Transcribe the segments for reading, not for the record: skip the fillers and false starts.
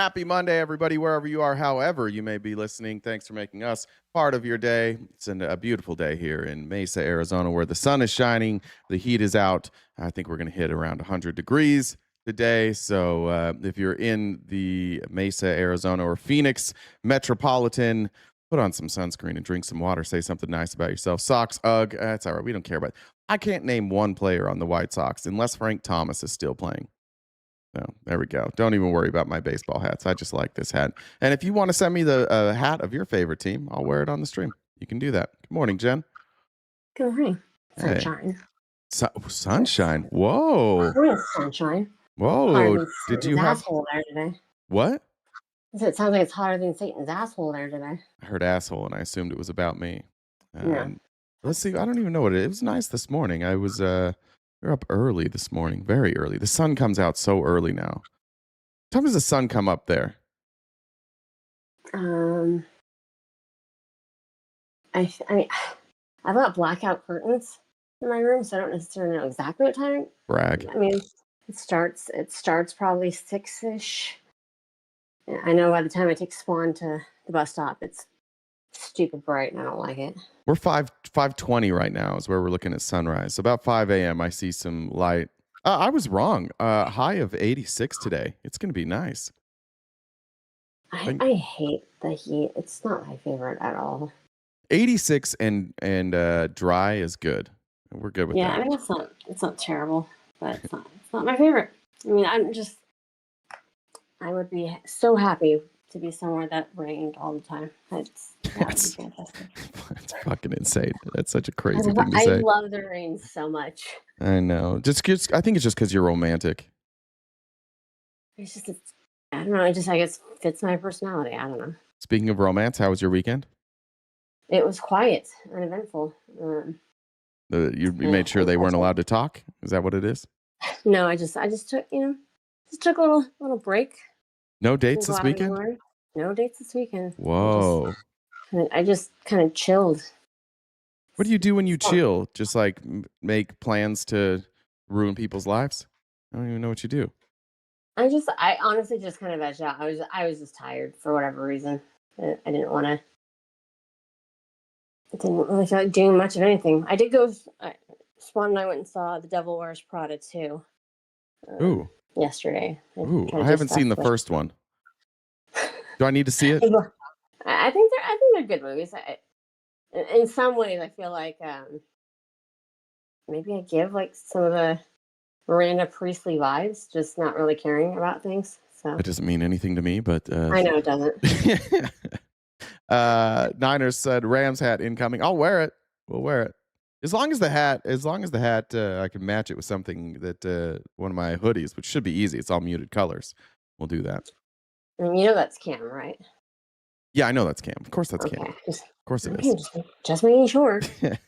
Happy Monday, everybody, wherever you are, however you may be listening. Thanks for making us part of your day. It's a beautiful day here in Mesa, Arizona, where the sun is shining, the heat is out. I think we're going to hit around 100 degrees today. So if you're in the Mesa, Arizona, or Phoenix metropolitan, put on some sunscreen and drink some water. Say something nice about yourself. Sox, ugh, that's all right. We don't care about it. I can't name one player on the White Sox unless Frank Thomas is still playing. No, there we go. Don't even worry about my baseball hats. I just like this hat. And if you want to send me the hat of your favorite team, I'll wear it on the stream. You can do that. Good morning, Jen. Good morning. Hey. Sunshine. Sunshine. Whoa. Sunshine. Whoa. Did you have asshole there today? What? It sounds like it's hotter than Satan's asshole there today. I heard asshole and I assumed it was about me. Yeah. Let's see. I don't even know what it is. It was nice this morning. I was we were up early this morning, very early. The sun comes out so early now. What time does the sun come up there? I mean, I've got blackout curtains in my room, so I don't necessarily know exactly what time. Brag. I mean, it starts probably 6-ish. I know by the time I take Swan to the bus stop, it's stupid bright and I don't like it. We're 5:20 right now is where we're looking at sunrise. So about 5 a.m. I see some light. I was wrong. High of 86 today. It's going to be nice. I hate the heat. It's not my favorite at all. 86 and dry is good. We're good with that. Yeah, I mean it's not terrible, but it's not my favorite. I mean, I would be so happy to be somewhere that rained all the time. That would be fantastic. That's fucking insane. That's such a crazy thing to say. I love the rain so much. I know. I think it's just because you're romantic. It's just, I don't know. I guess fits my personality. I don't know. Speaking of romance, how was your weekend? It was quiet, uneventful. You made sure they weren't allowed to talk? Is that what it is? No, I just took a little break. No dates this weekend? No dates this weekend. Whoa. I just kind of chilled. What do you do when you chill? Just like make plans to ruin people's lives? I don't even know what you do. I honestly just kind of vegged out. I was just tired for whatever reason. I didn't really feel like doing much of anything. I did go. Swan and I went and saw The Devil Wears Prada 2. Ooh. Yesterday. I haven't seen the first one. Do I need to see it? I think they're good movies. In some ways, I feel like maybe I give like some of the Miranda Priestley vibes, just not really caring about things. So it doesn't mean anything to me, but I know it doesn't. Niners said Rams hat incoming. I'll wear it. We'll wear it. As long as the hat, I can match it with something that one of my hoodies, which should be easy. It's all muted colors. We'll do that. I mean, you know that's Cam, right? Yeah, I know that's Cam. Of course that's Cam. Of course it is. Just making sure. Shit.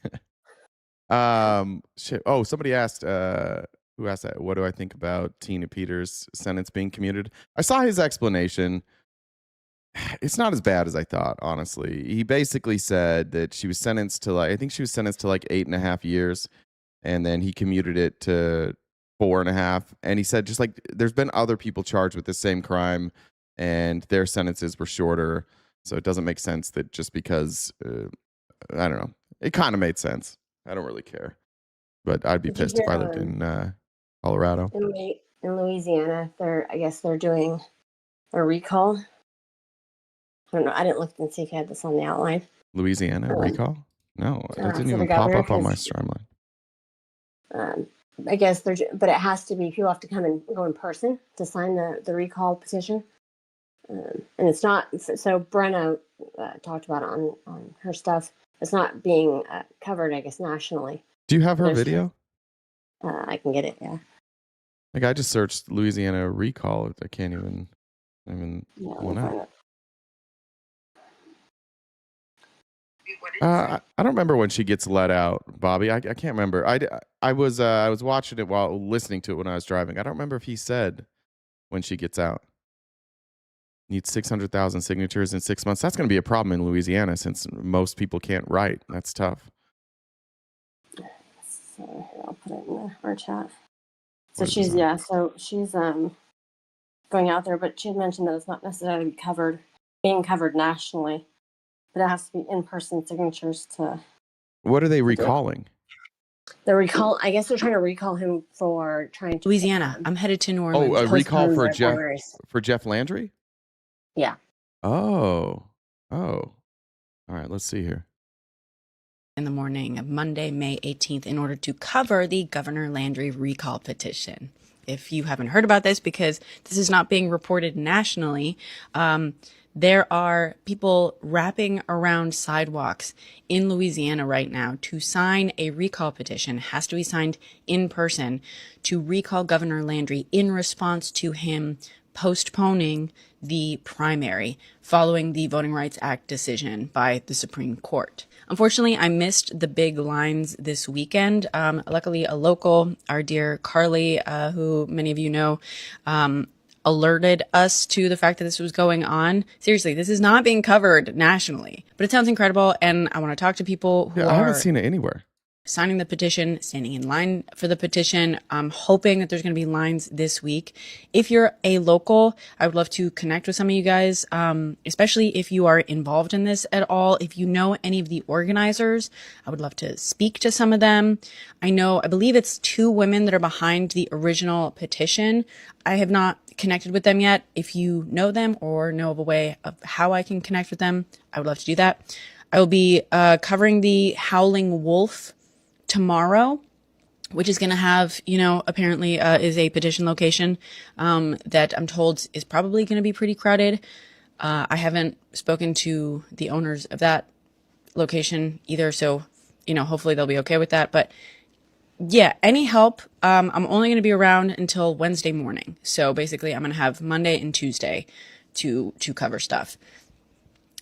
Oh, somebody asked. Who asked that? What do I think about Tina Peters' sentence being commuted? I saw his explanation. It's not as bad as I thought, honestly. He basically said that she was sentenced to 8.5 years, and then he commuted it to 4.5. And he said just like there's been other people charged with the same crime, and their sentences were shorter. So it doesn't make sense that just because I don't know. It kind of made sense. I don't really care, but I'd be pissed if I lived in Colorado. In Louisiana, they're doing a recall. I don't know. I didn't look and see if you had this on the outline. Louisiana recall? No, it didn't even pop up on my timeline. I guess but it has to be, people have to go in person to sign the recall petition. And it's not, so Brenna talked about it on her stuff. It's not being covered, I guess, nationally. Do you have her video? I can get it, yeah. Like I just searched Louisiana recall. I can't even, pull it out. I don't remember when she gets let out, Bobby. I can't remember. I was watching it while listening to it when I was driving. I don't remember if he said when she gets out. Needs 600,000 signatures in 6 months. That's going to be a problem in Louisiana since most people can't write. That's tough. So I'll put it in our chat. So she's going out there, but she had mentioned that it's not necessarily being covered nationally, but it has to be in-person signatures to. What are they recalling? I guess they're trying to recall him for trying to. Louisiana. I'm headed to New Orleans. Oh, a recall for Jeff Landry? Yeah. Oh. All right, let's see here. In the morning of Monday, May 18th, in order to cover the Governor Landry recall petition. If you haven't heard about this, because this is not being reported nationally, there are people wrapping around sidewalks in Louisiana right now to sign a recall petition. It has to be signed in person to recall Governor Landry in response to him postponing the primary following the Voting Rights Act decision by the Supreme Court. Unfortunately, I missed the big lines this weekend. Luckily, a local, our dear Carly, who many of you know, alerted us to the fact that this was going on. Seriously, this is not being covered nationally, but it sounds incredible. And I want to talk to people who I haven't seen it anywhere. Signing the petition, standing in line for the petition. I'm hoping that there's going to be lines this week. If you're a local, I would love to connect with some of you guys, especially if you are involved in this at all. If you know any of the organizers, I would love to speak to some of them. I believe it's 2 women that are behind the original petition. I have not connected with them yet. If you know them or know of a way of how I can connect with them, I would love to do that. I will be covering the Howling Wolf tomorrow, which is going to have, apparently is a petition location that I'm told is probably going to be pretty crowded. I haven't spoken to the owners of that location either, so, hopefully they'll be okay with that. But yeah, any help. I'm only going to be around until Wednesday morning. So basically, I'm going to have Monday and Tuesday to cover stuff.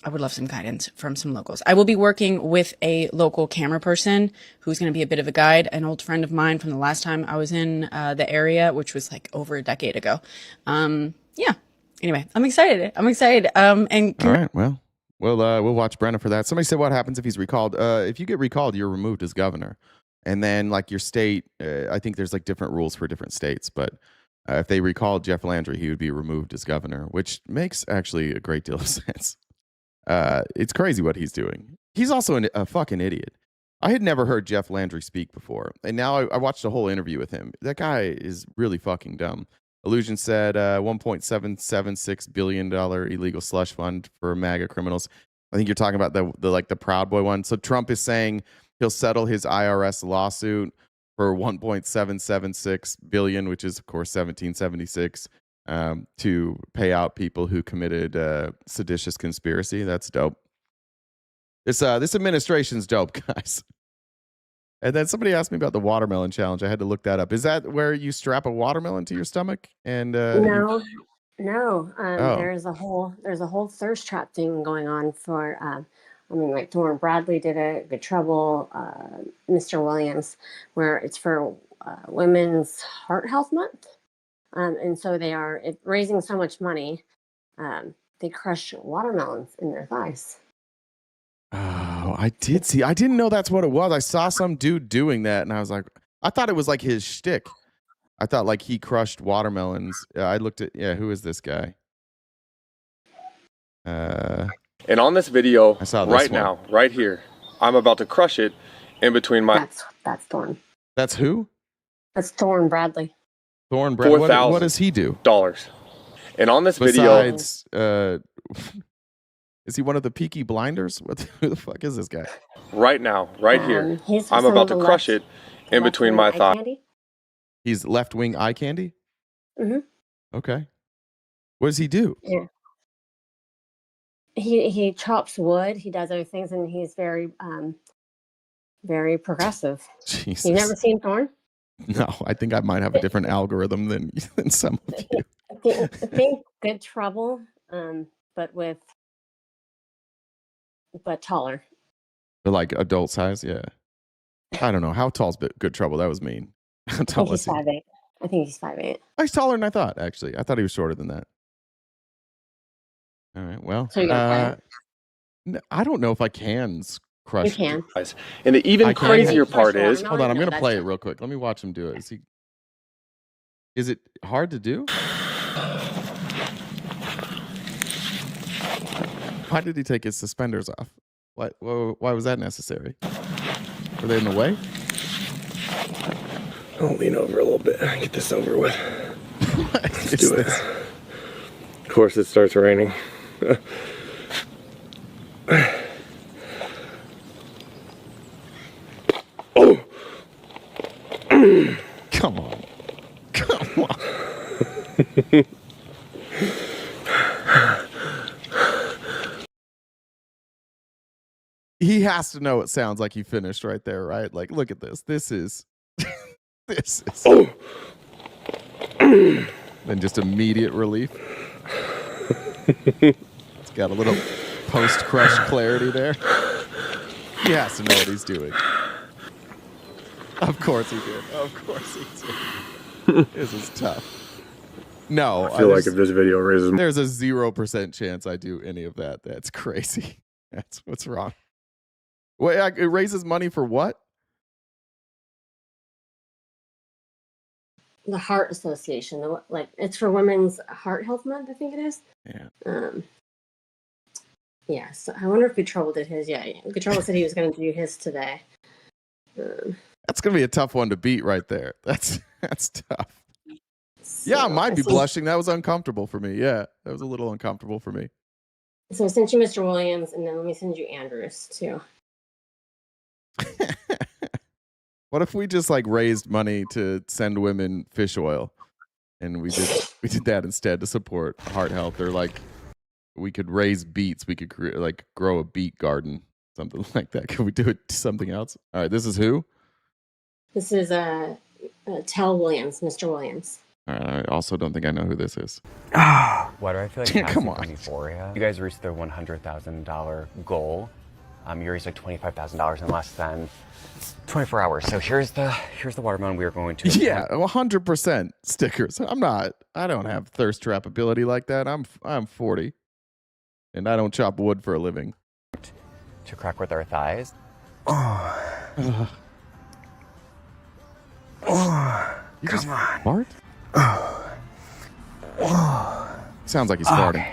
I would love some guidance from some locals. I will be working with a local camera person who's going to be a bit of a guide, an old friend of mine from the last time I was in the area, which was like over a decade ago. Yeah. Anyway, I'm excited. And all right. Well, we'll watch Brenna for that. Somebody said, what happens if he's recalled? If you get recalled, you're removed as governor. And then like your state, I think there's like different rules for different states, but if they recalled Jeff Landry, he would be removed as governor, which makes actually a great deal of sense. It's crazy what he's doing. He's also a fucking idiot. I had never heard Jeff Landry speak before, and now I watched a whole interview with him. That guy is really fucking dumb. Illusion said $1.776 billion illegal slush fund for MAGA criminals. I think you're talking about the Proud Boy one. So Trump is saying he'll settle his IRS lawsuit for $1.776 billion, which is of course 1776. To pay out people who committed seditious conspiracy. That's dope. This administration's dope, guys. And then somebody asked me about the watermelon challenge. I had to look that up. Is that where you strap a watermelon to your stomach? And no. There's a whole thirst trap thing going on for. Like Thorne Bradley did it. Good Trouble, Mr. Williams, where it's for Women's Heart Health Month. And so they are raising so much money, they crush watermelons in their thighs. Oh, I did see. I didn't know that's what it was. I saw some dude doing that, and I was like, I thought it was like his shtick. I thought like he crushed watermelons. I looked at, who is this guy? And on this video, I saw this right one. now, right here, I'm about to crush it in between my. That's Thorne. That's who? That's Thorne Bradley. Thorne Bradley. What does he do? And on this Besides, is he one of the Peaky Blinders? Who the fuck is this guy? Right now, right here, I'm about to crush it in between my thighs. He's left-wing eye candy? Mm-hmm. Okay. What does he do? Yeah. He chops wood. He does other things, and he's very, very progressive. Jesus. You've never seen Thorne? No, I think I might have a different algorithm than some of you. I think Good Trouble, but taller. But like adult size, yeah. I don't know. How tall's Good Trouble? That was mean. How tall is he? 5'8". I think he's 5'8". Oh, he's taller than I thought, actually. I thought he was shorter than that. All right, well. So I don't know if I can crush. You can. And the even crazier part is... Hold on, I'm going to play it real quick. Let me watch him do it. Is it hard to do? Why did he take his suspenders off? Why was that necessary? Were they in the way? I'll lean over a little bit. Get this over with. Let's do it. Of course, it starts raining. Oh! Come on. Come on. He has to know it sounds like he finished right there, right? Like, look at this. This is... this is... Oh! Then just immediate relief. It's got a little post-crush clarity there. He has to know what he's doing. Of course he did. Of course he did. This is tough. No. I feel like if this video raises... There's a 0% chance I do any of that. That's crazy. That's what's wrong. Wait, it raises money for what? The Heart Association. Like, it's for Women's Heart Health Month, I think it is. Yeah. Yeah, so I wonder if Control did his. Yeah, Control said he was going to do his today. That's going to be a tough one to beat right there. That's tough. So Yeah, I might be blushing. That was uncomfortable for me. Yeah, that was a little uncomfortable for me. So I sent you Mr. Williams, and then let me send you Andrews, too. What if we just like raised money to send women fish oil, and we did that instead to support heart health, or like we could raise beets, we could like grow a beet garden, something like that. Could we do it something else? All right, this is who? This is Tell Williams, Mr. Williams. All right, I also don't think I know who this is. Why do I feel like Come on. euphoria? You guys reached the $100,000 goal. You raised like $25,000 in less than 24 hours. So here's the watermelon we are going to. Yeah, 100% stickers. I don't have thirst trap ability like that. I'm 40, and I don't chop wood for a living. To crack with our thighs. You just fart? Sounds like he's farting.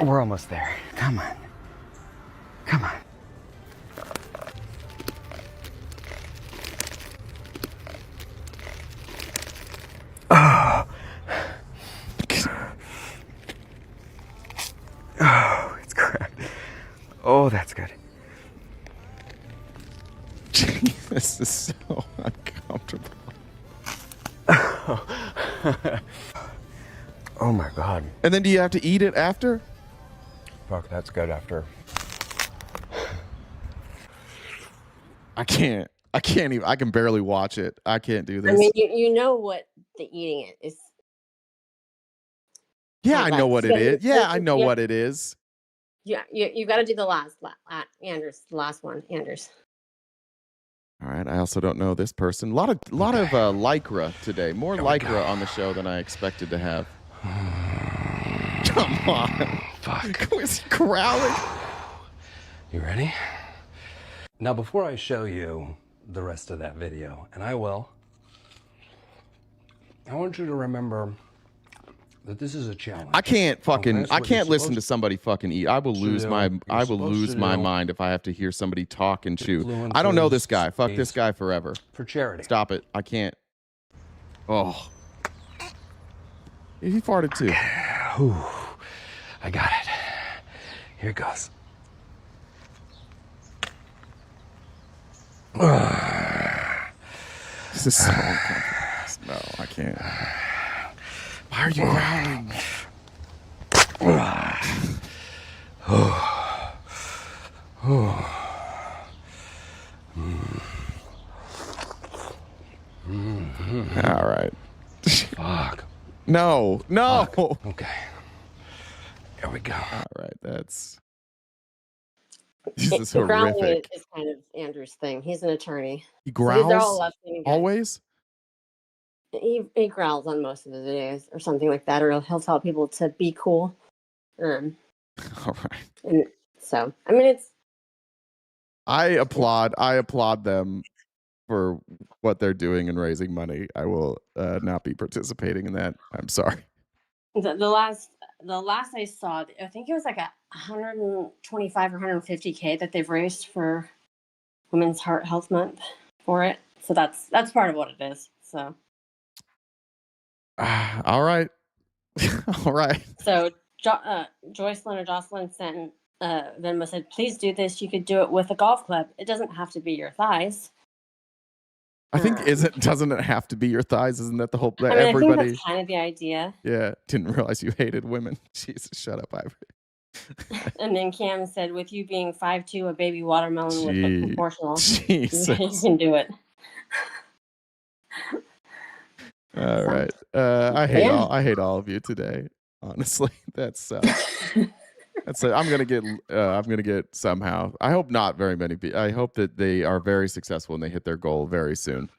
We're almost there. Come on. Come on. Oh, it's cracked. Oh, that's good. This is so uncomfortable. Oh my God. And then do you have to eat it after? Fuck, that's good after. I can't even. I can barely watch it. I can't do this. I mean, you know what the eating it is. Yeah, I know what it is. Yeah, I know what it is. Yeah, you got to do the last Anders, the last one, Anders. All right. I also don't know this person. A lot of lycra today. More lycra on the show than I expected to have. Come on. Fuck. Is he growling? You ready? Now, before I show you the rest of that video, and I will, I want you to remember that this is a challenge. I can't listen to somebody fucking eat. I will lose my mind if I have to hear somebody talk and chew. I don't know this guy. Fuck this guy forever. For charity. Stop it. I can't. Oh. He farted too. Ooh, I got it. Here it goes. This is so uncomfortable. No, I can't. Why are you growling? All right. Fuck. No. Fuck. Okay. Here we go. All right. This is The growling horrific. is kind of Andrew's thing. He's an attorney. He So these are all growls left-leaning guys. always? He growls on most of his videos or something like that, or he'll tell people to be cool. All right. And so, I mean, I applaud them for what they're doing and raising money, I will not be participating in that. I'm sorry. The last I saw, I think it was like 125 or 150K that they've raised for Women's Heart Health Month for it. So that's part of what it is. So. All right. All right. So Jocelyn sent Venmo said, please do this. You could do it with a golf club. It doesn't have to be your thighs. I think doesn't it have to be your thighs? Isn't that the whole I everybody? think that's kind of the idea. Yeah, didn't realize you hated women. Jesus, shut up, Ivory. And then Cam said, with you being 5'2", a baby watermelon with a proportional, you can do it. All right. I hate all of you today. Honestly, that's it. I'm gonna get somehow. I hope not very many people. I hope that they are very successful and they hit their goal very soon.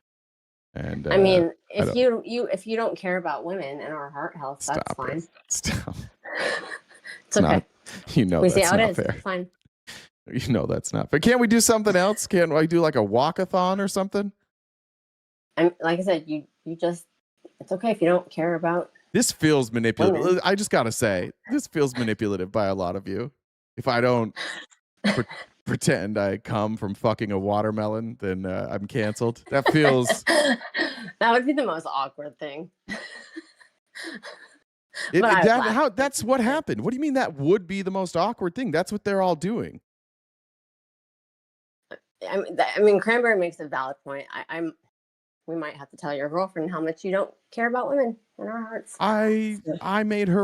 And I mean, if you don't care about women and our heart health, that's fine. Stop. It's okay. You know we that's see how not it is. fair. It's fine. You know that's not fair. Can't we do something else? Can't I do like a walkathon or something? Like I said, you just, it's okay if you don't care about. This feels manipulative. Women. I just gotta say, this feels manipulative by a lot of you. If I don't pretend I come from fucking a watermelon, then I'm canceled. That feels. That would be the most awkward thing. That's what happened. What do you mean that would be the most awkward thing? That's what they're all doing. I mean, Cranberry makes a valid point. We might have to tell your girlfriend how much you don't care about women in our hearts. I made her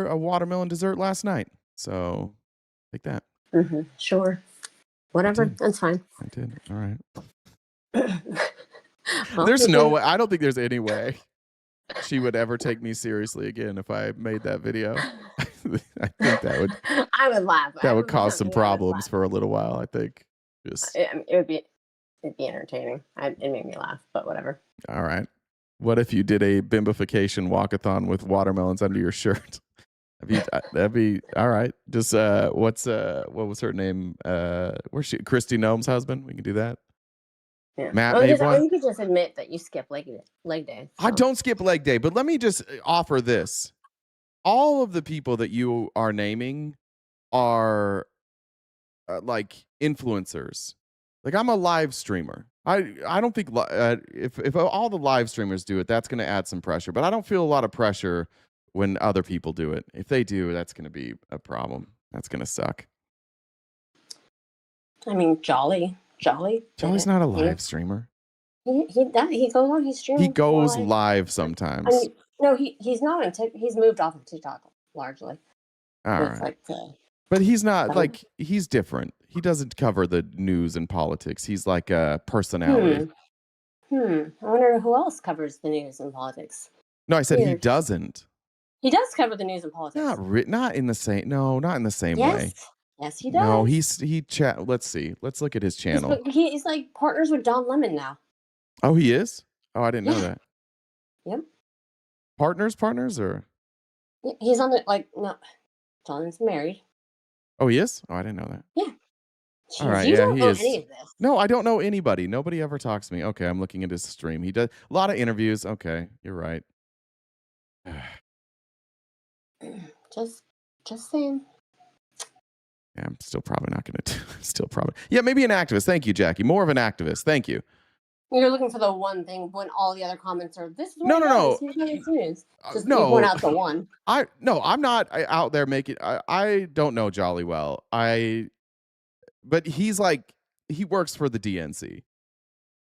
a watermelon dessert last night. So take that. Mm-hmm. Sure. Whatever. That's fine. I did. All right. Well, there's no way. I don't think there's any way she would ever take me seriously again if I made that video. I think I would laugh. That would cause some problems for a little while, I think. It'd be entertaining. It made me laugh, but whatever. All right. What if you did a bimbification walkathon with watermelons under your shirt? That'd be all right. Just what was her name? Where's she? Christy Nome's husband. We can do that. Yeah. Matt made one. You could just admit that you skip leg day. So. I don't skip leg day, but let me just offer this. All of the people that you are naming are like influencers. Like I'm a live streamer. I don't think if all the live streamers do it, that's going to add some pressure. But I don't feel a lot of pressure when other people do it. If they do, that's going to be a problem. That's going to suck. I mean, Jolly's not a live streamer. He goes on. He's streaming. He goes live sometimes. I mean, no, he's not on TikTok. He's moved off of TikTok largely. All right. But he's not he's different. He doesn't cover the news and politics. He's like a personality. I wonder who else covers the news and politics. No, I said he doesn't. He does cover the news and politics. Not in the same. No, not in the same way. Yes, he does. No, he chat. Let's see. Let's look at his channel. He's like partners with Don Lemon now. Oh, he is? Oh, I didn't know that. Yep. Partners, or? He's on the no. Don's married. Oh, he is? Oh, I didn't know that. Yeah. All right. You don't he know is. any of this. No, I don't know anybody. Nobody ever talks to me. Okay, I'm looking at his stream. He does a lot of interviews. Okay, you're right. Just saying. Yeah, I'm still probably not going to. Yeah, maybe an activist. Thank you, Jackie. More of an activist. Thank you. You're looking for the one thing when all the other comments are this is what no. Just point out the one. I'm not out there making. I don't know Jolly well. But he's like he works for the DNC.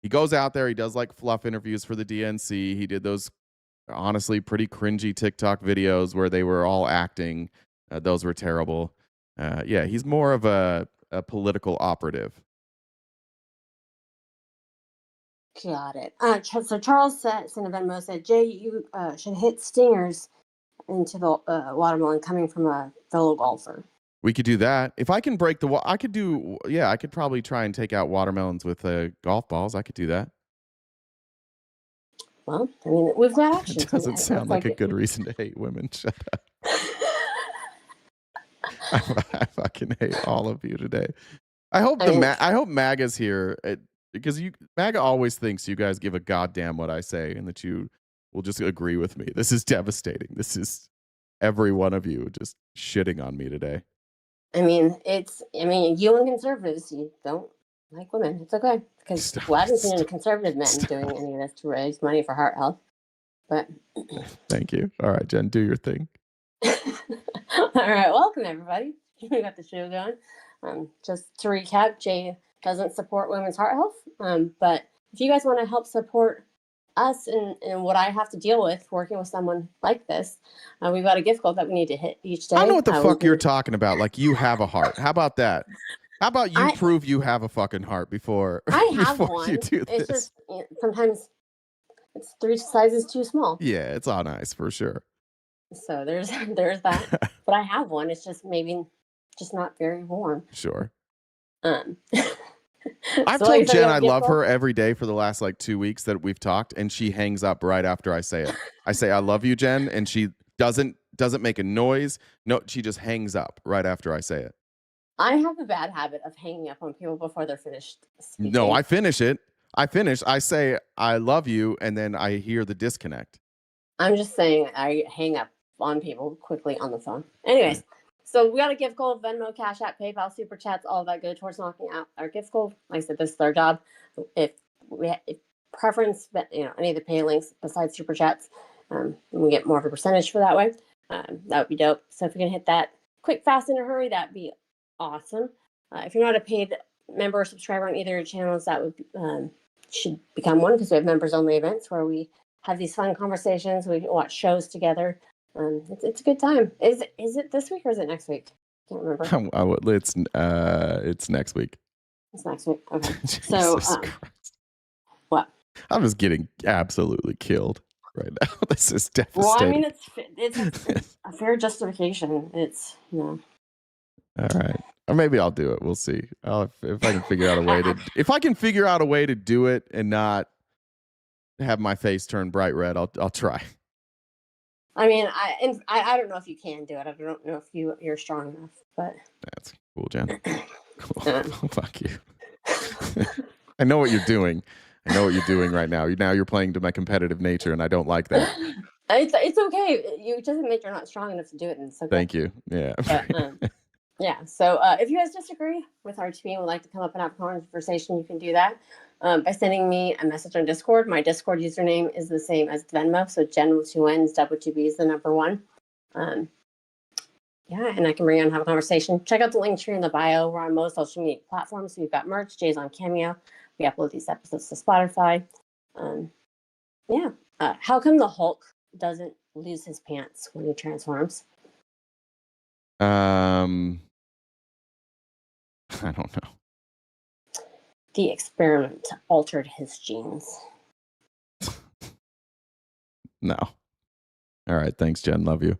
He goes out there. He does like fluff interviews for the DNC. He did those honestly pretty cringy TikTok videos where they were all acting. Those were terrible. Yeah, he's more of a political operative. Got it. So Charles sent a Venmo said, Jay, you should hit stingers into the watermelon coming from a fellow golfer. We could do that. If I can break I could do, I could probably try and take out watermelons with golf balls. I could do that. Well, I mean, we've got options. It doesn't sound like a good reason to hate women. Shut up. I fucking hate all of you today. I hope MAGA's here. because MAGA always thinks you guys give a goddamn what I say and that you will just agree with me. This is devastating. This is every one of you just shitting on me today. I mean, you and conservatives, you don't like women. It's okay. Because I haven't seen any conservative men doing any of this to raise money for heart health. But thank you. All right, Jen, do your thing. All right, welcome everybody. We got the show going. Just to recap, Jay doesn't support women's heart health. But if you guys want to help support us and what I have to deal with working with someone like this, we've got a gift goal that we need to hit each day. I know what the fuck you're talking about. Like, you have a heart. How about that? How about you prove you have a fucking heart before I have before one. You do this? It's just sometimes it's 3 sizes too small. Yeah, it's on ice for sure. So there's that. But I have one. It's just maybe just not very warm. Sure. I've told Jen I love her every day for the last like 2 weeks that we've talked, and she hangs up right after I say it. I say I love you, Jen, and she doesn't make a noise. No, she just hangs up right after I say it. I have a bad habit of hanging up on people before they're finished speaking. No, I finish it. I say I love you, and then I hear the disconnect. I'm just saying I hang up on people quickly on the phone. Anyways, so we got a gift goal: Venmo, Cash App, PayPal, Super Chats, all of that go towards knocking out our gift goal. Like I said, this is our job. If preference, any of the pay links besides Super Chats, we get more of a percentage for that way. That would be dope. So if you're gonna hit that quick, fast, in a hurry, that'd be awesome. If you're not a paid member or subscriber on either channels, that would should become one, because we have members only events where we have these fun conversations. We watch shows together. It's a good time. Is it this week or is it next week? I can't remember. It's next week. It's next week. Okay. So what? I'm just getting absolutely killed right now. This is devastating. Well, I mean, it's a fair justification. It's All right. Or maybe I'll do it. We'll see. If I can figure out a way to do it and not have my face turn bright red, I'll try. I mean, I don't know if you can do it. I don't know if you're strong enough, but that's cool, Jen. Cool. Fuck you. I know what you're doing. I know what you're doing right now. You're playing to my competitive nature, and I don't like that. It's okay. You just admit you're not strong enough to do it, and it's okay. Thank you. Yeah. But, yeah. So if you guys disagree with our team and would like to come up and have a conversation, you can do that by sending me a message on Discord. My Discord username is the same as Venmo, so Jen with 2 N's, W2B is the number 1. Yeah, and I can bring you on and have a conversation. Check out the link tree in the bio. We're on most social media platforms. We've got merch. Jay's on Cameo. We upload these episodes to Spotify. How come the Hulk doesn't lose his pants when he transforms? I don't know. The experiment altered his genes. No. All right. Thanks, Jen. Love you.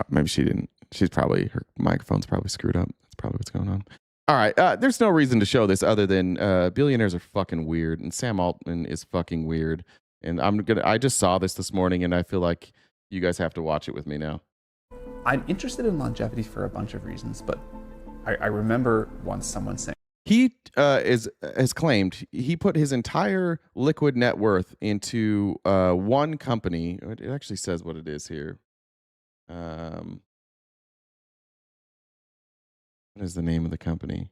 Maybe she didn't. Her microphone's probably screwed up. That's probably what's going on. All right. There's no reason to show this other than billionaires are fucking weird, and Sam Altman is fucking weird. And I just saw this morning, and I feel like you guys have to watch it with me now. I'm interested in longevity for a bunch of reasons, but I remember once someone saying he has claimed he put his entire liquid net worth into one company. It actually says what it is here. What is the name of the company?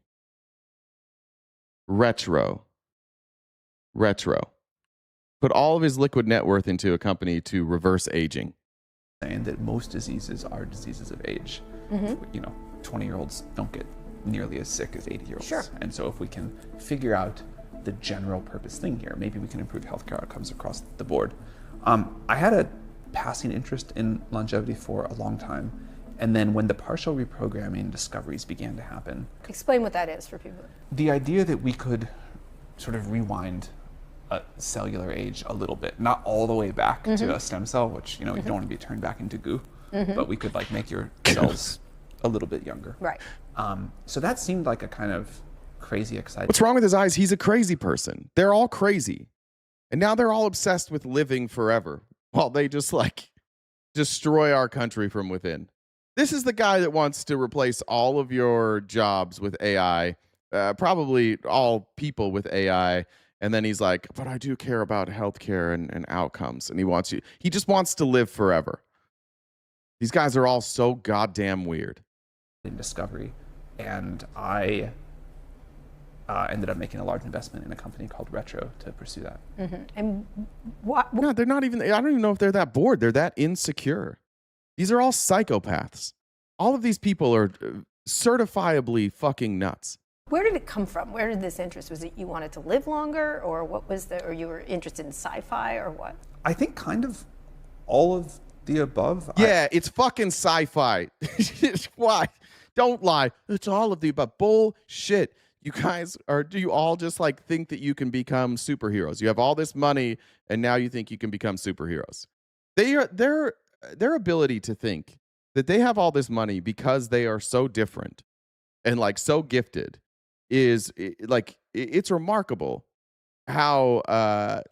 Retro. Put all of his liquid net worth into a company to reverse aging. Saying that most diseases are diseases of age. 20-year-olds don't get nearly as sick as 80-year-olds. Sure. And so if we can figure out the general purpose thing here, maybe we can improve healthcare outcomes across the board. I had a passing interest in longevity for a long time. And then when the partial reprogramming discoveries began to happen. Explain what that is for people. The idea that we could sort of rewind a cellular age a little bit, not all the way back to a stem cell, which you don't want to be turned back into goo, but we could like make your cells a little bit younger. Right. So that seemed like a kind of crazy exciting. What's wrong with his eyes? He's a crazy person. They're all crazy. And now they're all obsessed with living forever while they just like destroy our country from within. This is the guy that wants to replace all of your jobs with AI, probably all people with AI. And then he's like, but I do care about healthcare and outcomes. And he just wants to live forever. These guys are all so goddamn weird. In discovery. And I ended up making a large investment in a company called Retro to pursue that. And what? No, they're not even, I don't even know if they're that bored. They're that insecure. These are all psychopaths. All of these people are certifiably fucking nuts. Where did it come from? Where did this interest? Was it you wanted to live longer, or what was or you were interested in sci-fi, or what? I think kind of all of the above. Yeah, it's fucking sci-fi. Why? Don't lie. It's all of the above. Bullshit. You guys do you all just like think that you can become superheroes? You have all this money and now you think you can become superheroes. Their ability to think that they have all this money because they are so different and like so gifted is like it's remarkable how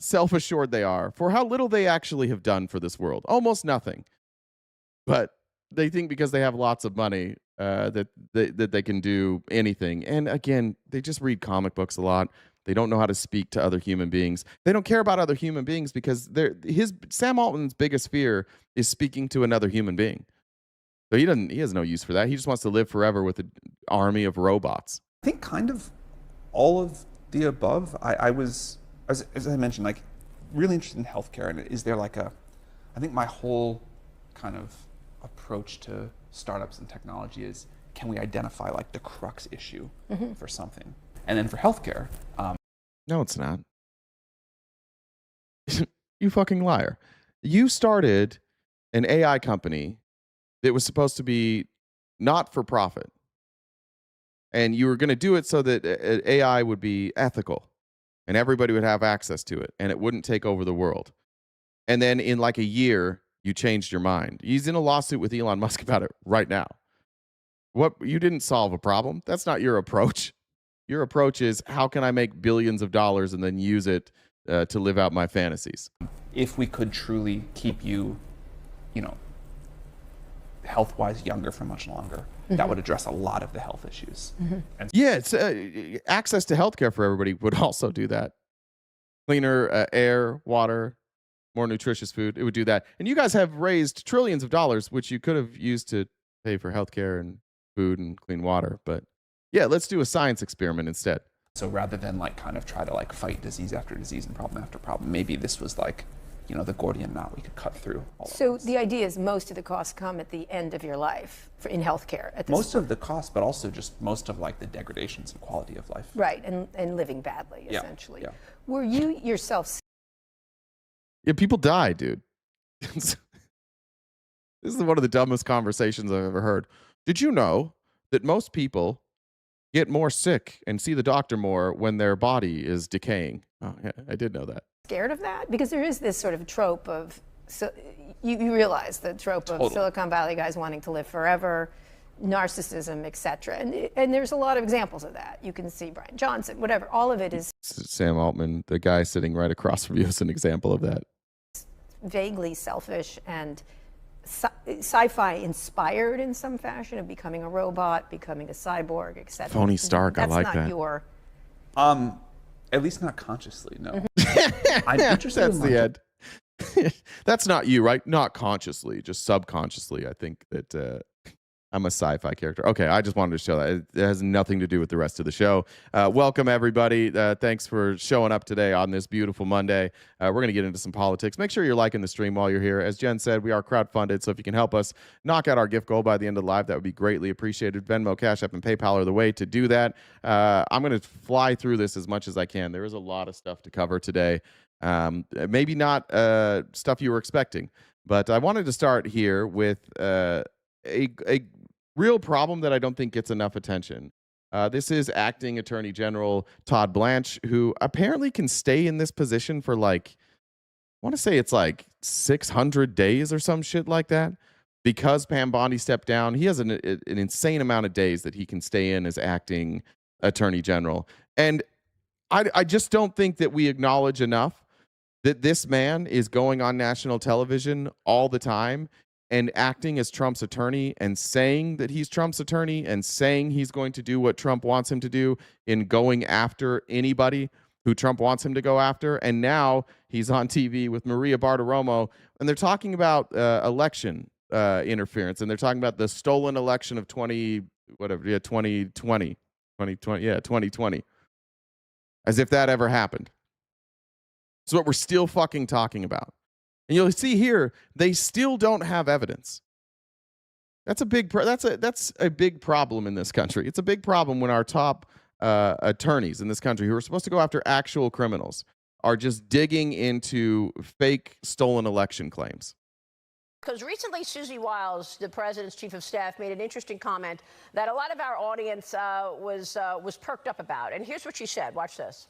self-assured they are for how little they actually have done for this world. Almost nothing. But they think because they have lots of money that they can do anything. And again, they just read comic books a lot. They don't know how to speak to other human beings. They don't care about other human beings because Sam Altman's biggest fear is speaking to another human being. So he has no use for that. He just wants to live forever with an army of robots. I think kind of all of the above. I was, as I mentioned, like really interested in healthcare. And is there like I think my whole kind of approach to startups and technology is, can we identify like the crux issue for something? And then for healthcare. No, it's not. You fucking liar. You started an AI company that was supposed to be not for profit. And you were going to do it so that AI would be ethical and everybody would have access to it and it wouldn't take over the world. And then in like a year, you changed your mind. He's in a lawsuit with Elon Musk about it right now. You didn't solve a problem. That's not your approach. Your approach is, how can I make billions of dollars and then use it to live out my fantasies? If we could truly keep you, health-wise younger for much longer, that would address a lot of the health issues. And it's access to healthcare for everybody would also do that. Cleaner air, water, more nutritious food. It would do that. And you guys have raised trillions of dollars, which you could have used to pay for healthcare and food and clean water. But yeah, let's do a science experiment instead. So rather than like kind of try to like fight disease after disease and problem after problem, maybe this was like, the Gordian knot we could cut through. So the idea is most of the costs come at the end of your life in healthcare. Most of the costs, but also just most of like the degradations in quality of life. Right, and living badly, essentially. Yeah. Were you yourself? Yeah, people die, dude. This is one of the dumbest conversations I've ever heard. Did you know that most people get more sick and see the doctor more when their body is decaying? Oh, yeah, I did know that. Scared of that? Because there is this sort of trope of, you realize the trope of Silicon Valley guys wanting to live forever, narcissism, etc. And there's a lot of examples of that. You can see Brian Johnson, whatever. All of it is. Sam Altman, the guy sitting right across from you, is an example of that. Vaguely selfish and sci-fi inspired in some fashion of becoming a robot, becoming a cyborg, etc. Tony Stark, I like that. That's not your... At least not consciously, no. I'm interested That's the end. That's not you, right? Not consciously, just subconsciously. I think that I'm a sci-fi character. Okay, I just wanted to show that. It has nothing to do with the rest of the show. Welcome, everybody. Thanks for showing up today on this beautiful Monday. We're going to get into some politics. Make sure you're liking the stream while you're here. As Jen said, we are crowdfunded, so if you can help us knock out our gift goal by the end of the live, that would be greatly appreciated. Venmo, Cash App, and PayPal are the way to do that. I'm going to fly through this as much as I can. There is a lot of stuff to cover today. Maybe not stuff you were expecting, but I wanted to start here with a real problem that I don't think gets enough attention. This is acting Attorney General Todd Blanch, who apparently can stay in this position for like, I want to say it's like 600 days or some shit like that. Because Pam Bondi stepped down, he has an insane amount of days that he can stay in as acting Attorney General. And I just don't think that we acknowledge enough that this man is going on national television all the time and acting as Trump's attorney and saying that he's Trump's attorney and saying he's going to do what Trump wants him to do in going after anybody who Trump wants him to go after. And now he's on TV with Maria Bartiromo, and they're talking about election interference, and they're talking about the stolen election of 2020, as if that ever happened. It's what we're still fucking talking about. And you'll see here, they still don't have evidence. That's a big that's a big problem in this country. It's a big problem when our top attorneys in this country, who are supposed to go after actual criminals, are just digging into fake stolen election claims. Because recently, Susie Wiles, the president's chief of staff, made an interesting comment that a lot of our audience was perked up about. And here's what she said. Watch this.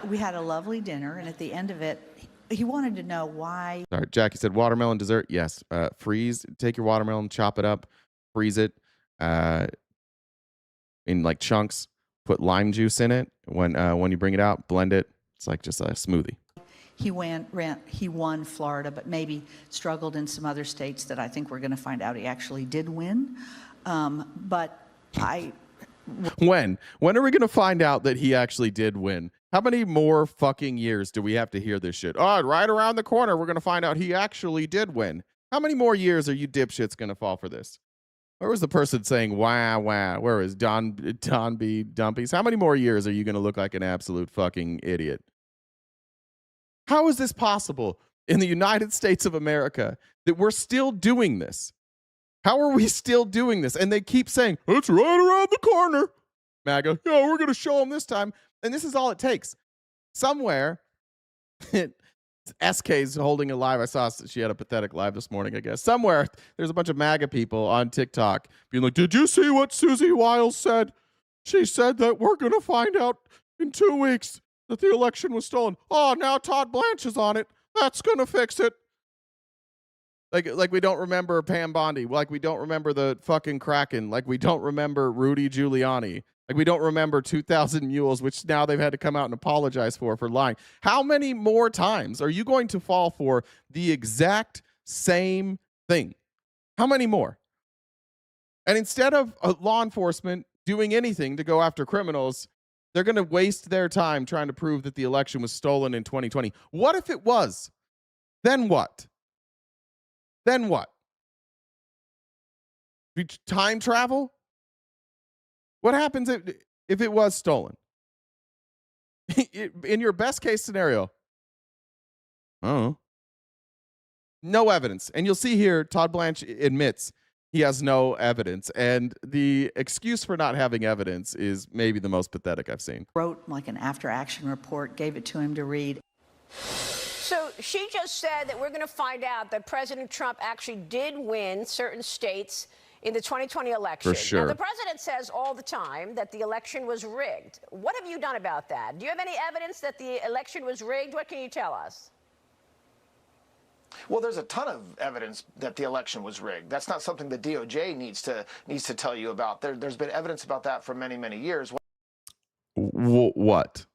We had a lovely dinner, and at the end of it, he wanted to know why. Sorry, Jackie said watermelon dessert. Yes, freeze. Take your watermelon, chop it up, freeze it in like chunks. Put lime juice in it. When you bring it out, blend it. It's like just a smoothie. He won Florida, but maybe struggled in some other states that I think we're going to find out he actually did win. But when are we going to find out that he actually did win? How many more fucking years do we have to hear this shit? Oh, right around the corner, we're going to find out he actually did win. How many more years are you dipshits going to fall for this? Where was the person saying, wah, wah? Where is Don B. Dumpies? How many more years are you going to look like an absolute fucking idiot? How is this possible in the United States of America that we're still doing this? How are we still doing this? And they keep saying, it's right around the corner. MAGA, yeah, we're going to show them this time. And this is all it takes. Somewhere, SK's holding a live. I saw she had a pathetic live this morning, I guess. Somewhere, there's a bunch of MAGA people on TikTok being like, did you see what Susie Wiles said? She said that we're going to find out in 2 weeks that the election was stolen. Oh, now Todd Blanch is on it. That's going to fix it. Like we don't remember Pam Bondi. Like we don't remember the fucking Kraken. Like we don't remember Rudy Giuliani. Like we don't remember 2,000 Mules, which now they've had to come out and apologize for lying. How many more times are you going to fall for the exact same thing? How many more? And instead of law enforcement doing anything to go after criminals, they're going to waste their time trying to prove that the election was stolen in 2020. What if it was? Then what? Then what? Time travel? What happens if it was stolen? In your best case scenario, no evidence. And you'll see here, Todd Blanch admits he has no evidence. And the excuse for not having evidence is maybe the most pathetic I've seen. Wrote like an after-action report, gave it to him to read. So she just said that we're going to find out that President Trump actually did win certain states in the 2020 election. For sure. Now, the president says all the time that the election was rigged. What have you done about that? Do you have any evidence that the election was rigged? What can you tell us? Well, there's a ton of evidence that the election was rigged. That's not something the DOJ needs to tell you about. There's been evidence about that for many, many years. What?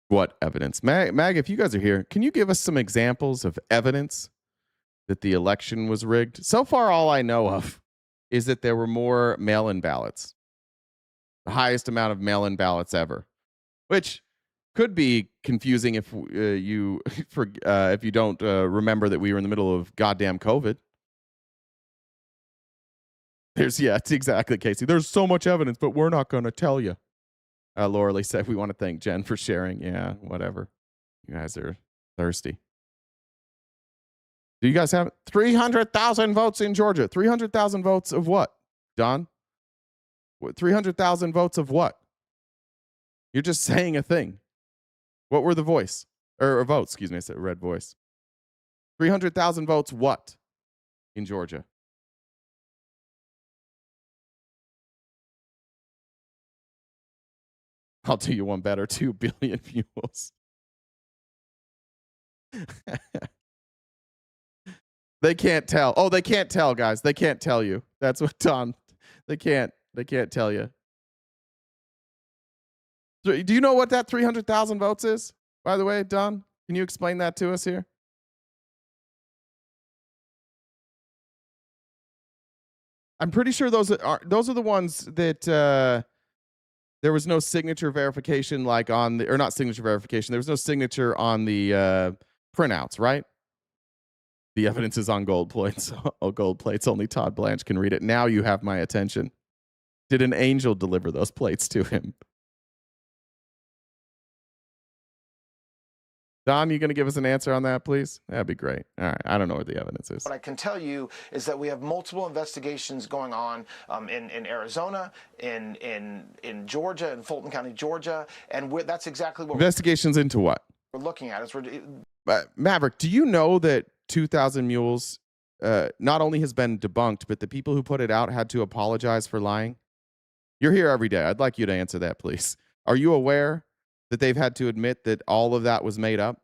What evidence? Mag, if you guys are here, can you give us some examples of evidence that the election was rigged? So far, all I know of is that there were more mail-in ballots. The highest amount of mail-in ballots ever. Which could be confusing if you don't remember that we were in the middle of goddamn COVID. It's exactly, Casey. There's so much evidence, but we're not going to tell you. Laura Lee said, we want to thank Jen for sharing. Yeah, whatever. You guys are thirsty. Do you guys have 300,000 votes in Georgia? 300,000 votes of what, Don? 300,000 votes of what? You're just saying a thing. What were the votes? I said red voice. 300,000 votes what in Georgia? I'll do you one better. 2 billion mules. They can't tell. Oh, they can't tell, guys. They can't tell you. That's what Don. They can't tell you. Do you know what that 300,000 votes is? By the way, Don, can you explain that to us here? I'm pretty sure those are the ones that there was no signature verification, like on the, or not signature verification. There was no signature on the printouts, right? The evidence is on gold plates. Oh, gold plates. Only Todd Blanch can read it. Now you have my attention. Did an angel deliver those plates to him? Don, you going to give us an answer on that, please? That'd be great. All right. I don't know what the evidence is. What I can tell you is that we have multiple investigations going on in Arizona, in Georgia, in Fulton County, Georgia, and that's exactly what investigations into what we're looking at. Maverick, do you know that 2,000 Mules not only has been debunked, but the people who put it out had to apologize for lying? You're here every day. I'd like you to answer that, please. Are you aware that they've had to admit that all of that was made up?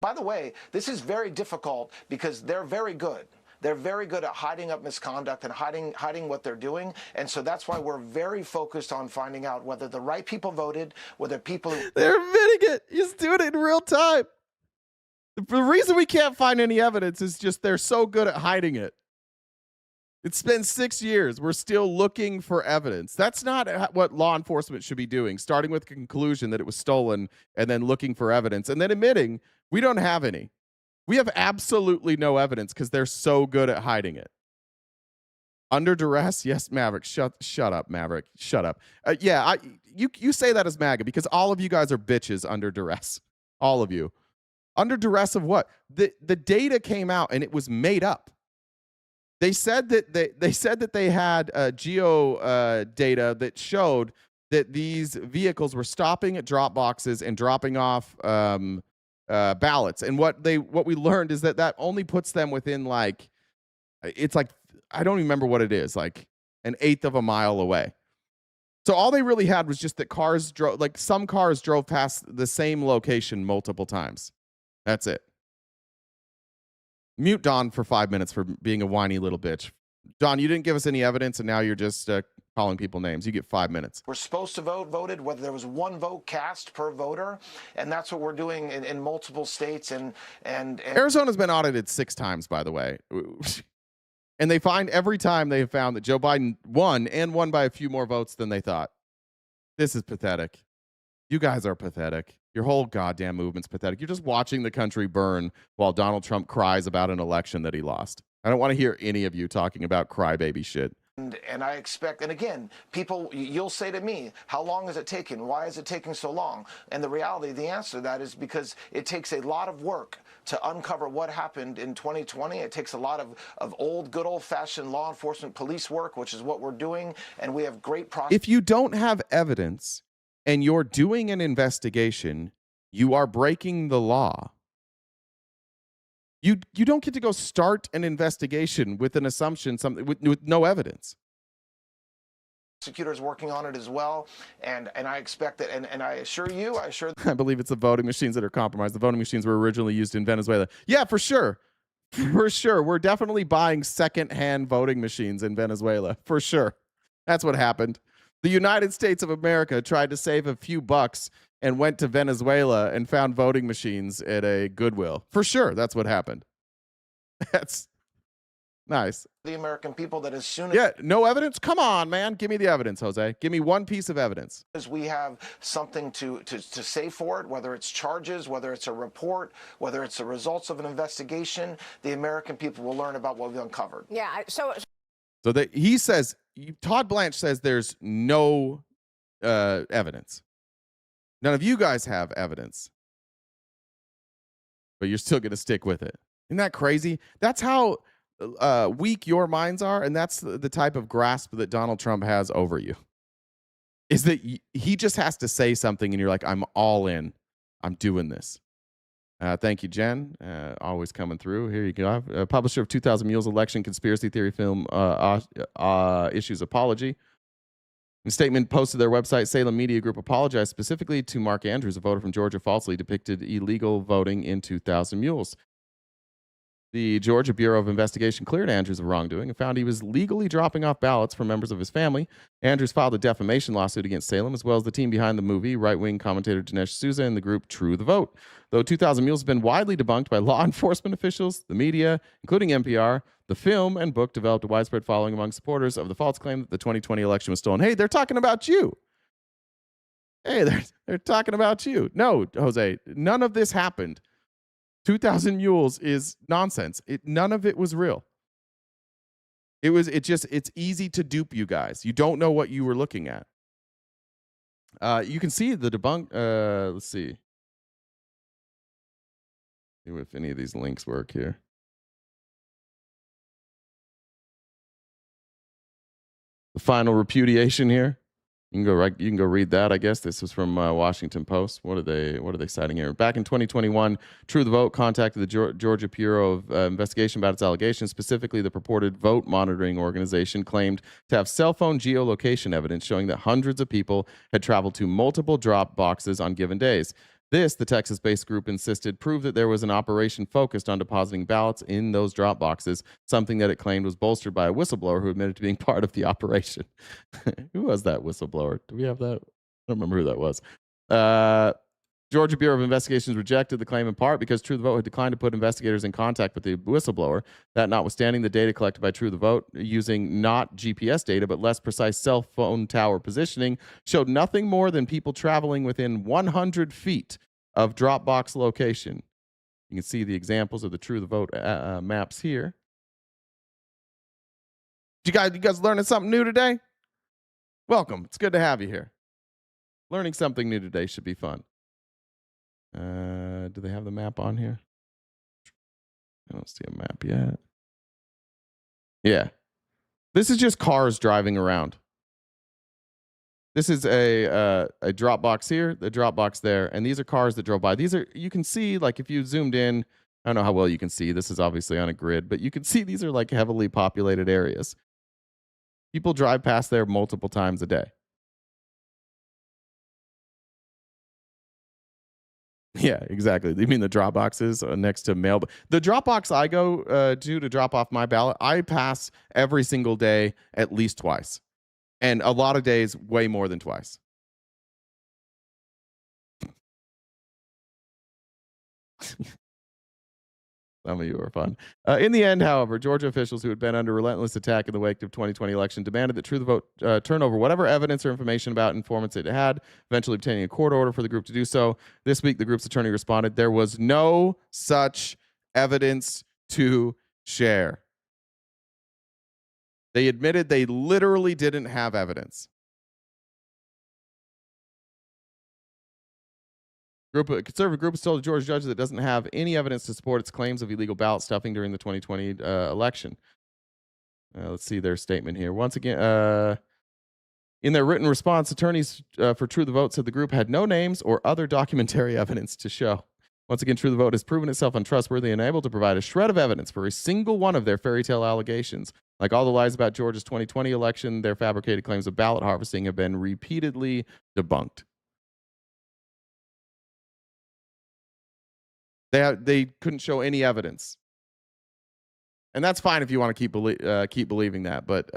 By the way, this is very difficult because they're very good. They're very good at hiding up misconduct and hiding what they're doing. And so that's why we're very focused on finding out whether the right people voted, whether people... They're admitting it. He's doing it in real time. The reason we can't find any evidence is just they're so good at hiding it. It's been 6 years. We're still looking for evidence. That's not what law enforcement should be doing, starting with the conclusion that it was stolen and then looking for evidence and then admitting we don't have any. We have absolutely no evidence because they're so good at hiding it. Under duress? Yes, Maverick. Shut up, Maverick. Shut up. You say that as MAGA because all of you guys are bitches under duress. All of you. Under duress of what? The data came out and it was made up. They said that they had geo data that showed that these vehicles were stopping at drop boxes and dropping off ballots. And what we learned is that only puts them within like, it's like, I don't remember what it is, like an eighth of a mile away. So all they really had was just that cars drove, like some cars drove past the same location multiple times. That's it. Mute Don for 5 minutes for being a whiny little bitch. Don, you didn't give us any evidence, and now you're just calling people names. You get 5 minutes. We're supposed to voted, whether there was one vote cast per voter, and that's what we're doing in multiple states. And Arizona's been audited 6 times, by the way. And they find every time they have found that Joe Biden won and won by a few more votes than they thought. This is pathetic. You guys are pathetic. Your whole goddamn movement's pathetic. You're just watching the country burn while Donald Trump cries about an election that he lost. I don't want to hear any of you talking about crybaby shit. And I expect, and again, people, you'll say to me, how long is it taking? Why is it taking so long? And the reality, the answer to that is because it takes a lot of work to uncover what happened in 2020. It takes a lot of old, good old-fashioned law enforcement police work, which is what we're doing, and we have great prosecutors. If you don't have evidence and you're doing an investigation, you are breaking the law. You don't get to go start an investigation with an assumption, with no evidence. Prosecutors working on it as well, and I expect that, and I assure you, I believe it's the voting machines that are compromised. The voting machines were originally used in Venezuela. Yeah, for sure. For sure. We're definitely buying second-hand voting machines in Venezuela. For sure. That's what happened. The United States of America tried to save a few bucks and went to Venezuela and found voting machines at a Goodwill. For sure, that's what happened. That's nice. The American people that as soon as... Yeah, no evidence? Come on, man. Give me the evidence, Jose. Give me one piece of evidence. As we have something to say for it, whether it's charges, whether it's a report, whether it's the results of an investigation, the American people will learn about what we've uncovered. Yeah, so that he says, Todd Blanch says there's no evidence. None of you guys have evidence, but you're still going to stick with it. Isn't that crazy? That's how weak your minds are, and that's the type of grasp that Donald Trump has over you. Is that he just has to say something, and you're like, I'm all in. I'm doing this. Thank you, Jen. Always coming through. Here you go. Publisher of 2,000 Mules election conspiracy theory film issues apology. In a statement posted to their website, Salem Media Group apologized specifically to Mark Andrews, a voter from Georgia falsely depicted illegal voting in 2,000 Mules. The Georgia Bureau of Investigation cleared Andrews of wrongdoing and found he was legally dropping off ballots for members of his family. Andrews filed a defamation lawsuit against Salem, as well as the team behind the movie, right-wing commentator Dinesh D'Souza, and the group True the Vote. Though 2,000 Mules has been widely debunked by law enforcement officials, the media, including NPR, the film and book developed a widespread following among supporters of the false claim that the 2020 election was stolen. Hey, they're talking about you. Hey, they're talking about you. No, Jose, none of this happened. 2,000 Mules is nonsense. None of it was real. It's easy to dupe you guys. You don't know what you were looking at. You can see the debunk. Let's see if any of these links work here. The final repudiation here. You can go read that. I guess this was from Washington Post. What are they citing here? Back in 2021, True the Vote contacted the Georgia Bureau of Investigation about its allegations. Specifically, the purported vote monitoring organization claimed to have cell phone geolocation evidence showing that hundreds of people had traveled to multiple drop boxes on given days. This, the Texas-based group insisted, proved that there was an operation focused on depositing ballots in those drop boxes, something that it claimed was bolstered by a whistleblower who admitted to being part of the operation. Who was that whistleblower? Do we have that? I don't remember who that was. Georgia Bureau of Investigations rejected the claim in part because True the Vote had declined to put investigators in contact with the whistleblower. That notwithstanding, the data collected by True the Vote using not GPS data but less precise cell phone tower positioning showed nothing more than people traveling within 100 feet of Dropbox location. You can see the examples of the True the Vote maps here. You guys learning something new today? Welcome. It's good to have you here. Learning something new today should be fun. Do they have the map on here? I don't see a map yet. Yeah. This is just cars driving around. This is a drop box here, the drop box there, and these are cars that drove by. These are, you can see, like if you zoomed in, I don't know how well you can see. This is obviously on a grid, but you can see these are like heavily populated areas. People drive past there multiple times a day. Yeah, exactly. You mean the drop boxes next to mail? The drop box I go to drop off my ballot, I pass every single day at least twice. And a lot of days, way more than twice. Some of you are fun. In the end, however, Georgia officials who had been under relentless attack in the wake of 2020 election demanded that True the Vote turn over whatever evidence or information about informants it had, eventually obtaining a court order for the group to do so. This week, the group's attorney responded, there was no such evidence to share. They admitted they literally didn't have evidence. A conservative group has told a Georgia judge that it doesn't have any evidence to support its claims of illegal ballot stuffing during the 2020 election. Let's see their statement here. Once again, in their written response, attorneys for True the Vote said the group had no names or other documentary evidence to show. Once again, True the Vote has proven itself untrustworthy and unable to provide a shred of evidence for a single one of their fairy tale allegations. Like all the lies about Georgia's 2020 election, their fabricated claims of ballot harvesting have been repeatedly debunked. They couldn't show any evidence. And that's fine if you want to keep believing that, but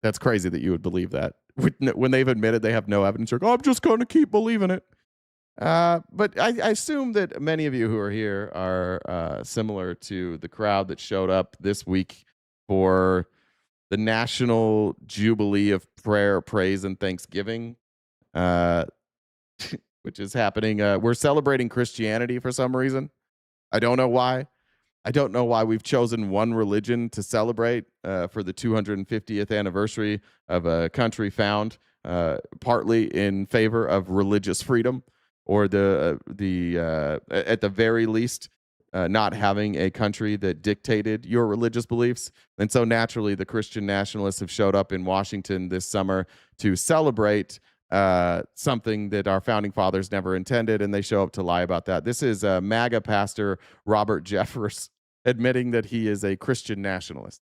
that's crazy that you would believe that. When they've admitted they have no evidence, you're like, oh, I'm just going to keep believing it. But I assume that many of you who are here are similar to the crowd that showed up this week for the National Jubilee of Prayer, Praise, and Thanksgiving, which is happening. We're celebrating Christianity for some reason. I don't know why. I don't know why we've chosen one religion to celebrate for the 250th anniversary of a country found partly in favor of religious freedom, or at the very least, not having a country that dictated your religious beliefs. And so naturally, the Christian nationalists have showed up in Washington this summer to celebrate something that our founding fathers never intended, and they show up to lie about that. This is MAGA pastor Robert Jeffers admitting that he is a Christian nationalist.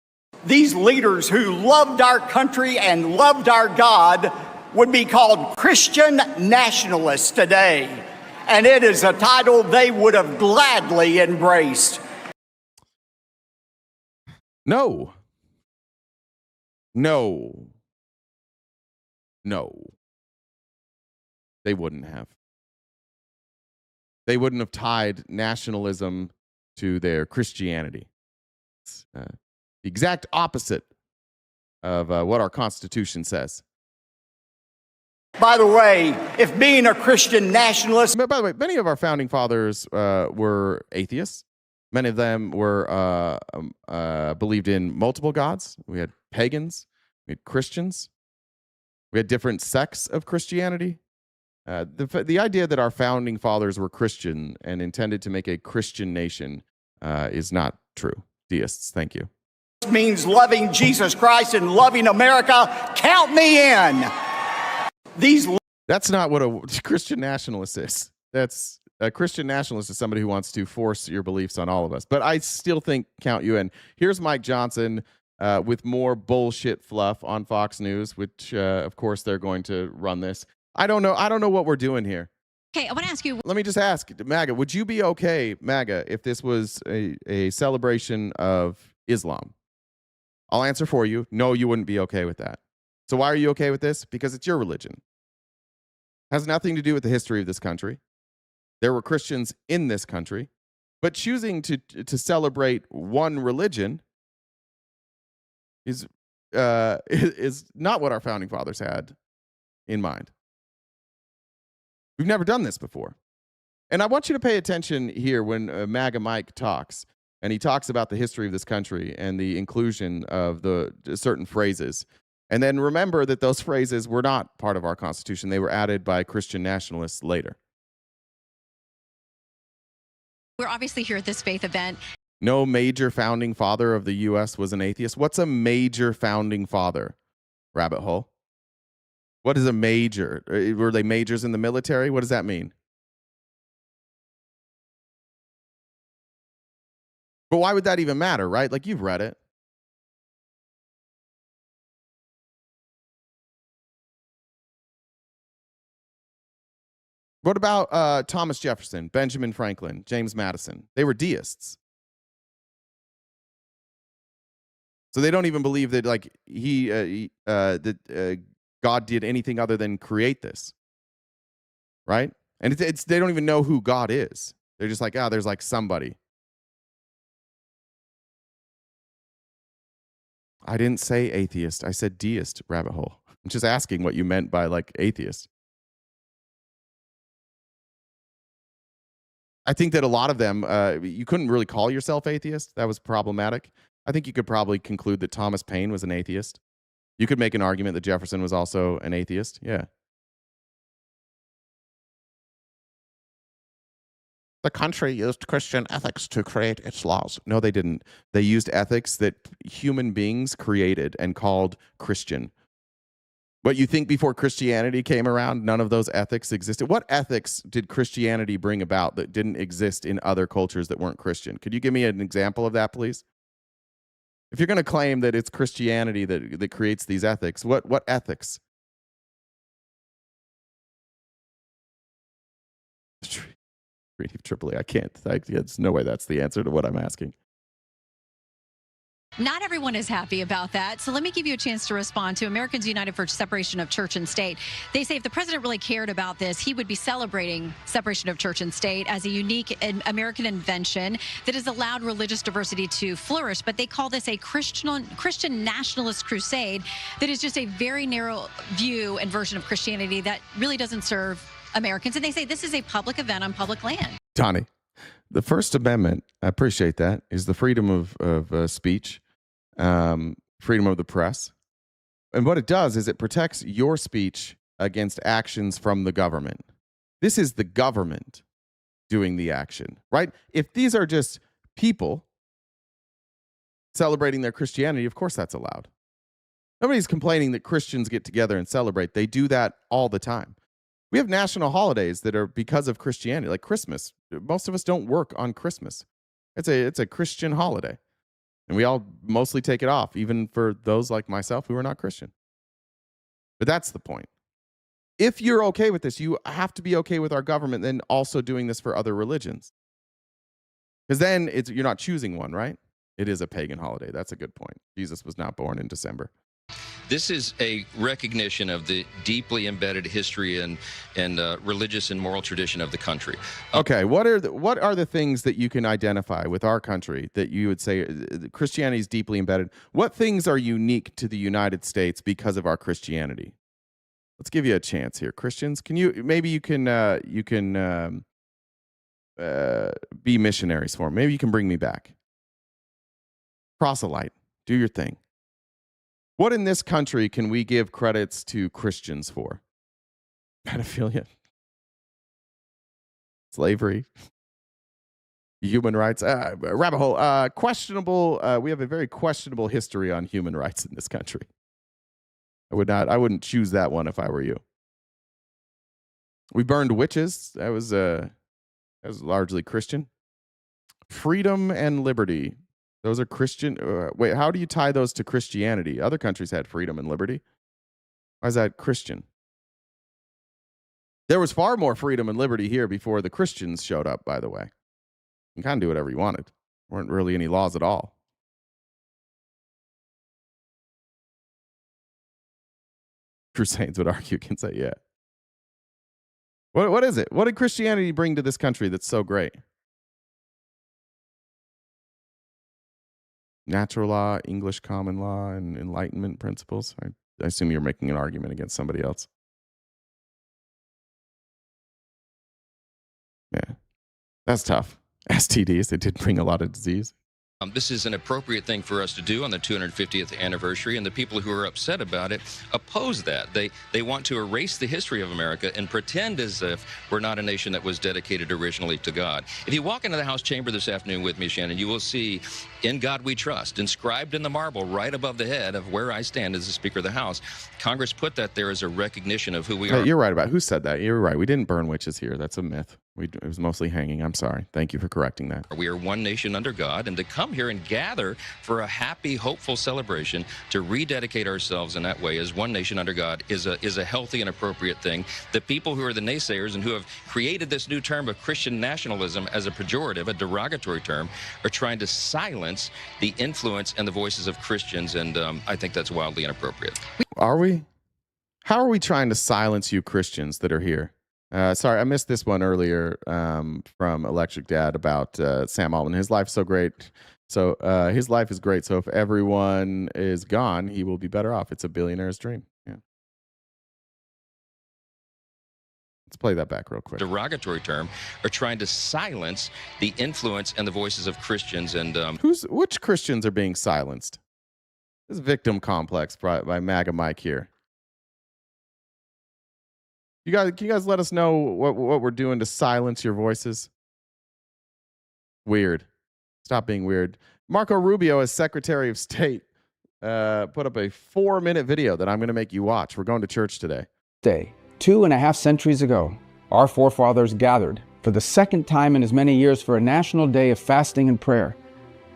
These leaders who loved our country and loved our God would be called Christian nationalists today, and it is a title they would have gladly embraced. No. No. No. They wouldn't have. They wouldn't have tied nationalism to their Christianity. It's the exact opposite of what our Constitution says. By the way, if being a Christian nationalist... But by the way, many of our founding fathers were atheists. Many of them were believed in multiple gods. We had pagans. We had Christians. We had different sects of Christianity. The idea that our founding fathers were Christian and intended to make a Christian nation is not true. Deists, thank you. Means loving Jesus Christ and loving America. Count me in. That's not what a Christian nationalist is. That's a Christian nationalist is somebody who wants to force your beliefs on all of us. But I still think count you in. Here's Mike Johnson with more bullshit fluff on Fox News, which of course they're going to run this. I don't know what we're doing here. Okay, I want to ask you. Let me just ask, MAGA, would you be okay, MAGA, if this was a celebration of Islam? I'll answer for you. No, you wouldn't be okay with that. So why are you okay with this? Because it's your religion. Has nothing to do with the history of this country. There were Christians in this country, but choosing to celebrate one religion is not what our founding fathers had in mind. We've never done this before. And I want you to pay attention here when MAGA Mike talks, and he talks about the history of this country and the inclusion of the certain phrases. And then remember that those phrases were not part of our Constitution. They were added by Christian nationalists later. We're obviously here at this faith event. No major founding father of the U.S. was an atheist. What's a major founding father? Rabbit hole. What is a major? Were they majors in the military? What does that mean? But why would that even matter, right? Like, you've read it. What about Thomas Jefferson, Benjamin Franklin, James Madison? They were deists. So they don't even believe that, like, God did anything other than create this, right? And they don't even know who God is. They're just like, there's like somebody. I didn't say atheist. I said deist, rabbit hole. I'm just asking what you meant by like atheist. I think that a lot of them, you couldn't really call yourself atheist. That was problematic. I think you could probably conclude that Thomas Paine was an atheist. You could make an argument that Jefferson was also an atheist. Yeah. The country used Christian ethics to create its laws. No, they didn't. They used ethics that human beings created and called Christian. But you think before Christianity came around, none of those ethics existed? What ethics did Christianity bring about that didn't exist in other cultures that weren't Christian? Could you give me an example of that, please? If you're going to claim that it's Christianity that creates these ethics, what ethics? Tripoli, I can't. There's no way that's the answer to what I'm asking. Not everyone is happy about that. So let me give you a chance to respond to Americans United for Separation of Church and State. They say if the president really cared about this, he would be celebrating separation of church and state as a unique American invention that has allowed religious diversity to flourish. But they call this a Christian nationalist crusade that is just a very narrow view and version of Christianity that really doesn't serve Americans. And they say this is a public event on public land. Tani, the First Amendment, I appreciate that, is the freedom of speech, freedom of the press. And what it does is it protects your speech against actions from the government. This is the government doing the action, right? If these are just people celebrating their Christianity, of course that's allowed. Nobody's complaining that Christians get together and celebrate. They do that all the time. We have national holidays that are because of Christianity, like Christmas. Most of us don't work on Christmas. It's a Christian holiday. And we all mostly take it off, even for those like myself who are not Christian. But that's the point. If you're okay with this, you have to be okay with our government then also doing this for other religions. Because then you're not choosing one, right? It is a pagan holiday. That's a good point. Jesus was not born in December. This is a recognition of the deeply embedded history and religious and moral tradition of the country. Okay, what are the things that you can identify with our country that you would say Christianity is deeply embedded? What things are unique to the United States because of our Christianity? Let's give you a chance here, Christians. Can you be missionaries for me? Maybe you can bring me back. Proselyte, do your thing. What in this country can we give credits to Christians for? Pedophilia, slavery, human rights, rabbit hole, questionable. We have a very questionable history on human rights in this country. I wouldn't choose that one if I were you. We burned witches. That was largely Christian. Freedom and liberty. Those are Christian. Wait, how do you tie those to Christianity? Other countries had freedom and liberty. Why is that Christian? There was far more freedom and liberty here before the Christians showed up, by the way. You can kind of do whatever you wanted. There weren't really any laws at all. Crusades would argue against that, yeah. What is it? What did Christianity bring to this country that's so great? Natural law, English common law, and Enlightenment principles. I assume you're making an argument against somebody else. Yeah, that's tough. STDs, they did bring a lot of disease. This is an appropriate thing for us to do on the 250th anniversary, and the people who are upset about it oppose that. They want to erase the history of America and pretend as if we're not a nation that was dedicated originally to God. If you walk into the House chamber this afternoon with me, Shannon, you will see "In God We Trust" inscribed in the marble right above the head of where I stand as the Speaker of the House. Congress put that there as a recognition of who we are. You're right about who said that. You're right. We didn't burn witches here. That's a myth. It was mostly hanging. I'm sorry. Thank you for correcting that. We are one nation under God, and to come here and gather for a happy, hopeful celebration to rededicate ourselves in that way as one nation under God is a healthy and appropriate thing. The people who are the naysayers and who have created this new term of Christian nationalism as a pejorative, a derogatory term, are trying to silence the influence and the voices of Christians, and I think that's wildly inappropriate. Are we? How are we trying to silence you Christians that are here? Sorry, I missed this one earlier from Electric Dad about Sam Altman. His life's so great. So his life is great. So if everyone is gone, he will be better off. It's a billionaire's dream. Yeah. Let's play that back real quick. Derogatory term are trying to silence the influence and the voices of Christians. And which Christians are being silenced? This victim complex by MAGA Mike here. Can you guys let us know what we're doing to silence your voices? Weird. Stop being weird. Marco Rubio, as Secretary of State, put up a 4-minute video that I'm going to make you watch. We're going to church today. 2.5 centuries ago, our forefathers gathered for the second time in as many years for a national day of fasting and prayer.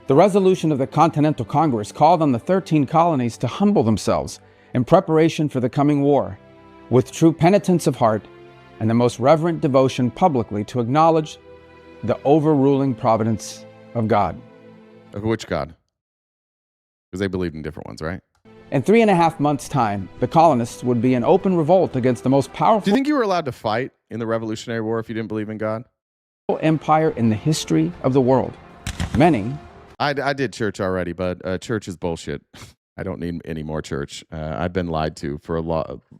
The resolution of the Continental Congress called on the 13 colonies to humble themselves in preparation for the coming war, with true penitence of heart and the most reverent devotion publicly to acknowledge the overruling providence of God. Of which God? Because they believed in different ones, right? In 3.5 months' time, the colonists would be in open revolt against the most powerful... Do you think you were allowed to fight in the Revolutionary War if you didn't believe in God? ...empire in the history of the world. Many... I did church already, but church is bullshit. I don't need any more church. I've been lied to for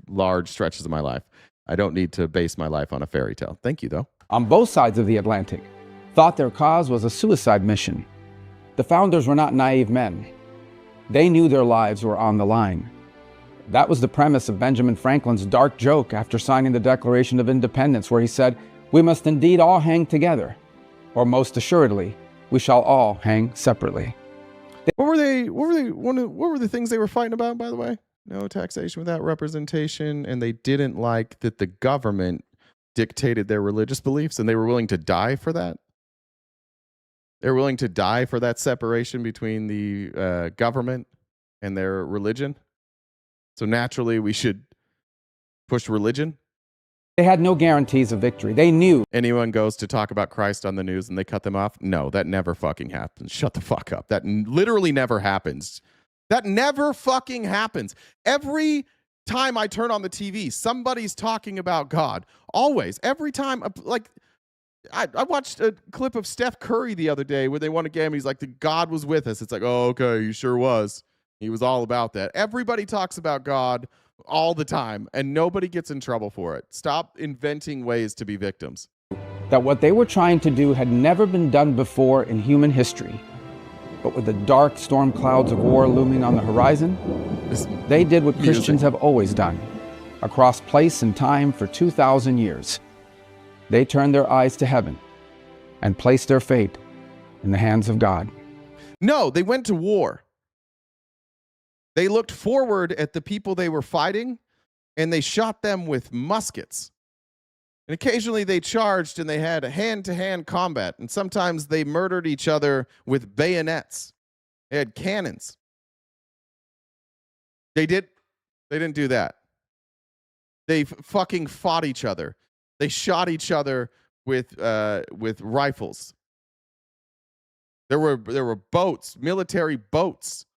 large stretches of my life. I don't need to base my life on a fairy tale. Thank you, though. On both sides of the Atlantic, thought their cause was a suicide mission. The founders were not naive men. They knew their lives were on the line. That was the premise of Benjamin Franklin's dark joke after signing the Declaration of Independence, where he said, "We must indeed all hang together, or most assuredly, we shall all hang separately." What were the things they were fighting about, by the way? No taxation without representation, and they didn't like that the government dictated their religious beliefs, and they were willing to die for that. They were willing to die for that separation between the government and their religion. So naturally, we should push religion. They had no guarantees of victory. They knew. Anyone goes to talk about Christ on the news and they cut them off? No, that never fucking happens. Shut the fuck up. That literally never happens. That never fucking happens. Every time I turn on the TV, somebody's talking about God. Always. Every time. Like, I watched a clip of Steph Curry the other day where they won a game. He's like, the God was with us. It's like, oh, okay, he sure was. He was all about that. Everybody talks about God all the time, and nobody gets in trouble for it. Stop inventing ways to be victims. That what they were trying to do had never been done before in human history. But with the dark storm clouds of war looming on the horizon, they did what Christians have always done, across place and time for 2,000 years. They turned their eyes to heaven and placed their fate in the hands of God. No, they went to war. They looked forward at the people they were fighting, and they shot them with muskets. And occasionally they charged and they had hand-to-hand combat, and sometimes they murdered each other with bayonets. They had cannons. They didn't do that. They fucking fought each other. They shot each other with rifles. There were boats, military boats.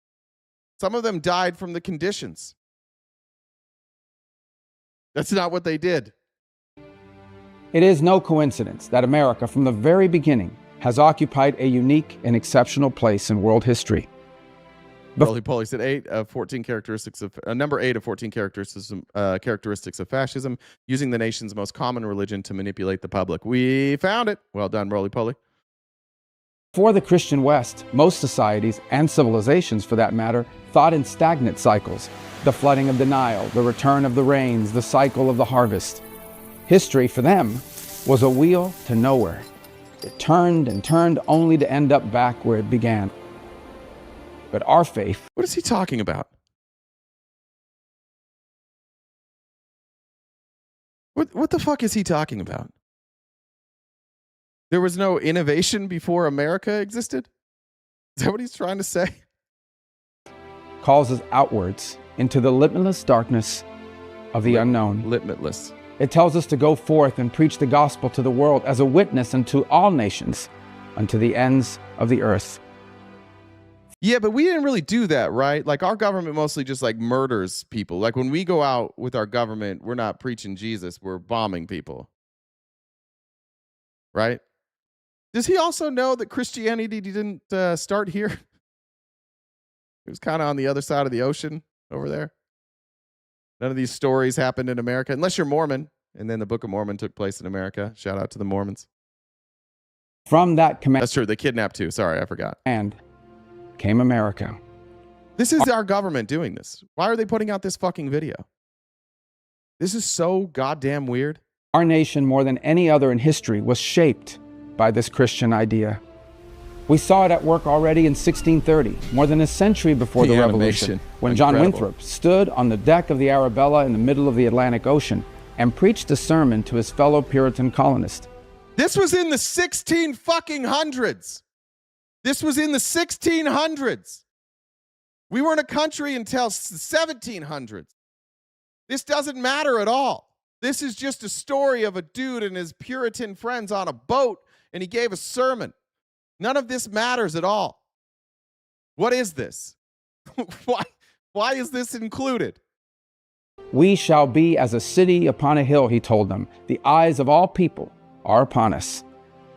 Some of them died from the conditions. That's not what they did. It is no coincidence that America, from the very beginning, has occupied a unique and exceptional place in world history. Roly Poly said 8 of 14 characteristics of number 8 of 14 characteristics of fascism, using the nation's most common religion to manipulate the public. We found it. Well done, Roly Poly. For the Christian West, most societies, and civilizations for that matter, thought in stagnant cycles. The flooding of the Nile, the return of the rains, the cycle of the harvest. History, for them, was a wheel to nowhere. It turned and turned only to end up back where it began. But our faith... What is he talking about? What the fuck is he talking about? There was no innovation before America existed? Is that what he's trying to say? Calls us outwards into the limitless darkness of the unknown. Limitless. It tells us to go forth and preach the gospel to the world as a witness unto all nations, unto the ends of the earth. Yeah, but we didn't really do that, right? Like, our government mostly just like murders people. Like, when we go out with our government, we're not preaching Jesus, we're bombing people. Right? Does he also know that Christianity didn't start here? It was kind of on the other side of the ocean over there. None of these stories happened in America, unless you're Mormon. And then the Book of Mormon took place in America. Shout out to the Mormons. From that command... That's true. They kidnapped too. Sorry, I forgot. And came America. This is our government doing this. Why are they putting out this fucking video? This is so goddamn weird. Our nation, more than any other in history, was shaped by this Christian idea. We saw it at work already in 1630, more than a century before the Revolution, when John Winthrop stood on the deck of the Arabella in the middle of the Atlantic Ocean and preached a sermon to his fellow Puritan colonists. This was in the 1600s. This was in the 1600s. We weren't a country until the 1700s. This doesn't matter at all. This is just a story of a dude and his Puritan friends on a boat, and he gave a sermon. None of this matters at all. What is this? Why is this included? We shall be as a city upon a hill, he told them. The eyes of all people are upon us.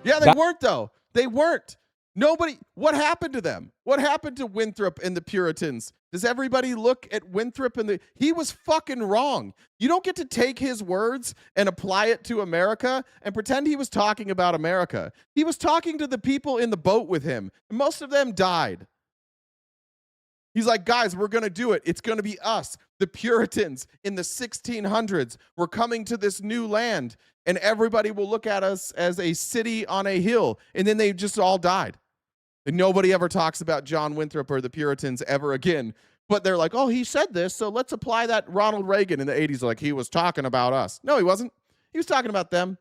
Yeah, they weren't, though. They weren't. Nobody, what happened to them? What happened to Winthrop and the Puritans? Does everybody look at Winthrop and he was fucking wrong. You don't get to take his words and apply it to America and pretend he was talking about America. He was talking to the people in the boat with him. And most of them died. He's like, guys, we're going to do it. It's going to be us, the Puritans in the 1600s. We're coming to this new land, and everybody will look at us as a city on a hill. And then they just all died. And nobody ever talks about John Winthrop or the Puritans ever again. But they're like, oh, he said this, so let's apply that. Ronald Reagan in the 80s, like, he was talking about us. No, he wasn't. He was talking about them.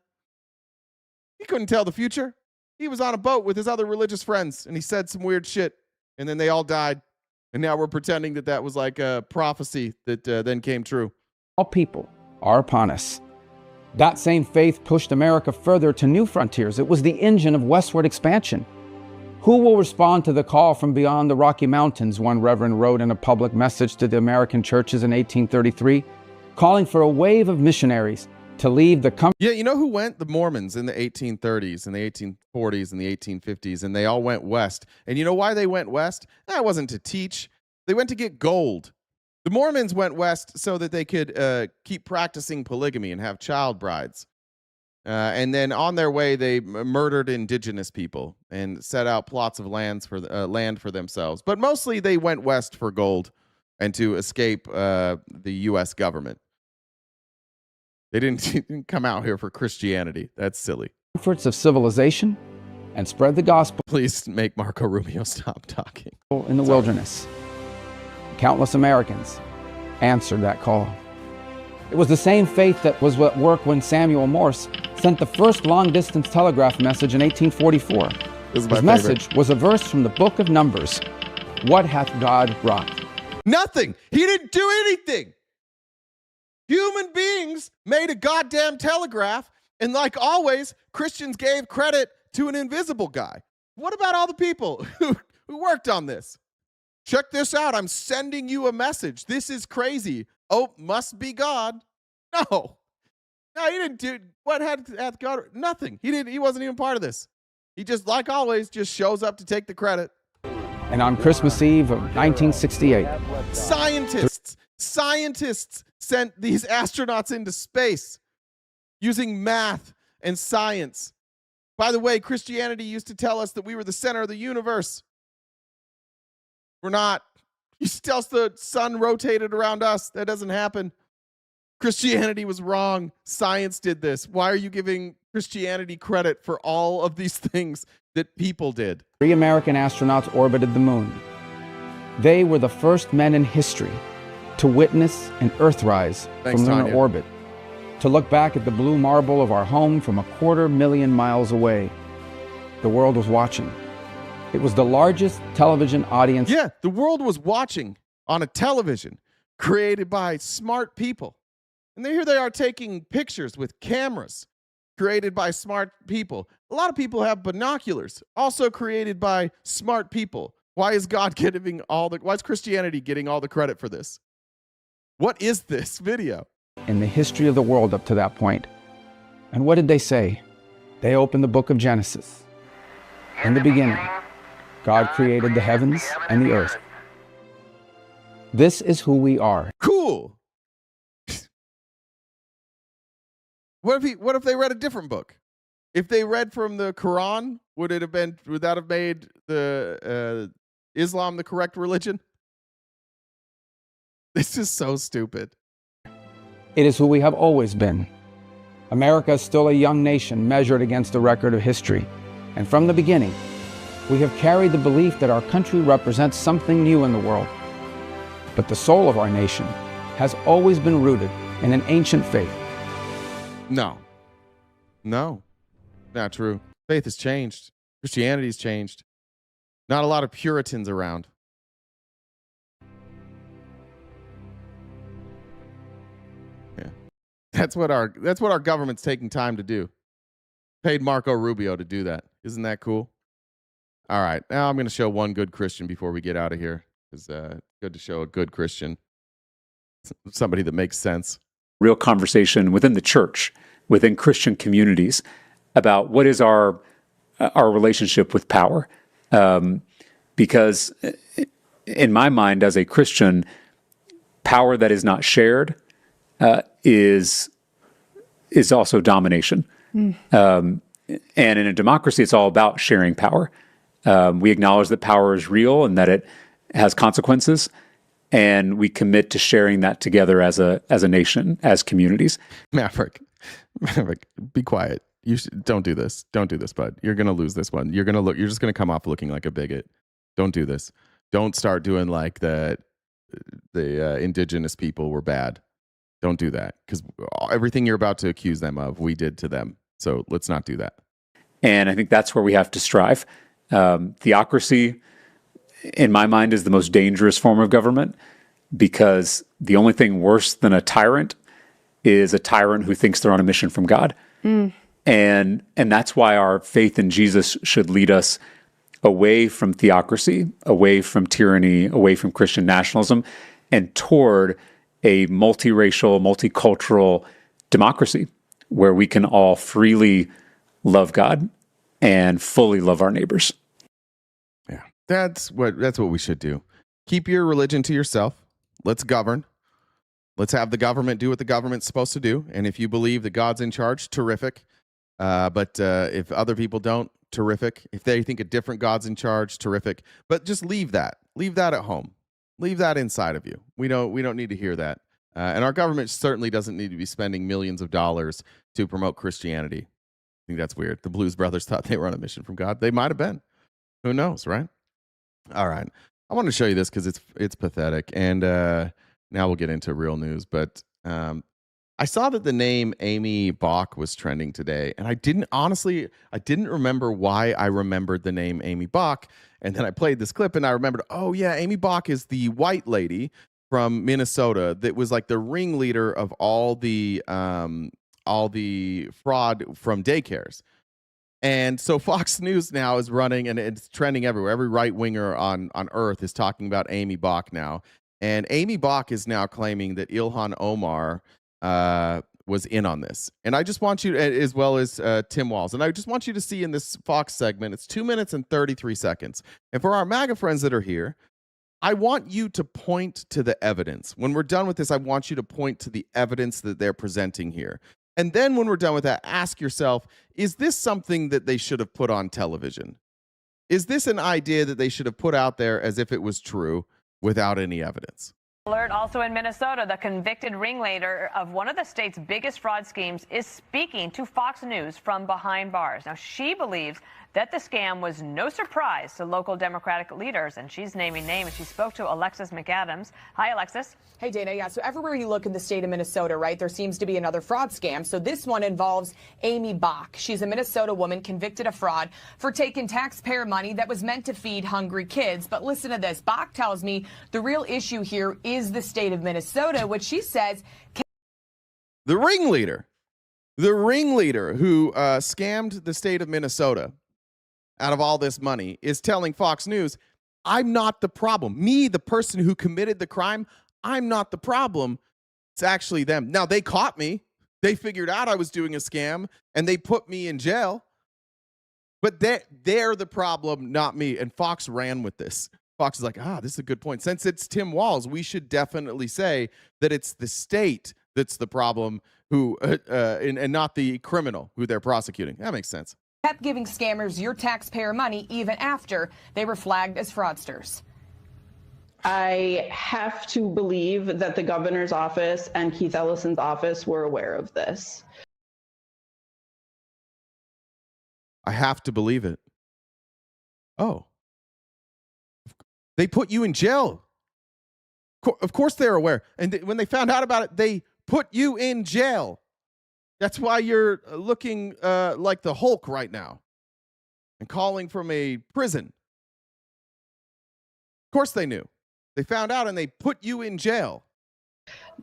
He couldn't tell the future. He was on a boat with his other religious friends, and he said some weird shit, and then they all died. And now we're pretending that that was like a prophecy that then came true. All people are upon us. That same faith pushed America further to new frontiers. It was the engine of westward expansion. Who will respond to the call from beyond the Rocky Mountains, one reverend wrote in a public message to the American churches in 1833, calling for a wave of missionaries to leave the comfort. Yeah, you know who went? The Mormons in the 1830s and the 1840s and the 1850s, and they all went west. And you know why they went west? That wasn't to teach. They went to get gold. The Mormons went west so that they could keep practicing polygamy and have child brides. And then on their way, they murdered indigenous people and set out plots of land for themselves. But mostly they went west for gold and to escape the U.S. government. They didn't come out here for Christianity. That's silly. Comforts of civilization and spread the gospel. Please make Marco Rubio stop talking. In the wilderness. Countless Americans answered that call. It was the same faith that was at work when Samuel Morse sent the first long-distance telegraph message in 1844. His message was a verse from the book of Numbers. What hath God wrought? Nothing. He didn't do anything. Human beings made a goddamn telegraph, and like always, Christians gave credit to an invisible guy. What about all the people who worked on this? Check this out. I'm sending you a message. This is crazy. Oh, must be God. No, he didn't do. What hath God? Nothing. He didn't. He wasn't even part of this. He just, like always, just shows up to take the credit. And on Christmas Eve of 1968, scientists sent these astronauts into space using math and science. By the way, Christianity used to tell us that we were the center of the universe. We're not. You tell us the sun rotated around us. That doesn't happen. Christianity was wrong. Science did this. Why are you giving Christianity credit for all of these things that people did? 3 American astronauts orbited the moon. They were the first men in history to witness an Earthrise from lunar orbit, to look back at the blue marble of our home from 250,000 miles away. The world was watching. It was the largest television audience. Yeah, the world was watching on a television created by smart people. And here they are taking pictures with cameras created by smart people. A lot of people have binoculars, also created by smart people. Why is God getting why is Christianity getting all the credit for this? What is this video? In the history of the world up to that point. And what did they say? They opened the book of Genesis. In the beginning, God created the heavens and the earth. This is who we are. Cool. What if they read a different book? If they read from the Quran, would that have made the Islam the correct religion? This is so stupid. It is who we have always been. America is still a young nation measured against the record of history. And from the beginning, we have carried the belief that our country represents something new in the world. But the soul of our nation has always been rooted in an ancient faith. No, not true. Faith has changed. Christianity's changed. Not a lot of Puritans around. Yeah, that's what our government's taking time to do. Paid Marco Rubio to do that. Isn't that cool? All right, now I'm going to show one good Christian before we get out of here. It's good to show a good Christian, somebody that makes sense. Real conversation within the church, within Christian communities, about what is our relationship with power. Because in my mind, as a Christian, power that is not shared is also domination. And in a democracy, it's all about sharing power. We acknowledge that power is real and that it has consequences, and we commit to sharing that together as a nation, as communities. Maverick, be quiet. Don't do this. Don't do this, bud. You're gonna lose this one. You're just gonna come off looking like a bigot. Don't do this. Don't start doing like the indigenous people were bad. Don't do that, because everything you're about to accuse them of, we did to them. So let's not do that. And I think that's where we have to strive. Theocracy, in my mind, is the most dangerous form of government, because the only thing worse than a tyrant is a tyrant who thinks they're on a mission from God. And that's why our faith in Jesus should lead us away from theocracy, away from tyranny, away from Christian nationalism, and toward a multiracial, multicultural democracy where we can all freely love God and fully love our neighbors. Yeah, that's what we should do. Keep your religion to yourself. Let's govern. Let's have the government do what the government's supposed to do. And if you believe that God's in charge, terrific. But if other people don't, terrific. If they think a different God's in charge, terrific. But just leave that. Leave that at home. Leave that inside of you. We don't need to hear that. And our government certainly doesn't need to be spending millions of dollars to promote Christianity. I think that's weird. The Blues Brothers thought they were on a mission from God. They might have been. Who knows, right? All right. I want to show you this because it's pathetic. And now we'll get into real news. But I saw that the name Amy Bach was trending today, and I didn't remember why I remembered the name Amy Bach. And then I played this clip, and I remembered, oh yeah, Amy Bach is the white lady from Minnesota that was like the ringleader of all the fraud from daycares. And so Fox News now is running, and it's trending everywhere. Every right winger on earth is talking about Amy Bach now, and Amy Bach is now claiming that Ilhan Omar was in on this. And I just want you to, as well as Tim Walz, and I just want you to see in this Fox segment, it's 2 minutes and 33 seconds. And for our MAGA friends that are here, I want you to point to the evidence. When we're done with this, I want you to point to the evidence that they're presenting here. And then when we're done with that, ask yourself, is this something that they should have put on television? Is this an idea that they should have put out there as if it was true without any evidence? Alert also in Minnesota, the convicted ringleader of one of the state's biggest fraud schemes is speaking to Fox News from behind bars. Now, she believes that the scam was no surprise to local Democratic leaders, and she's naming names. She spoke to Alexis McAdams. Hi, Alexis. Hey, Dana. Yeah, so everywhere you look in the state of Minnesota, right, there seems to be another fraud scam. So this one involves Amy Bach. She's a Minnesota woman convicted of fraud for taking taxpayer money that was meant to feed hungry kids. But listen to this. Bach tells me the real issue here is the state of Minnesota, which she says... The ringleader who scammed the state of Minnesota out of all this money is telling Fox News, I'm not the problem. Me, the person who committed the crime, I'm not the problem. It's actually them. Now, they caught me. They figured out I was doing a scam, and they put me in jail. But they're the problem, not me. And Fox ran with this. Fox is like, this is a good point. Since it's Tim Walz, we should definitely say that it's the state that's the problem who and not the criminal who they're prosecuting. That makes sense. Kept giving scammers your taxpayer money even after they were flagged as fraudsters. I have to believe that the governor's office and Keith Ellison's office were aware of this. I have to believe it. Oh. They put you in jail. Of course they're aware. And when they found out about it, they put you in jail. That's why you're looking like the Hulk right now and calling from a prison. Of course they knew. They found out and they put you in jail.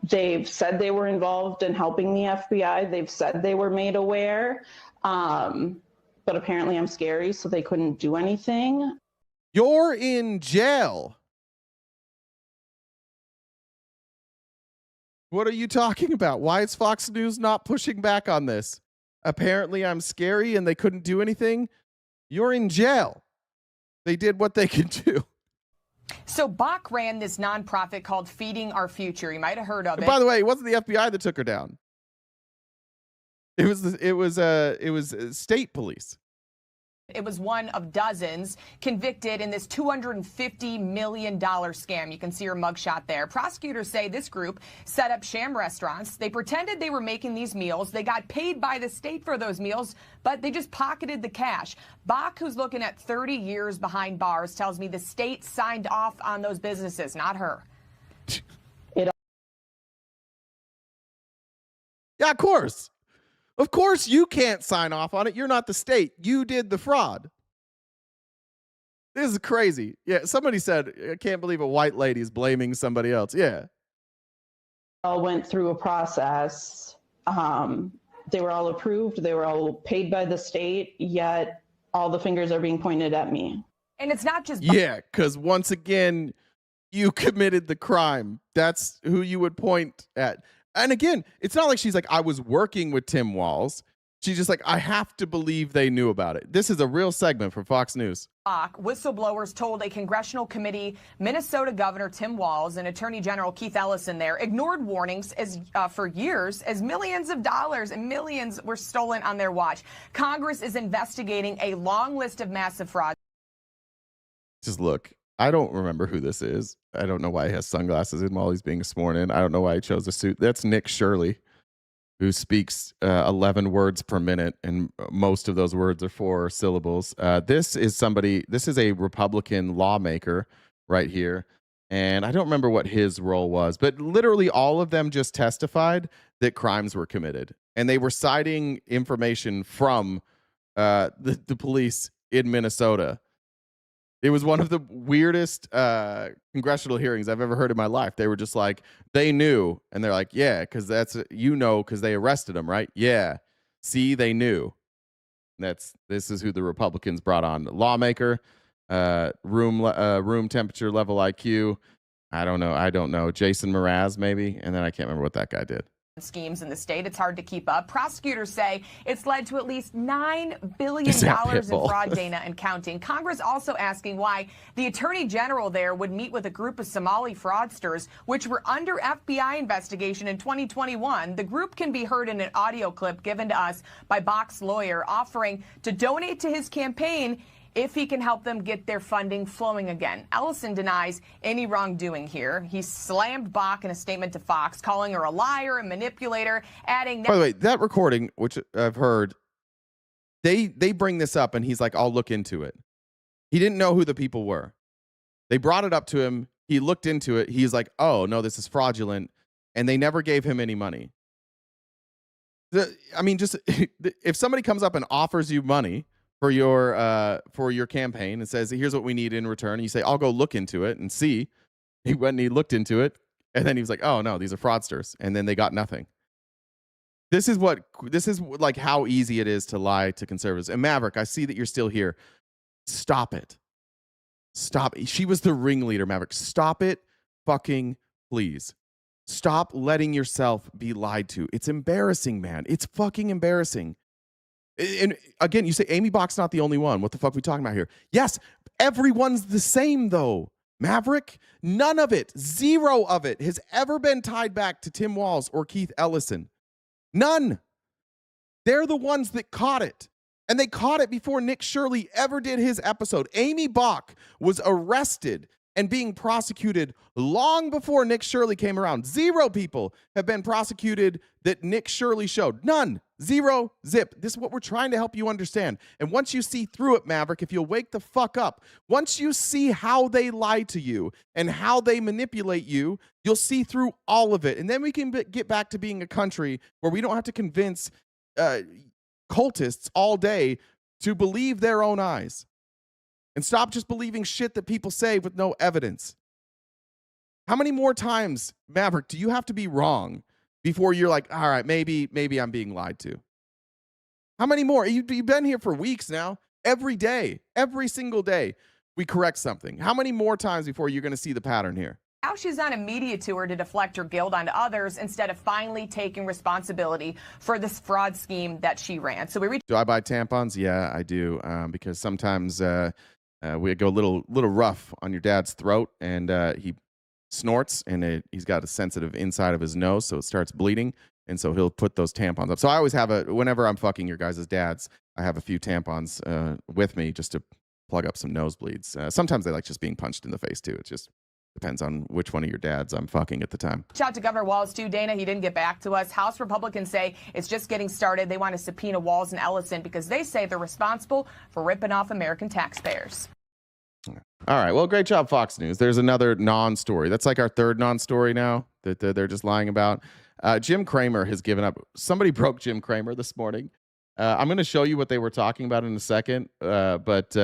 They've said they were involved in helping the FBI. They've said they were made aware. But apparently I'm scary, so they couldn't do anything. You're in jail. What are you talking about? Why is Fox News not pushing back on this? Apparently I'm scary and they couldn't do anything. You're in jail. They did what they could do. So Bach ran this nonprofit called Feeding Our Future. You might have heard of it. By the way, it wasn't the FBI that took her down. It was state police. It was one of dozens convicted in this $250 million scam. You can see her mugshot there. Prosecutors say this group set up sham restaurants. They pretended they were making these meals. They got paid by the state for those meals, but they just pocketed the cash. Bach, who's looking at 30 years behind bars, tells me the state signed off on those businesses, not her. Yeah, of course. Of course you can't sign off on it. You're not the state. You did the fraud. This is crazy. Yeah, somebody said, I can't believe a white lady is blaming somebody else. Yeah. all went through a process. They were all approved. They were all paid by the state, yet all the fingers are being pointed at me. And it's not just... Yeah, because once again, you committed the crime. That's who you would point at. And again, it's not like she's like, I was working with Tim Walz. She's just like, I have to believe they knew about it. This is a real segment from Fox News. Whistleblowers told a congressional committee Minnesota Governor Tim Walz and Attorney General Keith Ellison there ignored warnings for years as millions of dollars and millions were stolen on their watch. Congress is investigating a long list of massive frauds. Just look, I don't remember who this is. I don't know why he has sunglasses in while he's being sworn in. I don't know why he chose a suit. That's Nick Shirley, who speaks 11 words per minute, and most of those words are 4 syllables. This is a Republican lawmaker right here, and I don't remember what his role was, but literally all of them just testified that crimes were committed, and they were citing information from the police in Minnesota. It was one of the weirdest congressional hearings I've ever heard in my life. They were just like, they knew. And they're like, yeah, because that's, because they arrested him, right? Yeah. See, they knew. This is who the Republicans brought on. Lawmaker, room temperature level IQ. I don't know. Jason Mraz, maybe. And then I can't remember what that guy did. Schemes in the state. It's hard to keep up. Prosecutors say it's led to at least $9 billion in fraud, Dana, and counting. Congress also asking why the attorney general there would meet with a group of Somali fraudsters, which were under FBI investigation in 2021. The group can be heard in an audio clip given to us by Bach's lawyer, offering to donate to his campaign if he can help them get their funding flowing again. Ellison denies any wrongdoing here. He slammed Bach in a statement to Fox, calling her a liar, a manipulator, adding... By the way, that recording, which I've heard, they bring this up, and he's like, I'll look into it. He didn't know who the people were. They brought it up to him. He looked into it. He's like, oh, no, this is fraudulent. And they never gave him any money. Just if somebody comes up and offers you money for your campaign and says, here's what we need in return, and you say, I'll go look into it and see. He went and he looked into it, and then he was like, oh no, these are fraudsters, and then they got nothing. This is like how easy it is to lie to conservatives. And Maverick, I see that you're still here. Stop it. She was the ringleader, Maverick. Stop it, fucking please. Stop letting yourself be lied to. It's embarrassing, man. It's fucking embarrassing. And again, you say Amy Bach's not the only one. What the fuck are we talking about here? Yes, everyone's the same though. Maverick, none of it, zero of it has ever been tied back to Tim Walz or Keith Ellison. None. They're the ones that caught it. And they caught it before Nick Shirley ever did his episode. Amy Bach was arrested and being prosecuted long before Nick Shirley came around. 0 people have been prosecuted that Nick Shirley showed. None. 0. Zip. This is what we're trying to help you understand. And once you see through it, Maverick, if you'll wake the fuck up, once you see how they lie to you and how they manipulate you, you'll see through all of it. And then we can get back to being a country where we don't have to convince cultists all day to believe their own eyes. And stop just believing shit that people say with no evidence. How many more times, Maverick, do you have to be wrong before you're like, all right, maybe I'm being lied to? How many more? You've been here for weeks now. Every day, every single day, we correct something. How many more times before you're going to see the pattern here? Now she's on a media tour to deflect her guilt onto others instead of finally taking responsibility for this fraud scheme that she ran. So Do I buy tampons? Yeah, I do. Because sometimes we go a little rough on your dad's throat, and he snorts, and he's got a sensitive inside of his nose, so it starts bleeding, and so he'll put those tampons up. So I always have whenever I'm fucking your guys' dads, I have a few tampons with me just to plug up some nosebleeds. Sometimes they like just being punched in the face too. It just depends on which one of your dads I'm fucking at the time. Shout out to Governor Walz too, Dana. He didn't get back to us. House Republicans say it's just getting started. They want to subpoena Walz and Ellison because they say they're responsible for ripping off American taxpayers. All right. Well, great job, Fox News. There's another non-story. That's like our third non-story now that they're just lying about. Jim Cramer has given up. Somebody broke Jim Cramer this morning. I'm going to show you what they were talking about in a second. But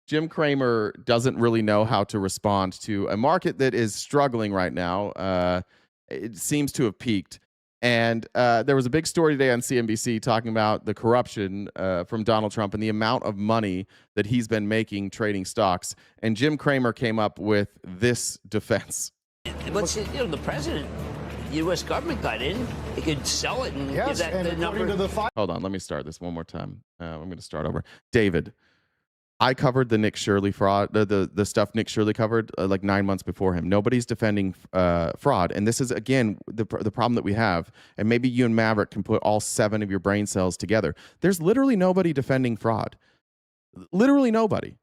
Jim Cramer doesn't really know how to respond to a market that is struggling right now. it seems to have peaked. And there was a big story today on CNBC talking about the corruption from Donald Trump and the amount of money that he's been making trading stocks. And Jim Cramer came up with this defense. What's the president, the U.S. government got in, he could sell it and give that and the number. To the Hold on, let me start this one more time. I'm going to start over. David, I covered the Nick Shirley fraud, the stuff Nick Shirley covered like 9 months before him. Nobody's defending fraud. And this is, again, the problem that we have. And maybe you and Maverick can put all 7 of your brain cells together. There's literally nobody defending fraud. Literally nobody.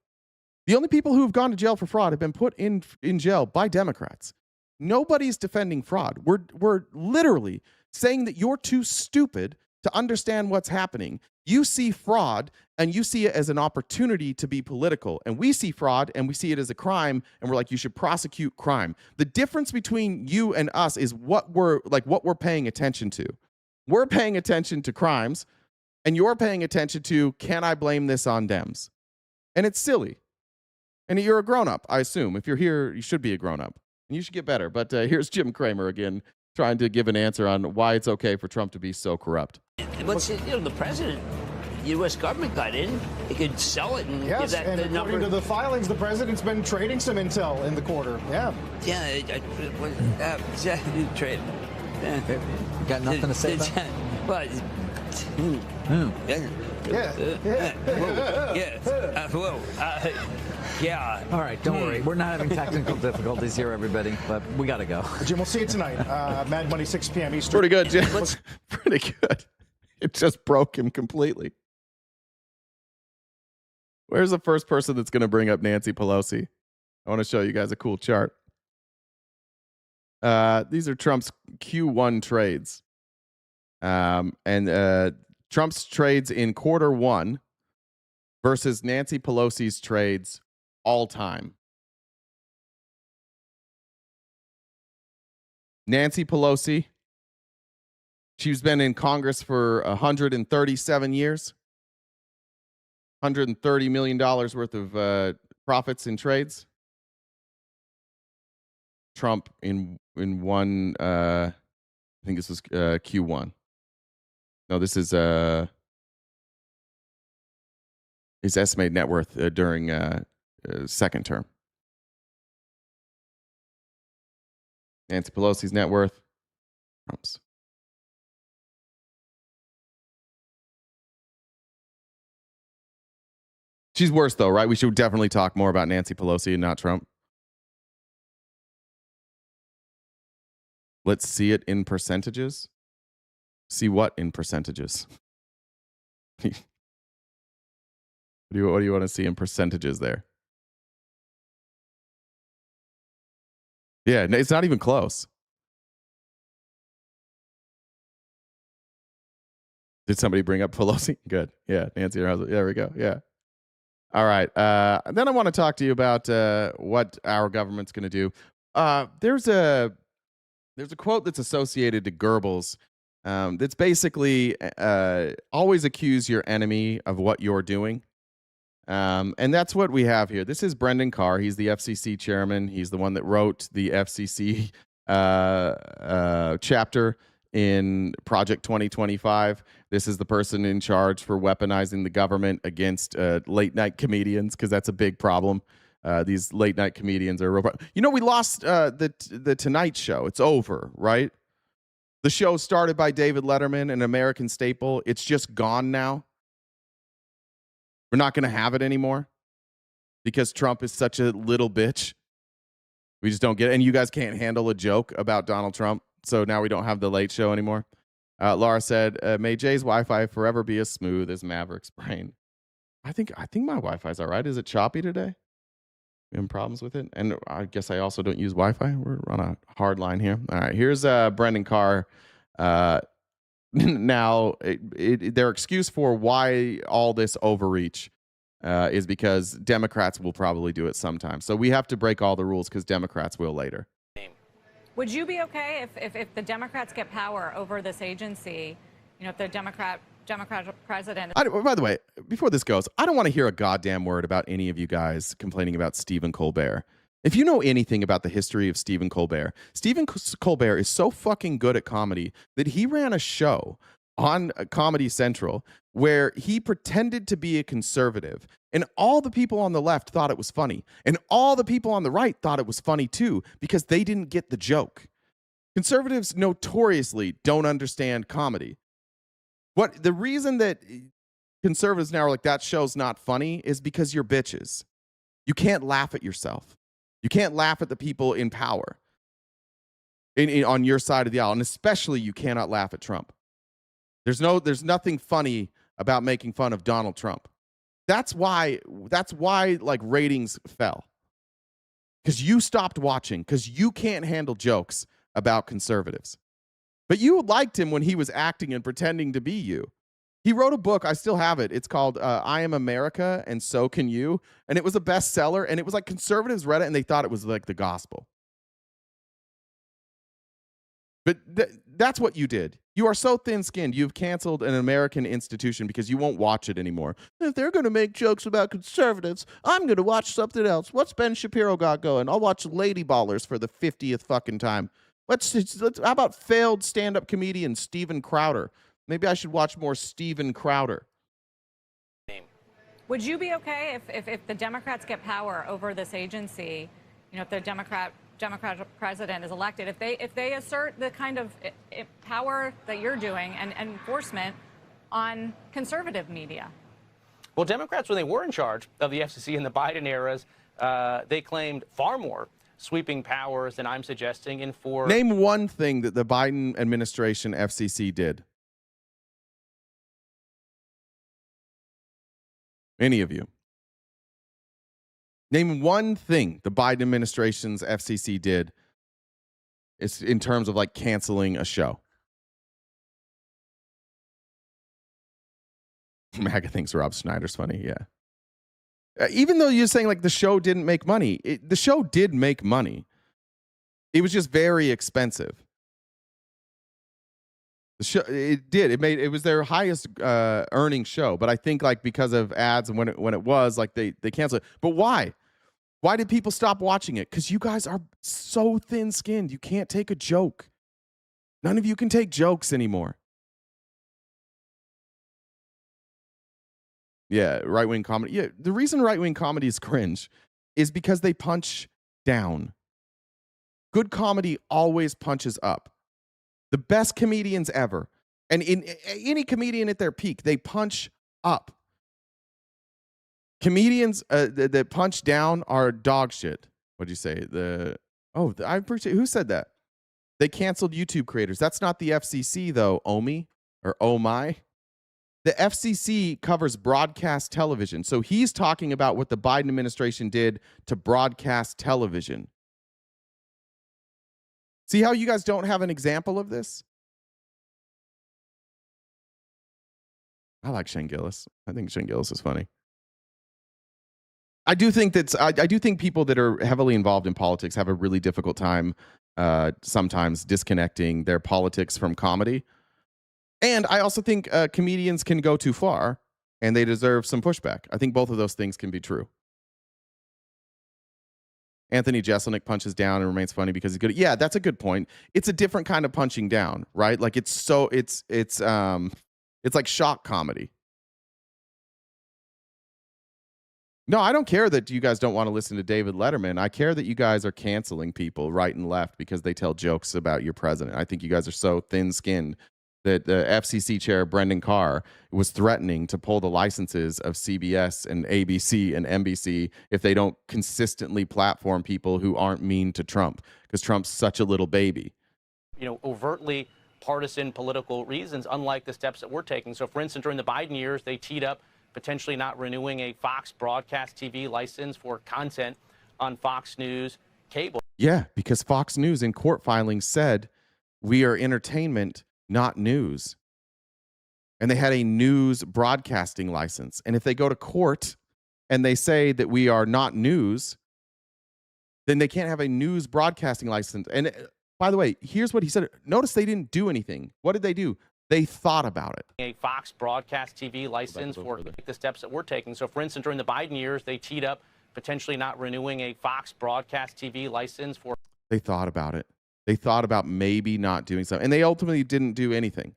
The only people who have gone to jail for fraud have been put in jail by Democrats. Nobody's defending fraud. We're literally saying that you're too stupid to understand what's happening. You see fraud and you see it as an opportunity to be political. And we see fraud and we see it as a crime and we're like, you should prosecute crime. The difference between you and us is what we're paying attention to. We're paying attention to crimes and you're paying attention to, can I blame this on Dems? And it's silly. And you're a grown-up, I assume. If you're here, you should be a grown-up. And you should get better. But here's Jim Cramer again, trying to give an answer on why it's okay for Trump to be so corrupt. What's the president, the U.S. government got in, he could sell it and give that and the according number. to the filings, the president's been trading some intel in the quarter. Yeah. Yeah, trade. Got nothing to say about it? Yeah. All right, don't worry. We're not having technical difficulties here, everybody, but we got to go. Jim, we'll see you tonight. Mad Money, 6 p.m. Eastern. Pretty good, Jim. Pretty good. It just broke him completely. Where's the first person that's going to bring up Nancy Pelosi? I want to show you guys a cool chart. These are Trump's Q1 trades. And Trump's trades in quarter 1 versus Nancy Pelosi's trades all time. Nancy Pelosi, she's been in Congress for 137 years. $130 million worth of profits in trades. Trump in one, I think this was Q1. No, this is his estimated net worth during second term. Nancy Pelosi's net worth. Trump's. She's worse though, right? We should definitely talk more about Nancy Pelosi and not Trump. Let's see it in percentages. See what in percentages? What do you want to see in percentages there? Yeah, it's not even close. Did somebody bring up Pelosi? Good. Yeah, Nancy and her husband. There we go. Yeah. All right. Then I want to talk to you about what our government's going to do. There's a quote that's associated to Goebbels. That's basically always accuse your enemy of what you're doing. And that's what we have here. This is Brendan Carr. He's the FCC chairman. He's the one that wrote the FCC chapter in Project 2025. This is the person in charge for weaponizing the government against late night comedians, because that's a big problem. These late night comedians are we lost the Tonight Show. It's over, right? The show started by David Letterman, an American staple. It's just gone now. We're not going to have it anymore because Trump is such a little bitch. We just don't get it. And you guys can't handle a joke about Donald Trump. So now we don't have the Late Show anymore. Laura said, may Jay's Wi-Fi forever be as smooth as Maverick's brain. I think my Wi-Fi is all right. Is it choppy today? We having problems with it? And I guess I also don't use Wi-Fi. We're on a hard line here. All right, here's Brendan Carr. Now, their excuse for why all this overreach is because Democrats will probably do it sometime. So we have to break all the rules because Democrats will later. Would you be okay if the Democrats get power over this agency, if the Democrat president... By the way, before this goes, I don't want to hear a goddamn word about any of you guys complaining about Stephen Colbert. If you know anything about the history of Stephen Colbert is so fucking good at comedy that he ran a show on Comedy Central where he pretended to be a conservative, and all the people on the left thought it was funny, and all the people on the right thought it was funny too, because they didn't get the joke. Conservatives notoriously don't understand comedy. The reason that conservatives now are like, that show's not funny, is because you're bitches. You can't laugh at yourself. You can't laugh at the people in power on your side of the aisle, and especially you cannot laugh at Trump. There's nothing funny about making fun of Donald Trump. That's why like ratings fell. Because you stopped watching, because you can't handle jokes about conservatives. But you liked him when he was acting and pretending to be you. He wrote a book, I still have it. It's called I Am America and So Can You. And it was a bestseller, and it was like conservatives read it and they thought it was like the gospel. But that's what you did. You are so thin-skinned. You've canceled an American institution because you won't watch it anymore. If they're going to make jokes about conservatives, I'm going to watch something else. What's Ben Shapiro got going? I'll watch Lady Ballers for the 50th fucking time. How about failed stand-up comedian Steven Crowder? Maybe I should watch more Steven Crowder. Would you be okay if the Democrats get power over this agency, if the Democratic president is elected, if they assert the kind of power that you're doing and enforcement on conservative media? Well, Democrats, when they were in charge of the FCC in the Biden eras, they claimed far more sweeping powers than I'm suggesting. And for name one thing that the Biden administration FCC did. Any of you? Name one thing the Biden administration's FCC did is in terms of like canceling a show. MAGA thinks Rob Schneider's funny, yeah. Even though you're saying like the show didn't make money, the show did make money. It was just very expensive. The show, it did. It was their highest earning show, but I think like because of ads and when it was like they canceled it. But why? Why did people stop watching it? Because you guys are so thin-skinned. You can't take a joke. None of you can take jokes anymore. Yeah, right-wing comedy. Yeah, the reason right-wing comedy is cringe is because they punch down. Good comedy always punches up. The best comedians ever, and in any comedian at their peak, they punch up. Comedians that punch down are dog shit. What'd you say? I appreciate. Who said that? They canceled YouTube creators. That's not the FCC though. Omi or oh my. The FCC covers broadcast television. So he's talking about what the Biden administration did to broadcast television. See how you guys don't have an example of this? I like Shane Gillis. I think Shane Gillis is funny. I do think people that are heavily involved in politics have a really difficult time sometimes disconnecting their politics from comedy. And I also think comedians can go too far and they deserve some pushback. I think both of those things can be true. Anthony Jeselnik punches down and remains funny because he's good. Yeah, that's a good point. It's a different kind of punching down, right? Like it's like shock comedy. No, I don't care that you guys don't want to listen to David Letterman. I care that you guys are canceling people right and left because they tell jokes about your president. I think you guys are so thin-skinned that the FCC chair, Brendan Carr, was threatening to pull the licenses of CBS and ABC and NBC if they don't consistently platform people who aren't mean to Trump, because Trump's such a little baby. Overtly partisan political reasons, unlike the steps that we're taking. So, for instance, during the Biden years, they teed up potentially not renewing a Fox broadcast TV license for content on Fox News cable. Yeah, because Fox News in court filings said we are entertainment, not news. And they had a news broadcasting license. And if they go to court and they say that we are not news, then they can't have a news broadcasting license. And by the way, here's what he said. Notice they didn't do anything. What did they do? They thought about it. A Fox broadcast TV license for the steps that we're taking. So, for instance, during the Biden years, they teed up potentially not renewing a Fox broadcast TV license for. They thought about it. They thought about maybe not doing something, and they ultimately didn't do anything.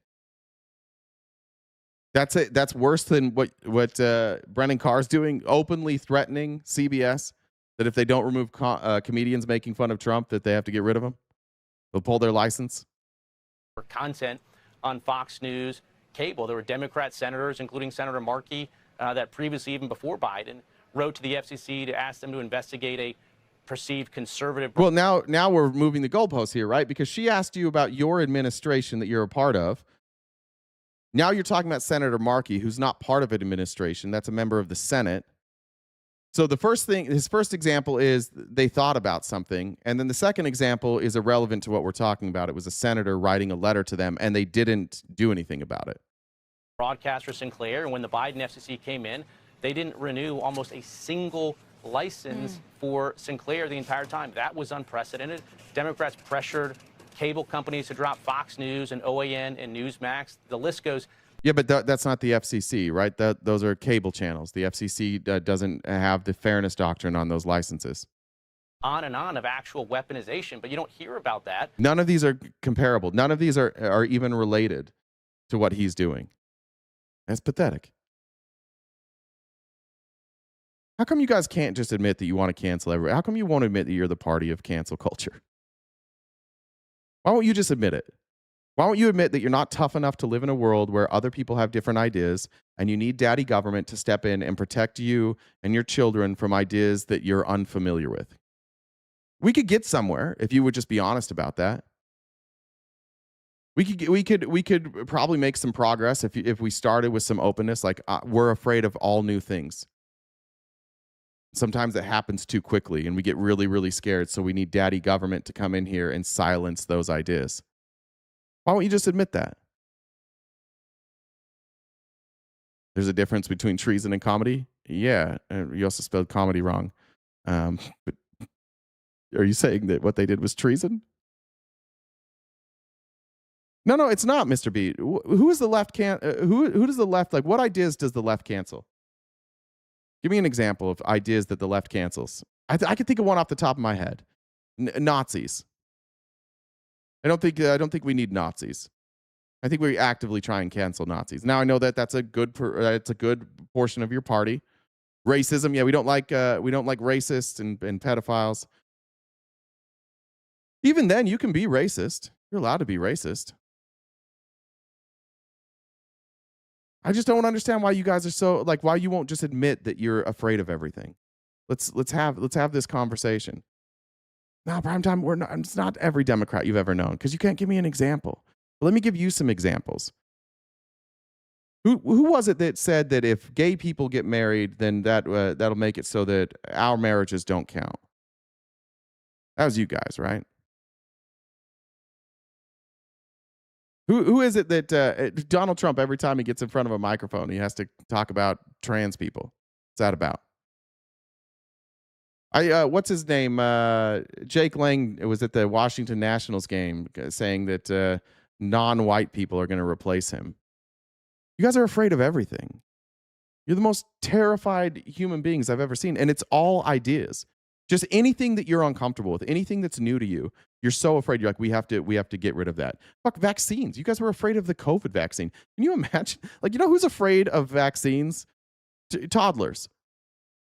That's it. That's worse than what Brennan Carr's doing, openly threatening CBS that if they don't remove comedians making fun of Trump, that they have to get rid of them. They'll pull their license. For content on Fox News cable. There were Democrat senators, including Senator Markey, that previously, even before Biden, wrote to the FCC to ask them to investigate a perceived conservative. Well, now we're moving the goalposts here, right? Because she asked you about your administration that you're a part of. Now you're talking about Senator Markey, who's not part of an administration. That's a member of the Senate. So the first thing, his first example is they thought about something. And then the second example is irrelevant to what we're talking about. It was a senator writing a letter to them, and they didn't do anything about it. Broadcaster Sinclair, and when the Biden FCC came in, they didn't renew almost a single license for Sinclair the entire time. That was unprecedented. Democrats pressured cable companies to drop Fox News and OAN and Newsmax. The list goes. Yeah, but that's not the FCC, right? Those are cable channels. The FCC doesn't have the fairness doctrine on those licenses. On and on of actual weaponization, but you don't hear about that. None of these are comparable. None of these are even related to what he's doing. That's pathetic. How come you guys can't just admit that you want to cancel everyone? How come you won't admit that you're the party of cancel culture? Why won't you just admit it? Why won't you admit that you're not tough enough to live in a world where other people have different ideas and you need daddy government to step in and protect you and your children from ideas that you're unfamiliar with? We could get somewhere if you would just be honest about that. We could probably make some progress if we started with some openness. Like we're afraid of all new things. Sometimes it happens too quickly and we get really, really scared. So we need daddy government to come in here and silence those ideas. Why won't you just admit that? There's a difference between treason and comedy? Yeah. And you also spelled comedy wrong. But are you saying that what they did was treason? No, it's not, Mr. B. Who is the left who does the left, like, what ideas does the left cancel? Give me an example of ideas that the left cancels. I could think of one off the top of my head. Nazis. I don't think we need Nazis. I think we actively try and cancel Nazis. Now I know that it's a good portion of your party. Racism, yeah, we don't like racists and pedophiles. Even then, you can be racist. You're allowed to be racist. I just don't understand why you guys are so why you won't just admit that you're afraid of everything. Let's have this conversation. No, primetime, it's not every Democrat you've ever known, because you can't give me an example. But let me give you some examples. Who was it that said that if gay people get married, then that'll make it so that our marriages don't count? That was you guys, right? Who is it that Donald Trump, every time he gets in front of a microphone, he has to talk about trans people? What's that about? What's his name? Jake Lang was at the Washington Nationals game saying that non-white people are going to replace him. You guys are afraid of everything. You're the most terrified human beings I've ever seen, and it's all ideas. Just anything that you're uncomfortable with, anything that's new to you, you're so afraid. You're like, we have to get rid of that. Fuck vaccines. You guys were afraid of the COVID vaccine. Can you imagine? Who's afraid of vaccines? Toddlers.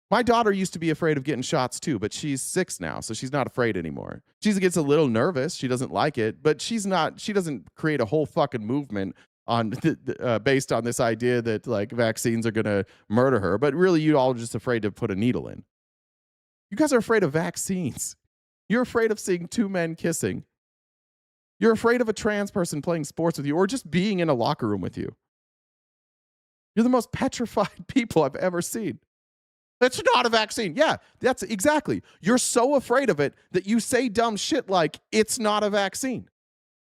My daughter used to be afraid of getting shots too, but she's 6 now, so she's not afraid anymore. She gets a little nervous. She doesn't like it, but she doesn't create a whole fucking movement on based on this idea that vaccines are going to murder her. But really, you all are just afraid to put a needle in. You guys are afraid of vaccines. You're afraid of seeing 2 men kissing. You're afraid of a trans person playing sports with you or just being in a locker room with you. You're the most petrified people I've ever seen. That's not a vaccine. Yeah, that's exactly. You're so afraid of it that you say dumb shit like it's not a vaccine.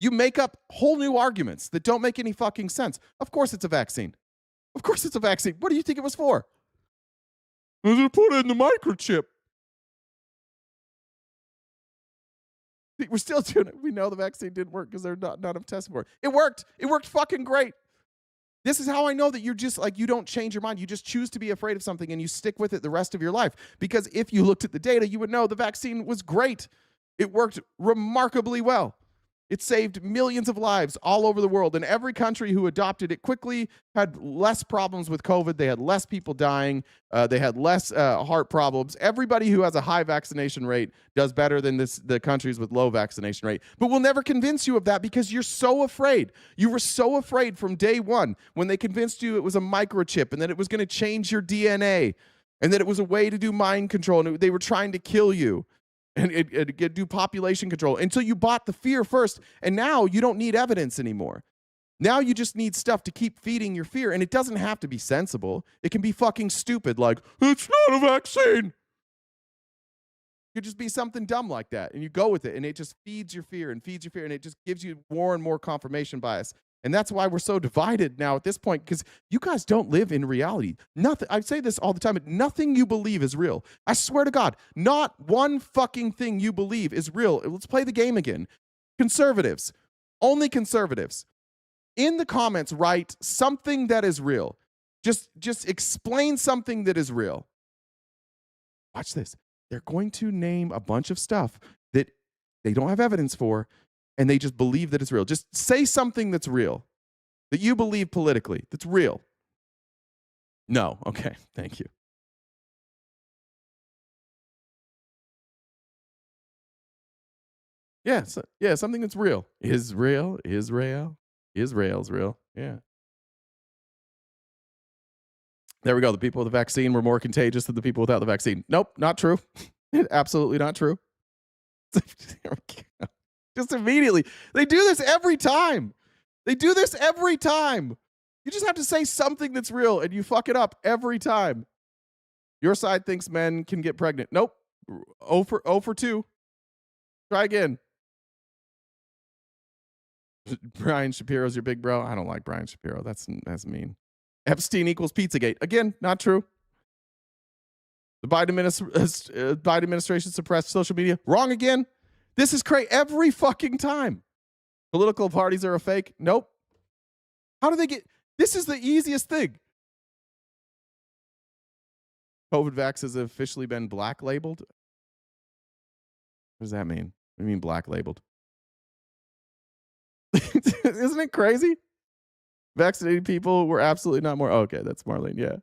You make up whole new arguments that don't make any fucking sense. Of course it's a vaccine. Of course it's a vaccine. What do you think it was for? To put it in the microchip. We're still doing it. We know the vaccine didn't work because they're not enough testing for it. It worked. It worked fucking great. This is how I know that you're just like, you don't change your mind. You just choose to be afraid of something and you stick with it the rest of your life. Because if you looked at the data, you would know the vaccine was great. It worked remarkably well. It saved millions of lives all over the world. And every country who adopted it quickly had less problems with COVID. They had less people dying. They had less heart problems. Everybody who has a high vaccination rate does better than the countries with low vaccination rate. But we'll never convince you of that because you're so afraid. You were so afraid from day one when they convinced you it was a microchip and that it was going to change your DNA and that it was a way to do mind control and they were trying to kill you. And do population control until you bought the fear first. And now you don't need evidence anymore. Now you just need stuff to keep feeding your fear. And it doesn't have to be sensible. It can be fucking stupid, like, it's not a vaccine. It could just be something dumb like that. And you go with it. And it just feeds your fear and feeds your fear. And it just gives you more and more confirmation bias. And that's why we're so divided now at this point, because you guys don't live in reality. Nothing. I say this all the time, but nothing you believe is real. I swear to God, not one fucking thing you believe is real. Let's play the game again. Conservatives, only conservatives. In the comments, write something that is real. Just explain something that is real. Watch this. They're going to name a bunch of stuff that they don't have evidence for, and they just believe that it's real. Just say something that's real, that you believe politically, that's real. No. Okay. Thank you. Yeah. Something that's real. Israel's real. Yeah. There we go. The people with the vaccine were more contagious than the people without the vaccine. Nope. Not true. Absolutely not true. There we go. Just immediately. They do this every time. You just have to say something that's real and you fuck it up every time. Your side thinks men can get pregnant. Nope. 0 for 2. Try again. Brian Shapiro's your big bro. I don't like Brian Shapiro. That's mean. Epstein equals Pizzagate. Again, not true. The Biden administration suppressed social media. Wrong again. This is crazy every fucking time. Political parties are a fake. Nope. How do they get? This is the easiest thing. COVID vax has officially been black labeled. What does that mean? What do you mean black labeled? Isn't it crazy? Vaccinated people were absolutely not more. Okay, that's Marlene. Yeah.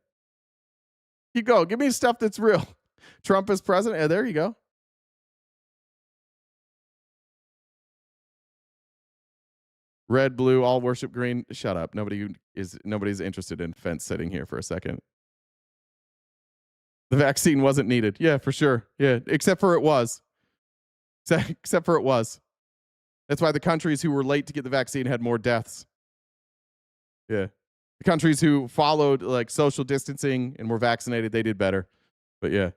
Keep going. Give me stuff that's real. Trump is president. Yeah, there you go. Red, blue, all worship green. Shut up. Nobody's interested in fence sitting here for a second. The vaccine wasn't needed. Yeah, for sure. Yeah, except for it was. Except for it was. That's why the countries who were late to get the vaccine had more deaths. Yeah. The countries who followed like social distancing and were vaccinated, they did better. But yeah.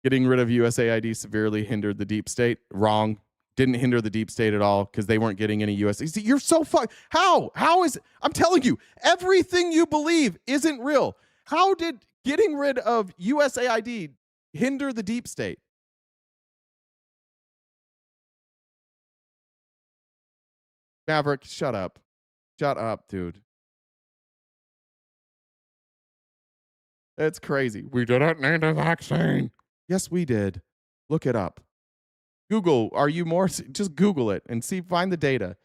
Getting rid of USAID severely hindered the deep state. Wrong. Didn't hinder the deep state at all because they weren't getting any USAID. You're so fucked. How is, I'm telling you, everything you believe isn't real. How did getting rid of USAID hinder the deep state? Maverick, shut up. Shut up, dude. It's crazy. We didn't need a vaccine. Yes, we did. Look it up. Google, just Google it and find the data.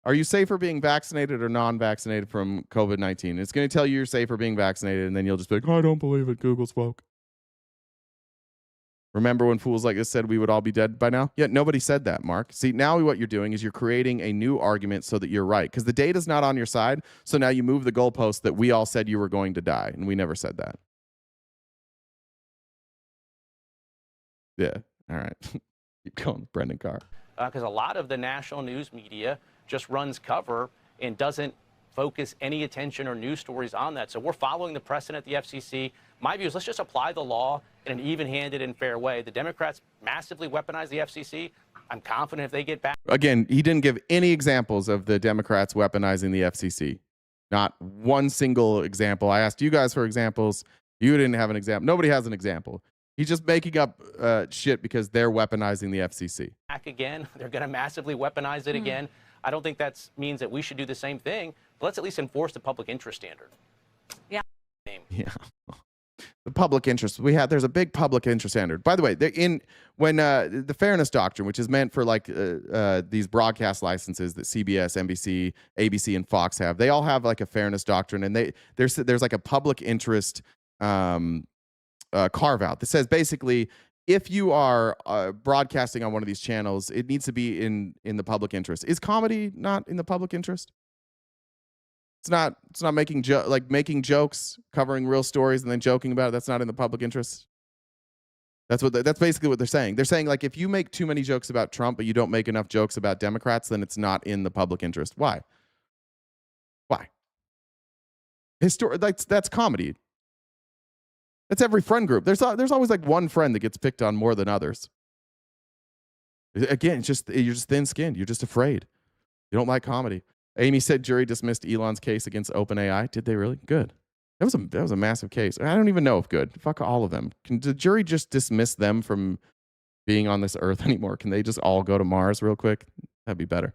Are you safer being vaccinated or non-vaccinated from COVID-19? It's going to tell you you're safer being vaccinated, and then you'll just be like, oh, I don't believe it. Google spoke. Remember when fools like this said we would all be dead by now? Yeah, nobody said that, Mark. See, now what you're doing is you're creating a new argument so that you're right, because the data's not on your side, so now you move the goalpost that we all said you were going to die, and we never said that. Yeah, all right. Keep going, Brendan Carr. Because a lot of the national news media just runs cover and doesn't focus any attention or news stories on that. So we're following the precedent at the FCC. My view is let's just apply the law in an even-handed and fair way. The Democrats massively weaponize the FCC. I'm confident if they get back. Again, he didn't give any examples of the Democrats weaponizing the FCC. Not one single example. I asked you guys for examples. You didn't have an example. Nobody has an example. He's just making up shit because they're weaponizing the FCC. Back again. They're going to massively weaponize it again. I don't think that means that we should do the same thing. But let's at least enforce the public interest standard. Yeah. Yeah. The public interest. There's a big public interest standard. By the way, the fairness doctrine, which is meant for like these broadcast licenses that CBS, NBC, ABC, and Fox have, they all have like a fairness doctrine, and there's like a public interest carve out that says basically if you are broadcasting on one of these channels, it needs to be in the public interest. Is comedy not in the public interest? It's not making jokes, covering real stories, and then joking about it. That's not in the public interest. That's basically what they're saying. They're saying like if you make too many jokes about Trump, but you don't make enough jokes about Democrats, then it's not in the public interest. Why? Why? That's comedy. That's every friend group. There's always like one friend that gets picked on more than others. Again, you're just thin-skinned. You're just afraid. You don't like comedy. Amy said jury dismissed Elon's case against OpenAI. Did they really? Good. That was a massive case. I don't even know if good. Fuck all of them. Can the jury just dismiss them from being on this earth anymore? Can they just all go to Mars real quick? That'd be better.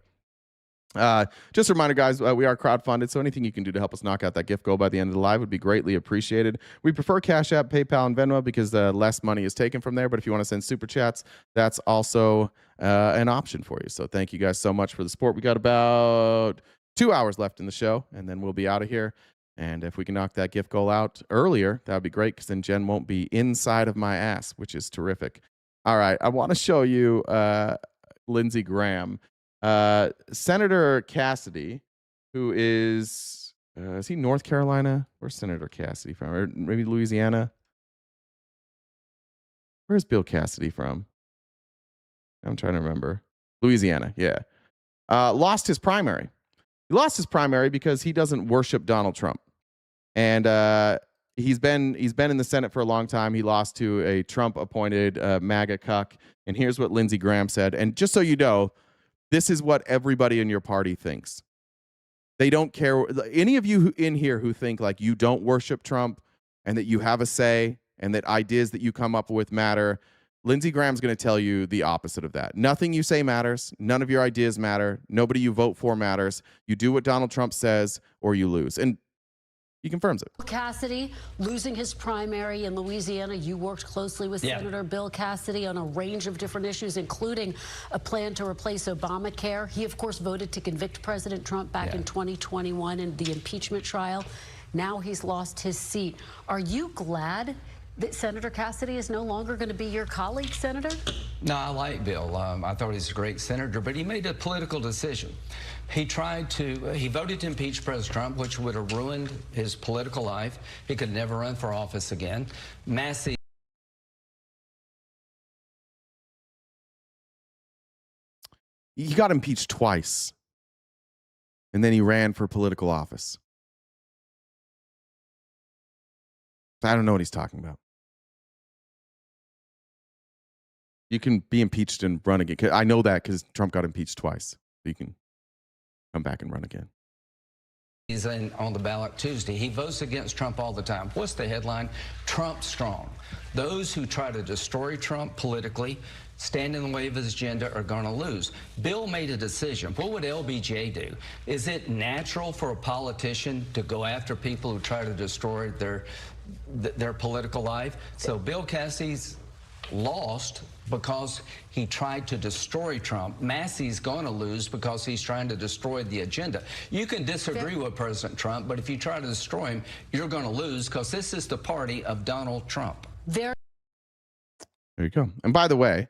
Just a reminder, guys, we are crowdfunded, so anything you can do to help us knock out that gift goal by the end of the live would be greatly appreciated. We prefer Cash App, PayPal, and Venmo because less money is taken from there, but if you want to send super chats, that's also an option for you. So thank you guys so much for the support. We got about 2 hours left in the show, and then we'll be out of here. And if we can knock that gift goal out earlier, that would be great because then Jen won't be inside of my ass, which is terrific. All right, I want to show you Lindsey Graham. Senator Cassidy, who is he North Carolina? Where's Senator Cassidy from? Or maybe Louisiana? Where's Bill Cassidy from? I'm trying to remember. Louisiana, yeah. Lost his primary. He lost his primary because he doesn't worship Donald Trump. And he's been in the Senate for a long time. He lost to a Trump-appointed MAGA cuck. And here's what Lindsey Graham said. And just so you know, this is what everybody in your party thinks. They don't care. Any of you in here who think like you don't worship Trump and that you have a say and that ideas that you come up with matter, Lindsey Graham's going to tell you the opposite of that. Nothing you say matters. None of your ideas matter. Nobody you vote for matters. You do what Donald Trump says or you lose. And he confirms it. Cassidy losing his primary in Louisiana. You worked closely with Senator Bill Cassidy on a range of different issues, including a plan to replace Obamacare. He, of course, voted to convict President Trump back in 2021 in the impeachment trial. Now he's lost his seat. Are you glad that Senator Cassidy is no longer going to be your colleague, Senator? No, I like Bill. I thought he's a great senator, but he made a political decision. He voted to impeach President Trump, which would have ruined his political life. He could never run for office again. Massive. He got impeached twice. And then he ran for political office. I don't know what he's talking about. You can be impeached and run again. I know that because Trump got impeached twice. You can come back and run again. He's on the ballot Tuesday. He votes against Trump all the time. What's the headline? Trump strong. Those who try to destroy Trump politically, stand in the way of his agenda, are going to lose. Bill made a decision. What would LBJ do? Is it natural for a politician to go after people who try to destroy their political life? So Bill Cassidy's lost because he tried to destroy Trump. Massey's going to lose because he's trying to destroy the agenda. You can disagree with President Trump, but if you try to destroy him, you're going to lose because this is the party of Donald Trump. There you go. And by the way,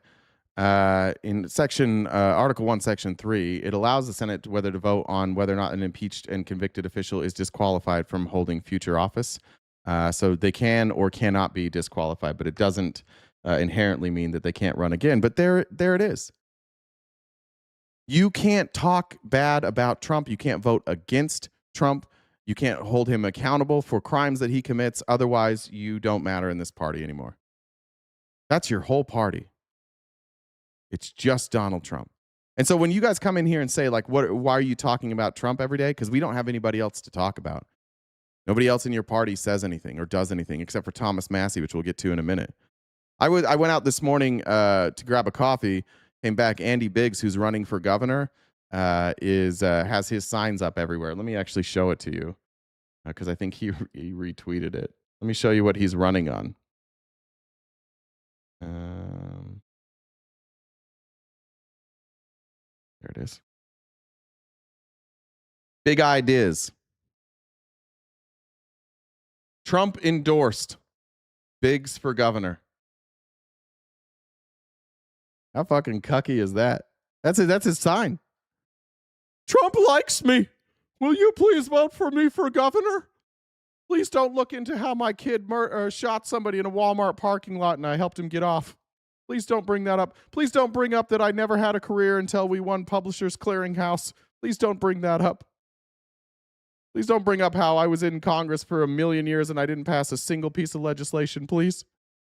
in Article 1, Section 3, it allows the Senate whether to vote on whether or not an impeached and convicted official is disqualified from holding future office. So they can or cannot be disqualified, but it doesn't inherently mean that they can't run again. But there it is. You can't talk bad about Trump. You can't vote against Trump. You can't hold him accountable for crimes that he commits. Otherwise, you don't matter in this party anymore. That's your whole party. It's just Donald Trump. And so when you guys come in here and say, like, why are you talking about Trump every day? Because we don't have anybody else to talk about. Nobody else in your party says anything or does anything except for Thomas Massey, which we'll get to in a minute. I went out this morning to grab a coffee, came back. Andy Biggs, who's running for governor, has his signs up everywhere. Let me actually show it to you because I think he retweeted it. Let me show you what he's running on. There it is. Big ideas. Trump endorsed. Biggs for governor. How fucking cucky is that? That's his sign. Trump likes me. Will you please vote for me for governor? Please don't look into how my kid shot somebody in a Walmart parking lot and I helped him get off. Please don't bring that up. Please don't bring up that I never had a career until we won Publishers Clearinghouse. Please don't bring that up. Please don't bring up how I was in Congress for 1,000,000 years and I didn't pass a single piece of legislation, please.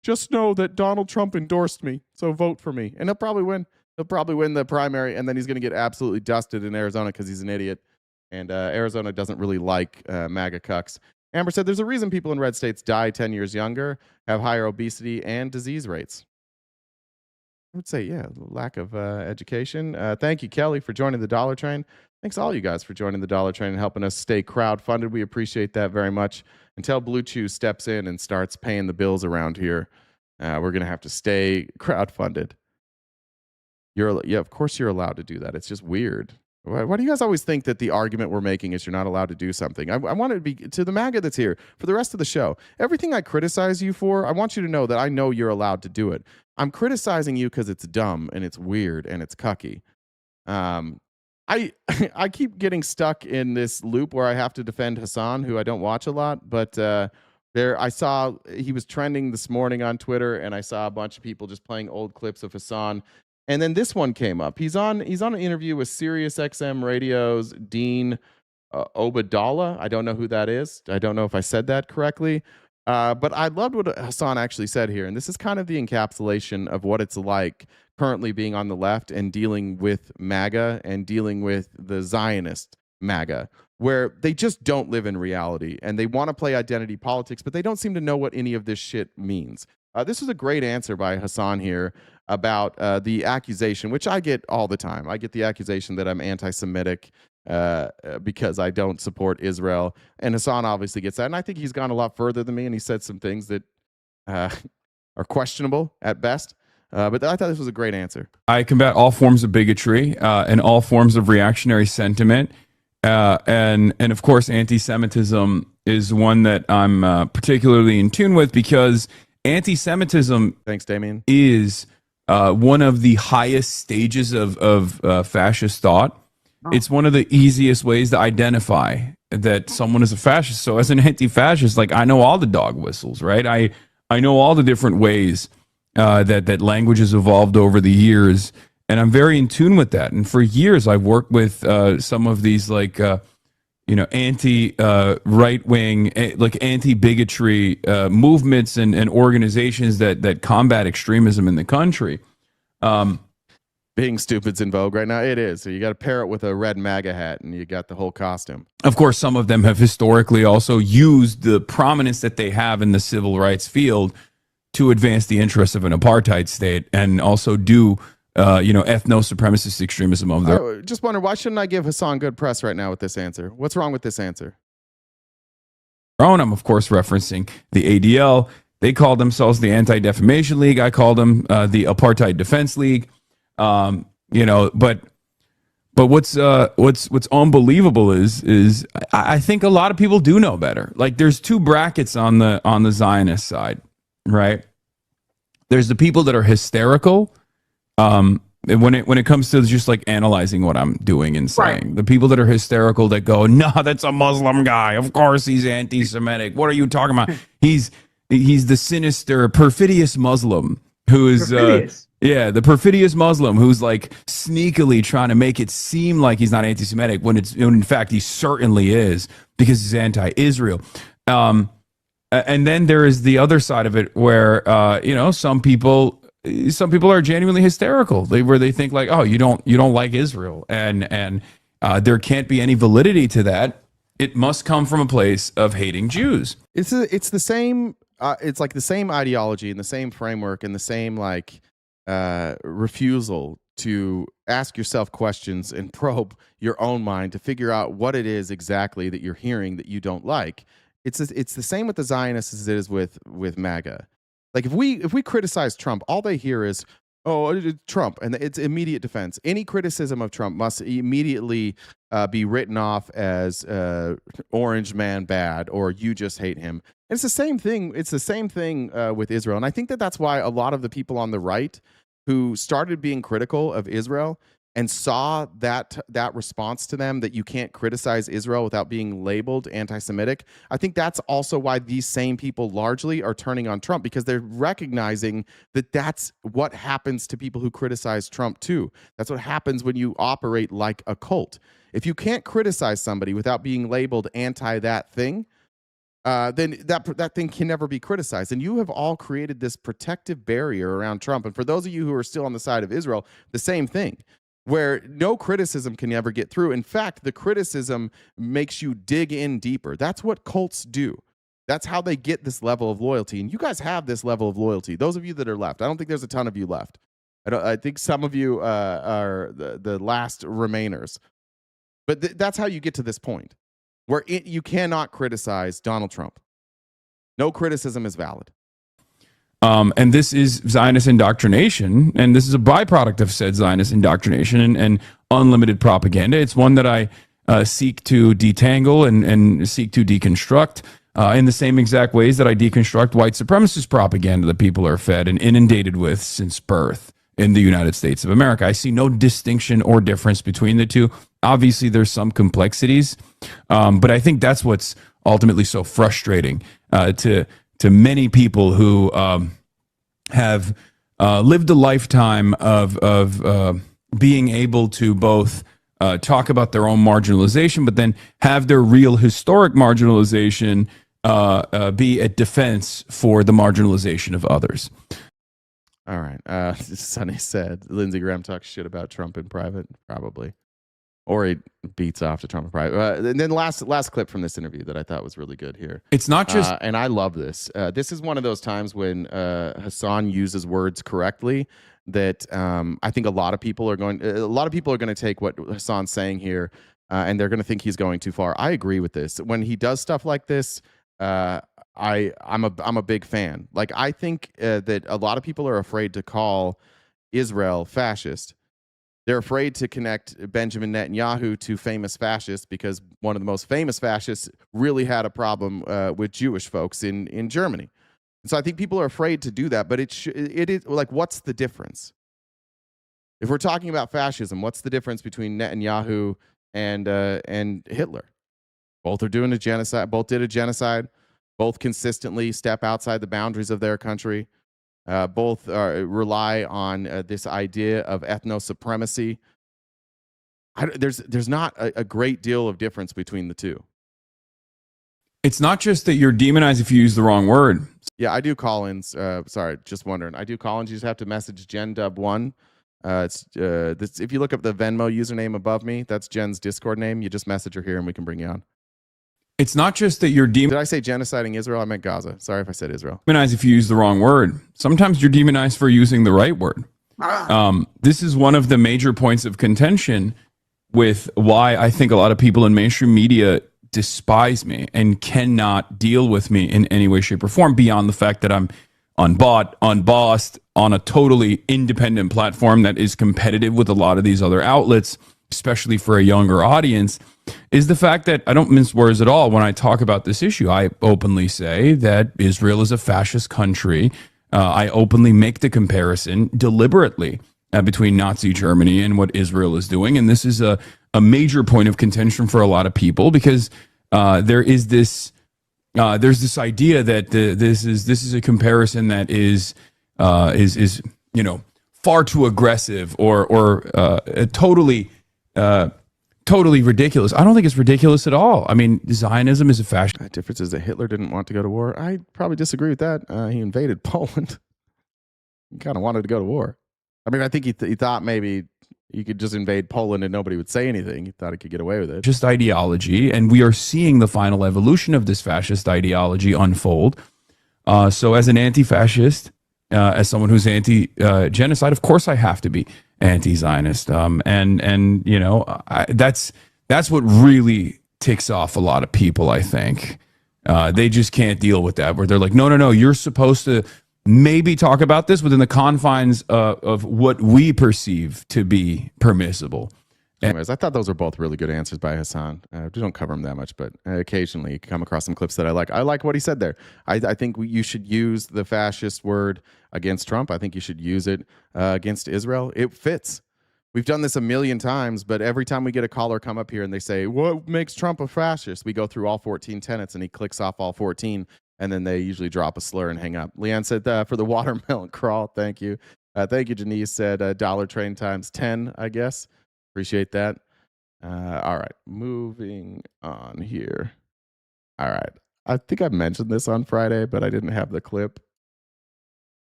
Just know that Donald Trump endorsed me, so vote for me. And he'll probably win. He'll probably win the primary, and then he's going to get absolutely dusted in Arizona because he's an idiot. And Arizona doesn't really like MAGA cucks. Amber said there's a reason people in red states die 10 years younger, have higher obesity and disease rates. I would say, yeah, lack of education. Thank you, Kelly, for joining the Dollar Train. Thanks all you guys for joining the Dollar Train and helping us stay crowdfunded. We appreciate that very much. Until Blue Chew steps in and starts paying the bills around here, we're going to have to stay crowdfunded. Yeah, of course you're allowed to do that. It's just weird. Why do you guys always think that the argument we're making is you're not allowed to do something? I want it to be to the MAGA that's here for the rest of the show. Everything I criticize you for, I want you to know that I know you're allowed to do it. I'm criticizing you because it's dumb and it's weird and it's cucky. I keep getting stuck in this loop where I have to defend Hassan, who I don't watch a lot, but I saw he was trending this morning on Twitter, and I saw a bunch of people just playing old clips of Hassan. And then this one came up. He's on an interview with Sirius XM Radio's Dean Obadallah. I don't know who that is. I don't know if I said that correctly. But I loved what Hassan actually said here. And this is kind of the encapsulation of what it's like currently being on the left and dealing with MAGA and dealing with the Zionist MAGA, where they just don't live in reality and they want to play identity politics, but they don't seem to know what any of this shit means. This is a great answer by Hassan here about the accusation, which I get all the time. I get the accusation that I'm anti-Semitic because I don't support Israel. And Hassan obviously gets that. And I think he's gone a lot further than me, and he said some things that are questionable at best. But I thought this was a great answer. I combat all forms of bigotry and all forms of reactionary sentiment. And of course, anti-Semitism is one that I'm particularly in tune with because anti-Semitism, thanks, Damien, is one of the highest stages of fascist thought. It's one of the easiest ways to identify that someone is a fascist. So as an anti-fascist, like I know all the dog whistles, right? I know all the different ways that language has evolved over the years, and I'm very in tune with that. And for years, I've worked with some of these like anti right wing, like anti bigotry movements and organizations that combat extremism in the country. Being stupid's in vogue right now. It is. So you got to pair it with a red MAGA hat, and you got the whole costume. Of course, some of them have historically also used the prominence that they have in the civil rights field to advance the interests of an apartheid state, and also do ethno-supremacist extremism of their. I just wonder, why shouldn't I give Hassan good press right now with this answer? What's wrong with this answer? own. I'm, of course, referencing the ADL. They call themselves the Anti-Defamation League. I call them the Apartheid Defense League. But what's unbelievable is I think a lot of people do know better. Like, there's two brackets on the Zionist side, right? There's the people that are hysterical when it comes to just like analyzing what I'm doing and saying. Right. The people that are hysterical that go, no, that's a Muslim guy. Of course he's anti-Semitic. What are you talking about? He's the sinister, perfidious Muslim who is the perfidious Muslim who's like sneakily trying to make it seem like he's not anti-Semitic when in fact he certainly is, because he's anti-Israel. And then there is the other side of it where some people are genuinely hysterical, where they think like, oh, you don't like Israel, and there can't be any validity to that. It must come from a place of hating Jews. It's the same. It's like the same ideology and the same framework and the same like refusal to ask yourself questions and probe your own mind to figure out what it is exactly that you're hearing that you don't like. It's the same with the Zionists as it is with MAGA. Like if we criticize Trump, all they hear is, oh, it's Trump, and it's immediate defense. Any criticism of Trump must immediately be written off as orange man bad, or you just hate him. And it's the same thing. It's the same thing with Israel, and I think that's why a lot of the people on the right who started being critical of Israel and saw that response to them, that you can't criticize Israel without being labeled anti-Semitic. I think that's also why these same people largely are turning on Trump, because they're recognizing that that's what happens to people who criticize Trump too. That's what happens when you operate like a cult. If you can't criticize somebody without being labeled anti that thing, then that thing can never be criticized. And you have all created this protective barrier around Trump. And for those of you who are still on the side of Israel, the same thing, where no criticism can ever get through. In fact, the criticism makes you dig in deeper. That's what cults do. That's how they get this level of loyalty. And you guys have this level of loyalty. Those of you that are left, I don't think there's a ton of you left. I think some of you are the last remainers. But that's how you get to this point, where you cannot criticize Donald Trump. No criticism is valid. And this is Zionist indoctrination, and this is a byproduct of said Zionist indoctrination and unlimited propaganda. It's one that I seek to detangle and seek to deconstruct in the same exact ways that I deconstruct white supremacist propaganda that people are fed and inundated with since birth in the United States of America. I see no distinction or difference between the two. Obviously, there's some complexities, but I think that's what's ultimately so frustrating to many people who have lived a lifetime of being able to both talk about their own marginalization, but then have their real historic marginalization be a defense for the marginalization of others. All right. Sonny said Lindsey Graham talks shit about Trump in private, probably. Or he beats off to Trump in private. And then last clip from this interview that I thought was really good here. It's not just... and I love this. This is one of those times when Hassan uses words correctly that I think a lot of people are going to take what Hassan's saying here and they're going to think he's going too far. I agree with this. When he does stuff like this, I'm a big fan. Like, I think that a lot of people are afraid to call Israel fascist. They're afraid to connect Benjamin Netanyahu to famous fascists because one of the most famous fascists really had a problem with Jewish folks in Germany. And so I think people are afraid to do that, but it is like, what's the difference? If we're talking about fascism, what's the difference between Netanyahu and Hitler? Both are doing a genocide. Both did a genocide. Both consistently step outside the boundaries of their country. Both rely on this idea of ethno-supremacy. There's not a great deal of difference between the two. It's not just that you're demonized if you use the wrong word. Yeah, I do call-ins. Sorry, just wondering. I do call-ins. You just have to message JenDub1. If you look up the Venmo username above me, that's Jen's Discord name. You just message her here and we can bring you on. It's not just that you're Did I say genociding Israel? I meant Gaza. Sorry if I said Israel. Demonized if you use the wrong word. Sometimes you're demonized for using the right word. This is one of the major points of contention with why I think a lot of people in mainstream media despise me and cannot deal with me in any way, shape, or form beyond the fact that I'm unbought, unbossed on a totally independent platform that is competitive with a lot of these other outlets, especially for a younger audience, is the fact that I don't mince words at all when I talk about this issue. I openly say that Israel is a fascist country. I openly make the comparison deliberately between Nazi Germany and what Israel is doing. And this is a major point of contention for a lot of people because there's this idea that this is a comparison that is far too aggressive or totally ridiculous. I don't think it's ridiculous at all. I mean, Zionism is a fascist. The difference is that Hitler didn't want to go to war. I probably disagree with that. He invaded Poland. He kind of wanted to go to war. I mean, I think he thought maybe he could just invade Poland and nobody would say anything. He thought he could get away with it. Just ideology, and we are seeing the final evolution of this fascist ideology unfold. So as an anti-fascist, as someone who's anti-genocide, of course I have to be anti-Zionist. And you know, that's what really ticks off a lot of people, I think. They just can't deal with that, where they're like, no, you're supposed to maybe talk about this within the confines of what we perceive to be permissible. Anyways, I thought those were both really good answers by Hassan. We don't cover them that much, but occasionally you come across some clips that I like. I like what he said there. I think you should use the fascist word against Trump. I think you should use it against Israel. It fits. We've done this a million times, but every time we get a caller come up here and they say, what makes Trump a fascist? We go through all 14 tenets and he clicks off all 14, and then they usually drop a slur and hang up. Leanne said for the watermelon crawl. Thank you. Thank you, Janice said dollar train times 10, I guess. Appreciate that. All right, moving on here. All right, I think I mentioned this on Friday, but I didn't have the clip.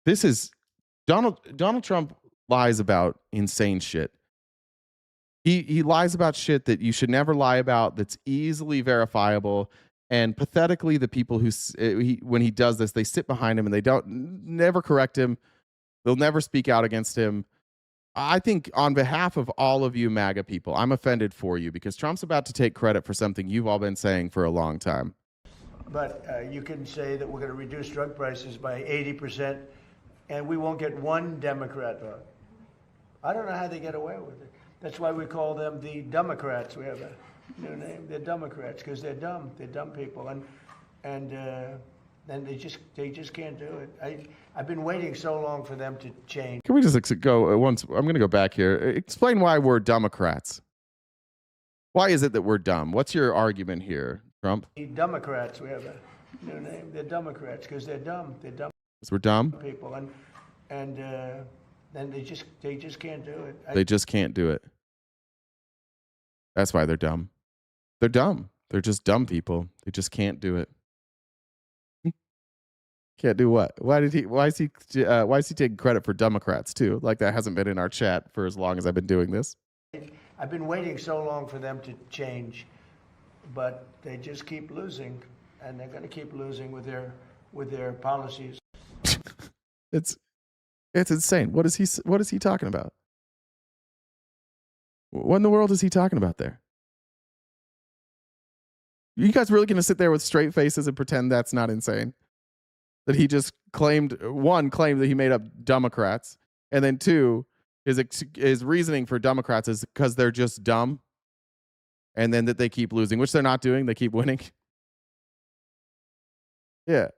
This is Donald Trump lies about insane shit. He lies about shit that you should never lie about, that's easily verifiable. And pathetically, the people who when he does this, they sit behind him and they never correct him. They'll never speak out against him. I think on behalf of all of you MAGA people, I'm offended for you, because Trump's about to take credit for something you've all been saying for a long time. But you can say that we're going to reduce drug prices by 80%, and we won't get one Democrat vote. I don't know how they get away with it. That's why we call them the Democrats. We have a new name. They're Democrats because they're dumb. They're dumb people, and they just can't do it. I've been waiting so long for them to change. Can we just go once? I'm going to go back here. Explain why we're Democrats. Why is it that we're dumb? What's your argument here, Trump? The Democrats. We have a new name. They're Democrats because they're dumb. They're dumb. Because we're dumb people, and they just can't do it. They just can't do it. That's why they're dumb. They're dumb. They're just dumb people. They just can't do it. Can't do what? Why is he taking credit for Democrats too? Like that hasn't been in our chat for as long as I've been doing this. I've been waiting so long for them to change, but they just keep losing, and they're going to keep losing with their policies. It's insane. What is he talking about? What in the world is he talking about there? You guys really going to sit there with straight faces and pretend that's not insane? That he just claimed that he made up Democrats, and then two, his reasoning for Democrats is because they're just dumb, and then that they keep losing, which they're not doing. They keep winning. Yeah.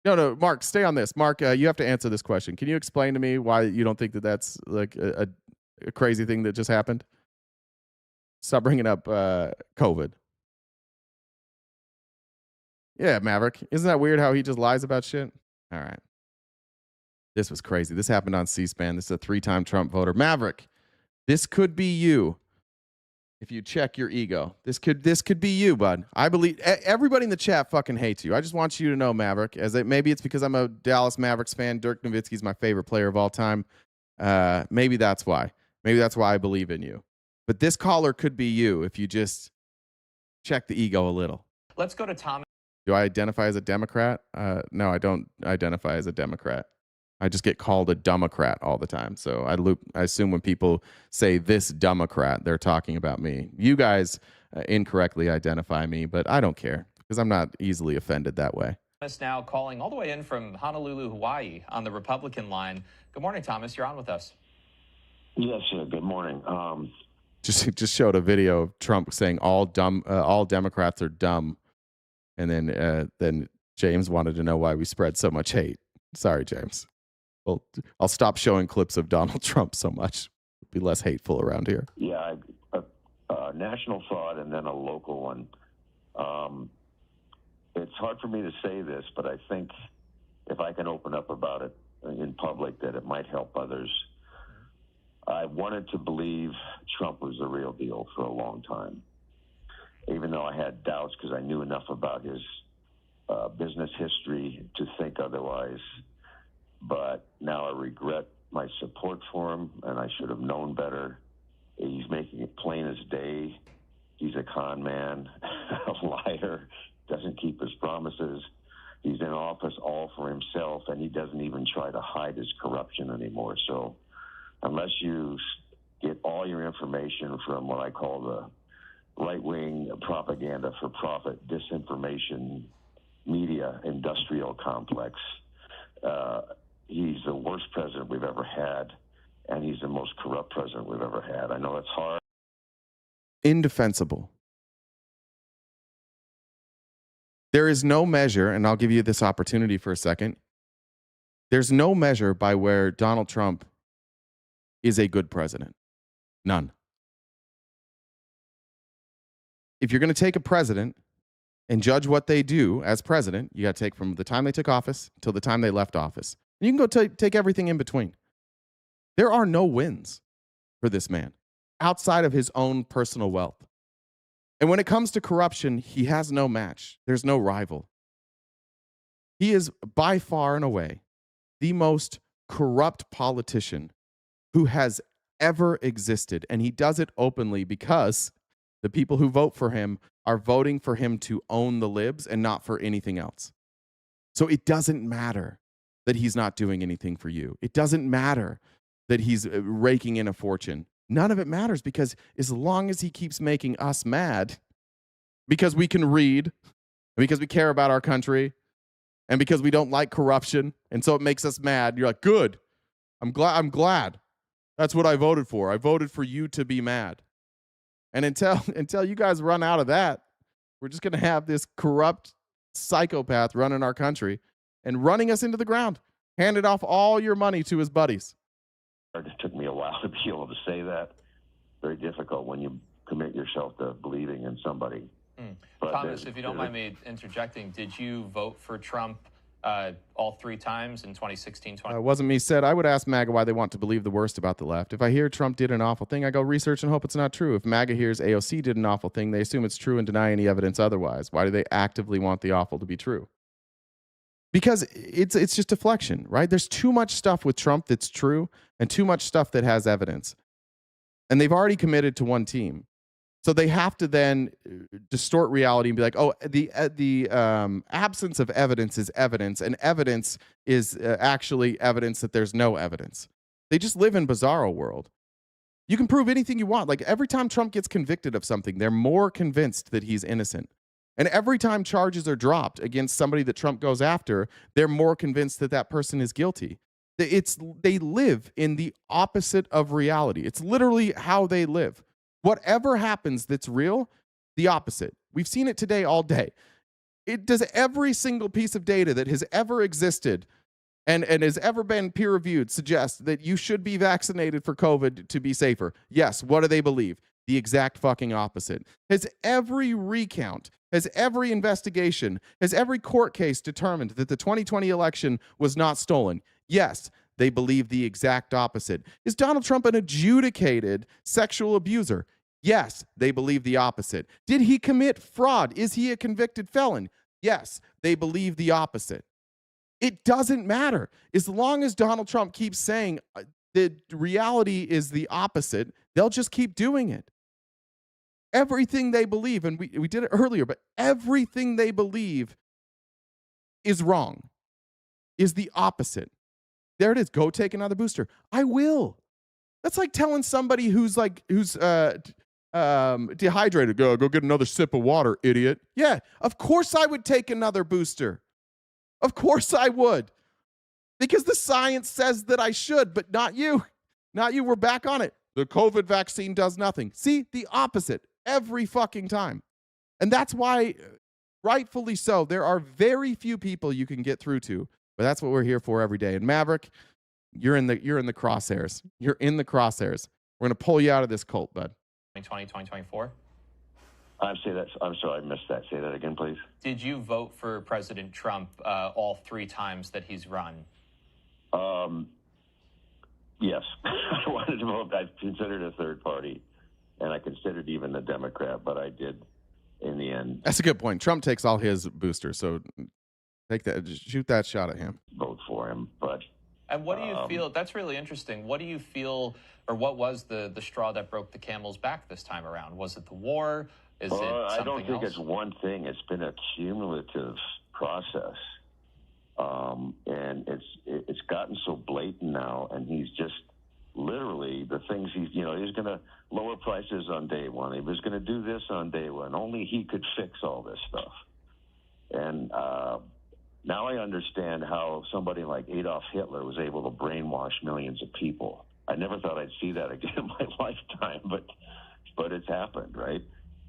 No, Mark, stay on this. Mark, you have to answer this question. Can you explain to me why you don't think that that's like a crazy thing that just happened? Stop bringing up COVID. Yeah, Maverick. Isn't that weird how he just lies about shit? All right. This was crazy. This happened on C-SPAN. This is a 3-time Trump voter. Maverick, this could be you if you check your ego. This could be you, bud. I believe everybody in the chat fucking hates you. I just want you to know, Maverick, maybe it's because I'm a Dallas Mavericks fan. Dirk Nowitzki's my favorite player of all time. Maybe that's why. Maybe that's why I believe in you. But this caller could be you if you just check the ego a little. Let's go to Thomas. Do I identify as a Democrat? No, I don't identify as a Democrat. I just get called a Democrat all the time. So I assume when people say this Democrat, they're talking about me. You guys incorrectly identify me, but I don't care because I'm not easily offended that way. Thomas now calling all the way in from Honolulu, Hawaii on the Republican line. Good morning, Thomas. You're on with us. Yes, sir. Good morning. Just showed a video of Trump saying all Democrats are dumb. And then James wanted to know why we spread so much hate. Sorry, James. Well, I'll stop showing clips of Donald Trump so much. Be less hateful around here. Yeah, a national thought and then a local one. It's hard for me to say this, but I think if I can open up about it in public, that it might help others. I wanted to believe Trump was the real deal for a long time, even though I had doubts because I knew enough about his business history to think otherwise. But now I regret my support for him, and I should have known better. He's making it plain as day. He's a con man, a liar, doesn't keep his promises. He's in office all for himself, and he doesn't even try to hide his corruption anymore. So unless you get all your information from what I call the right-wing propaganda for profit, disinformation, media, industrial complex, he's the worst president we've ever had, and he's the most corrupt president we've ever had. I know it's hard. Indefensible. There is no measure, and I'll give you this opportunity for a second. There's no measure by where Donald Trump is a good president. None. If you're going to take a president and judge what they do as president, you got to take from the time they took office till the time they left office. And you can go take everything in between. There are no wins for this man outside of his own personal wealth. And when it comes to corruption, he has no match. There's no rival. He is by far and away the most corrupt politician who has ever existed. And he does it openly because the people who vote for him are voting for him to own the libs and not for anything else. So it doesn't matter that he's not doing anything for you. It doesn't matter that he's raking in a fortune. None of it matters, because as long as he keeps making us mad, because we can read, because we care about our country, and because we don't like corruption, and so it makes us mad, you're like, good. I'm glad. That's what I voted for. I voted for you to be mad. And until you guys run out of that, we're just going to have this corrupt psychopath running our country and running us into the ground, handed off all your money to his buddies. It took me a while to be able to say that. Very difficult when you commit yourself to believing in somebody. Thomas, if you don't mind me interjecting, did you vote for Trump all 3 times in 2016? It wasn't me said. I would ask MAGA why they want to believe the worst about the left. If I hear Trump did an awful thing, I go research and hope it's not true. If MAGA hears AOC did an awful thing, they assume it's true and deny any evidence otherwise. Why do they actively want the awful to be true? Because it's just deflection, right? There's too much stuff with Trump that's true and too much stuff that has evidence. And they've already committed to one team. So they have to then distort reality and be like, oh, the absence of evidence is evidence, and evidence is actually evidence that there's no evidence. They just live in bizarro world. You can prove anything you want. Like every time Trump gets convicted of something, they're more convinced that he's innocent. And every time charges are dropped against somebody that Trump goes after, they're more convinced that that person is guilty. They live in the opposite of reality. It's literally how they live. Whatever happens that's real, the opposite. We've seen it today all day. It does every single piece of data that has ever existed and has ever been peer-reviewed suggest that you should be vaccinated for COVID to be safer. Yes, what do they believe? The exact fucking opposite. Has every recount, has every investigation, has every court case determined that the 2020 election was not stolen? Yes, they believe the exact opposite. Is Donald Trump an adjudicated sexual abuser? Yes, they believe the opposite. Did he commit fraud? Is he a convicted felon? Yes, they believe the opposite. It doesn't matter. As long as Donald Trump keeps saying the reality is the opposite, they'll just keep doing it. Everything they believe, and we did it earlier, but everything they believe is wrong, is the opposite. There it is. Go take another booster. I will. That's like telling somebody who's dehydrated, go get another sip of water, idiot. Yeah, of course I would take another booster. Of course I would. Because the science says that I should, but not you. Not you. We're back on it. The COVID vaccine does nothing. See, the opposite every fucking time. And that's why, rightfully so, there are very few people you can get through to. But that's what we're here for every day. And Maverick, you're in the crosshairs. You're in the crosshairs. We're going to pull you out of this cult, bud. 2020, 2024? I'm sorry, I missed that. Say that again, please. Did you vote for President Trump all 3 times that he's run? Yes. I wanted to vote. I considered a third party, and I considered even a Democrat, but I did in the end. That's a good point. Trump takes all his boosters, so take that, just shoot that shot at him. Vote for him, but. And what do you feel? That's really interesting. What do you feel, or what was the straw that broke the camel's back this time around? Was it the war? Is it something I don't think else? it's one thing. It's been a cumulative process. And it's gotten so blatant now, and he's just literally the things he's going to lower prices on day one. He was going to do this on day one. Only he could fix all this stuff. And now I understand how somebody like Adolf Hitler was able to brainwash millions of people. I never thought I'd see that again in my lifetime, but it's happened, right?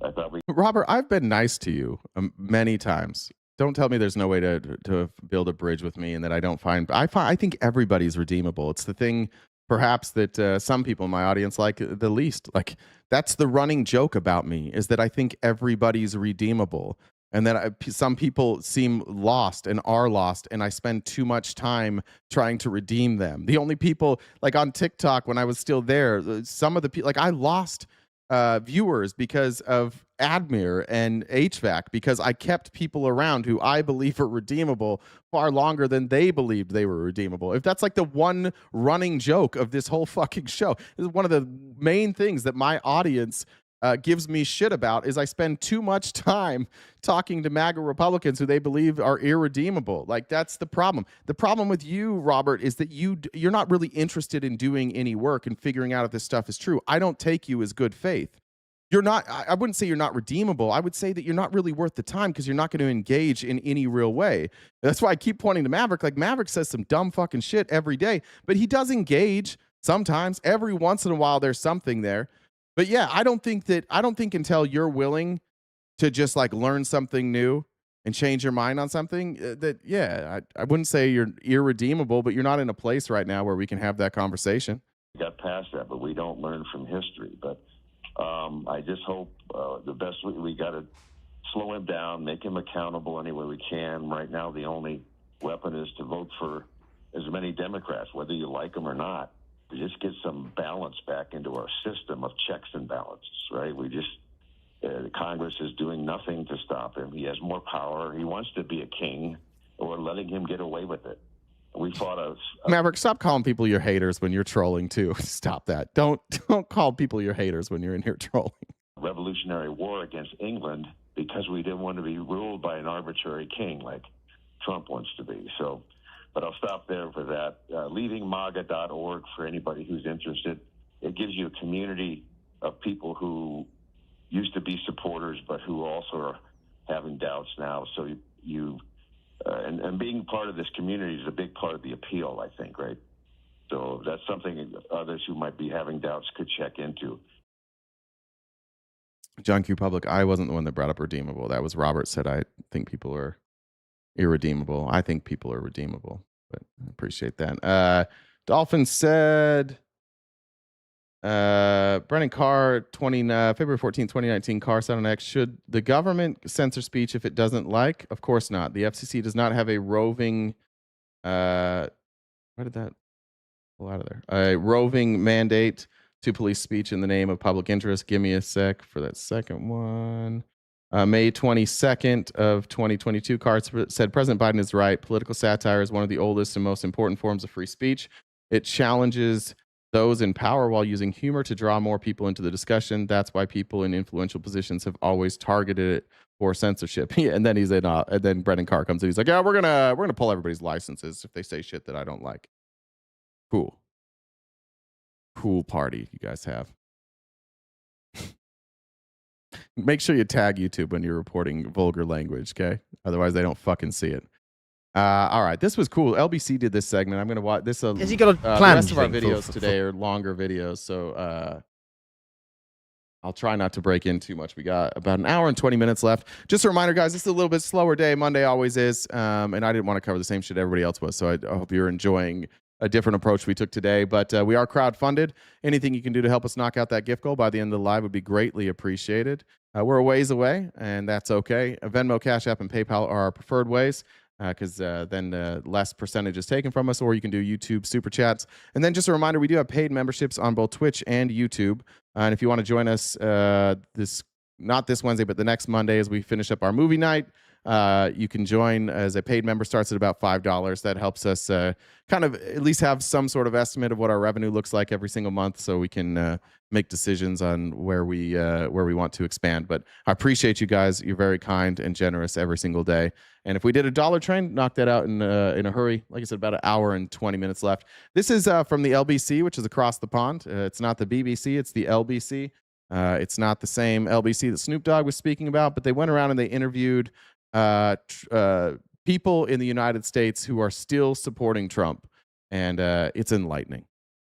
I thought Robert, I've been nice to you many times. Don't tell me there's no way to build a bridge with me and that I think everybody's redeemable. It's the thing perhaps that some people in my audience like the least. Like, that's the running joke about me, is that I think everybody's redeemable, and that some people seem lost and are lost, and I spend too much time trying to redeem them. The only people, like on TikTok when I was still there, some of the people, like I lost viewers because of Admir and HVAC, because I kept people around who I believe are redeemable far longer than they believed they were redeemable. If that's like the one running joke of this whole fucking show, this is one of the main things that my audience gives me shit about, is I spend too much time talking to MAGA Republicans who they believe are irredeemable. Like, that's the problem. The problem with you, Robert, is that you're not really interested in doing any work and figuring out if this stuff is true. I don't take you as good faith. You're not, I wouldn't say you're not redeemable. I would say that you're not really worth the time because you're not going to engage in any real way. That's why I keep pointing to Maverick. Like, Maverick says some dumb fucking shit every day, but he does engage sometimes. Every once in a while, there's something there. But yeah, I don't think until you're willing to just like learn something new and change your mind on something, I wouldn't say you're irredeemable, but you're not in a place right now where we can have that conversation. We got past that, but we don't learn from history. But I just hope the best we got to slow him down, make him accountable any way we can. Right now, the only weapon is to vote for as many Democrats, whether you like them or not. To just get some balance back into our system of checks and balances, right? Congress is doing nothing to stop him. He has more power. He wants to be a king, and we're letting him get away with it. We fought Maverick, stop calling people your haters when you're trolling too. Stop that. Don't call people your haters when you're in here trolling. Revolutionary war against England because we didn't want to be ruled by an arbitrary king like Trump wants to be. So, but I'll stop there for that. Leavingmaga.org for anybody who's interested. It gives you a community of people who used to be supporters, but who also are having doubts now. So and being part of this community is a big part of the appeal, I think, right? So that's something others who might be having doubts could check into. John Q. Public, I wasn't the one that brought up redeemable. That was Robert said, I think people are irredeemable. I think people are redeemable, but I appreciate that. Dolphin said, Brennan Carr, February 14, 2019, Carr said on X, should the government censor speech if it doesn't like? Of course not. The FCC does not have a roving, why did that pull out of there? A roving mandate to police speech in the name of public interest. Give me a sec for that second one. May 22nd of 2022, Carr said, President Biden is right. Political satire is one of the oldest and most important forms of free speech. It challenges those in power while using humor to draw more people into the discussion. That's why people in influential positions have always targeted it for censorship. And then and then Brennan Carr comes in. He's like, yeah, we're gonna pull everybody's licenses if they say shit that I don't like. Cool party you guys have. Make sure you tag YouTube when you're reporting vulgar language, okay? Otherwise, they don't fucking see it. All right, this was cool. LBC did this segment. I'm going to watch this. Has he got a plan? The rest of our videos today are longer videos, so I'll try not to break in too much. We got about an hour and 20 minutes left. Just a reminder, guys, this is a little bit slower day. Monday always is, and I didn't want to cover the same shit everybody else was, so I hope you're enjoying a different approach we took today. But we are crowdfunded. Anything you can do to help us knock out that gift goal by the end of the live would be greatly appreciated. We're a ways away, and that's okay. Venmo, Cash App, and PayPal are our preferred ways, because then less percentage is taken from us, or you can do YouTube Super Chats. And then just a reminder, we do have paid memberships on both Twitch and YouTube. And if you want to join us not this Wednesday, but the next Monday as we finish up our movie night, You can join as a paid member, starts at about $5. That helps us kind of at least have some sort of estimate of what our revenue looks like every single month, so we can make decisions on where we want to expand. But I appreciate you guys. You're very kind and generous every single day. And if we did a dollar train, knock that out in a hurry. Like I said, about an hour and 20 minutes left. This is from the LBC, which is across the pond. It's not the BBC, it's the LBC. It's not the same LBC that Snoop Dogg was speaking about, but they went around and they interviewed people in the United States who are still supporting Trump. And it's enlightening.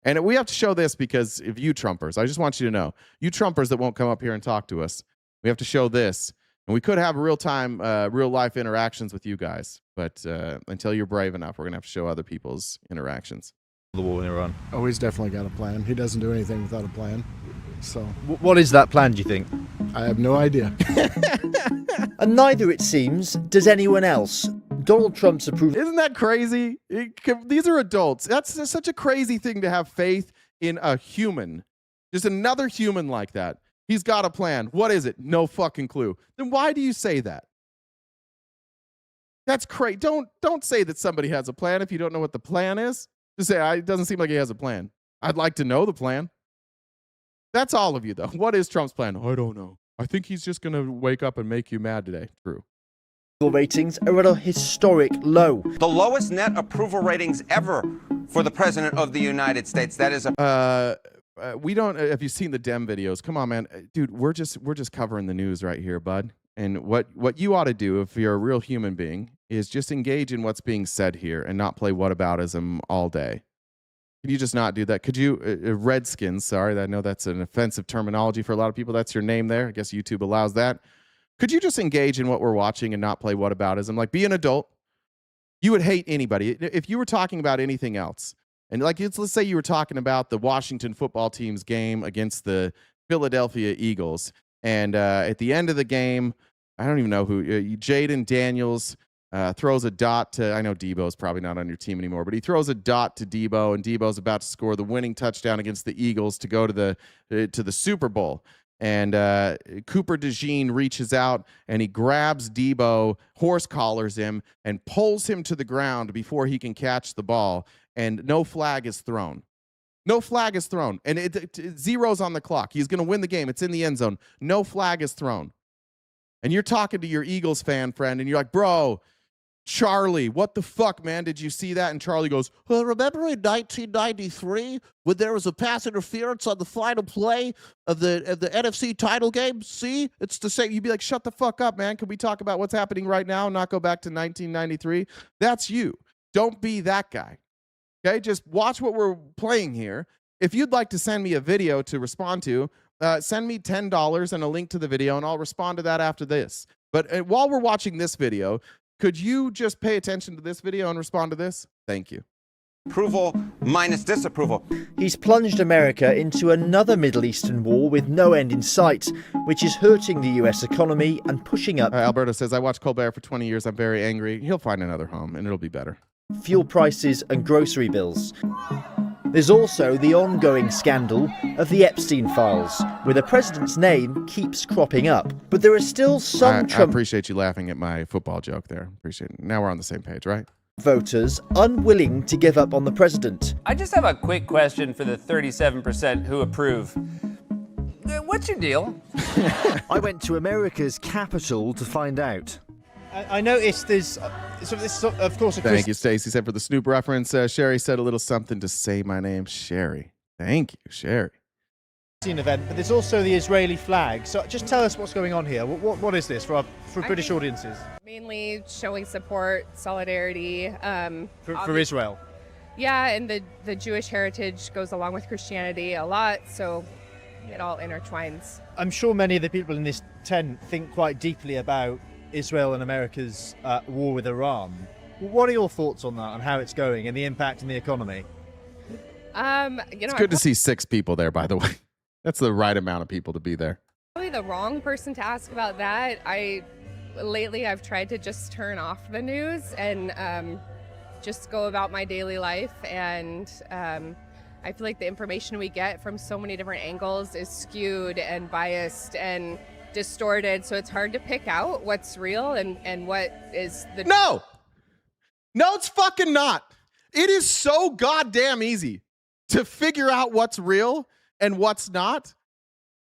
And we have to show this because of you Trumpers. I just want you to know, you Trumpers that won't come up here and talk to us, we have to show this. And we could have real-time, real-life interactions with you guys. But until you're brave enough, we're going to have to show other people's interactions. The war in Iran. Oh, he's definitely got a plan. He doesn't do anything without a plan. So, What is that plan, do you think? I have no idea. And neither, it seems, does anyone else. Donald Trump's approval. Isn't that crazy? These are adults. That's such a crazy thing to have faith in a human. Just another human like that. He's got a plan. What is it? No fucking clue. Then why do you say that? That's crazy. Don't say that somebody has a plan if you don't know what the plan is. Just say, it doesn't seem like he has a plan. I'd like to know the plan. That's all of you, though. What is Trump's plan? I don't know. I think he's just going to wake up and make you mad today. True. Ratings are at a historic low. The lowest net approval ratings ever for the president of the United States. That is a... we don't. Have you seen the Dem videos? Come on, man, dude. We're just covering the news right here, bud. And what you ought to do if you're a real human being is just engage in what's being said here and not play whataboutism all day. Could you just not do that? Could you, Redskins? Sorry, I know that's an offensive terminology for a lot of people. That's your name there. I guess YouTube allows that. Could you just engage in what we're watching and not play whataboutism? Like, be an adult. You would hate anybody if you were talking about anything else. And like, let's say you were talking about the Washington football team's game against the Philadelphia Eagles. And at the end of the game, I don't even know who, Jaden Daniels throws a dot to, I know Debo's probably not on your team anymore, but he throws a dot to Debo, and Debo's about to score the winning touchdown against the Eagles to go to the Super Bowl. And Cooper DeJean reaches out and he grabs Debo, horse collars him, and pulls him to the ground before he can catch the ball. And no flag is thrown. No flag is thrown. And it zero's on the clock. He's going to win the game. It's in the end zone. No flag is thrown. And you're talking to your Eagles fan friend, and you're like, bro, Charlie, what the fuck, man? Did you see that? And Charlie goes, well, remember in 1993 when there was a pass interference on the final play of the NFC title game? See? It's the same. You'd be like, shut the fuck up, man. Can we talk about what's happening right now and not go back to 1993? That's you. Don't be that guy. Okay? Just watch what we're playing here. If you'd like to send me a video to respond to, send me $10 and a link to the video, and I'll respond to that after this. But while we're watching this video, could you just pay attention to this video and respond to this? Thank you. approval minus disapproval. He's plunged America into another Middle Eastern war with no end in sight, which is hurting the US economy and pushing up. Alberto says, I watched Colbert for 20 years. I'm very angry. He'll find another home and it'll be better. Fuel prices and grocery bills. There's also the ongoing scandal of the Epstein files, where the president's name keeps cropping up. But there are still some I appreciate you laughing at my football joke there. Appreciate it. Now we're on the same page, right? Voters unwilling to give up on the president. I just have a quick question for the 37% who approve. What's your deal? I went to America's capital to find out. I noticed there's of course, Thank you, Stacey said for the Snoop reference. Sherry said a little something to say my name, Sherry. Thank you, Sherry. Event, but there's also the Israeli flag. So just tell us what's going on here. What is this for British audiences? Mainly showing support, solidarity. For Israel. Yeah, and the Jewish heritage goes along with Christianity a lot, so it all intertwines. I'm sure many of the people in this tent think quite deeply about Israel and America's war with Iran. What are your thoughts on that and how it's going and the impact on the economy? It's good to see 6 people there, by the way. That's the right amount of people to be there. Probably the wrong person to ask about that. Lately I've tried to just turn off the news and just go about my daily life, and I feel like the information we get from so many different angles is skewed and biased and distorted, so it's hard to pick out what's real and what is the... No, it's fucking not. It is so goddamn easy to figure out what's real and what's not.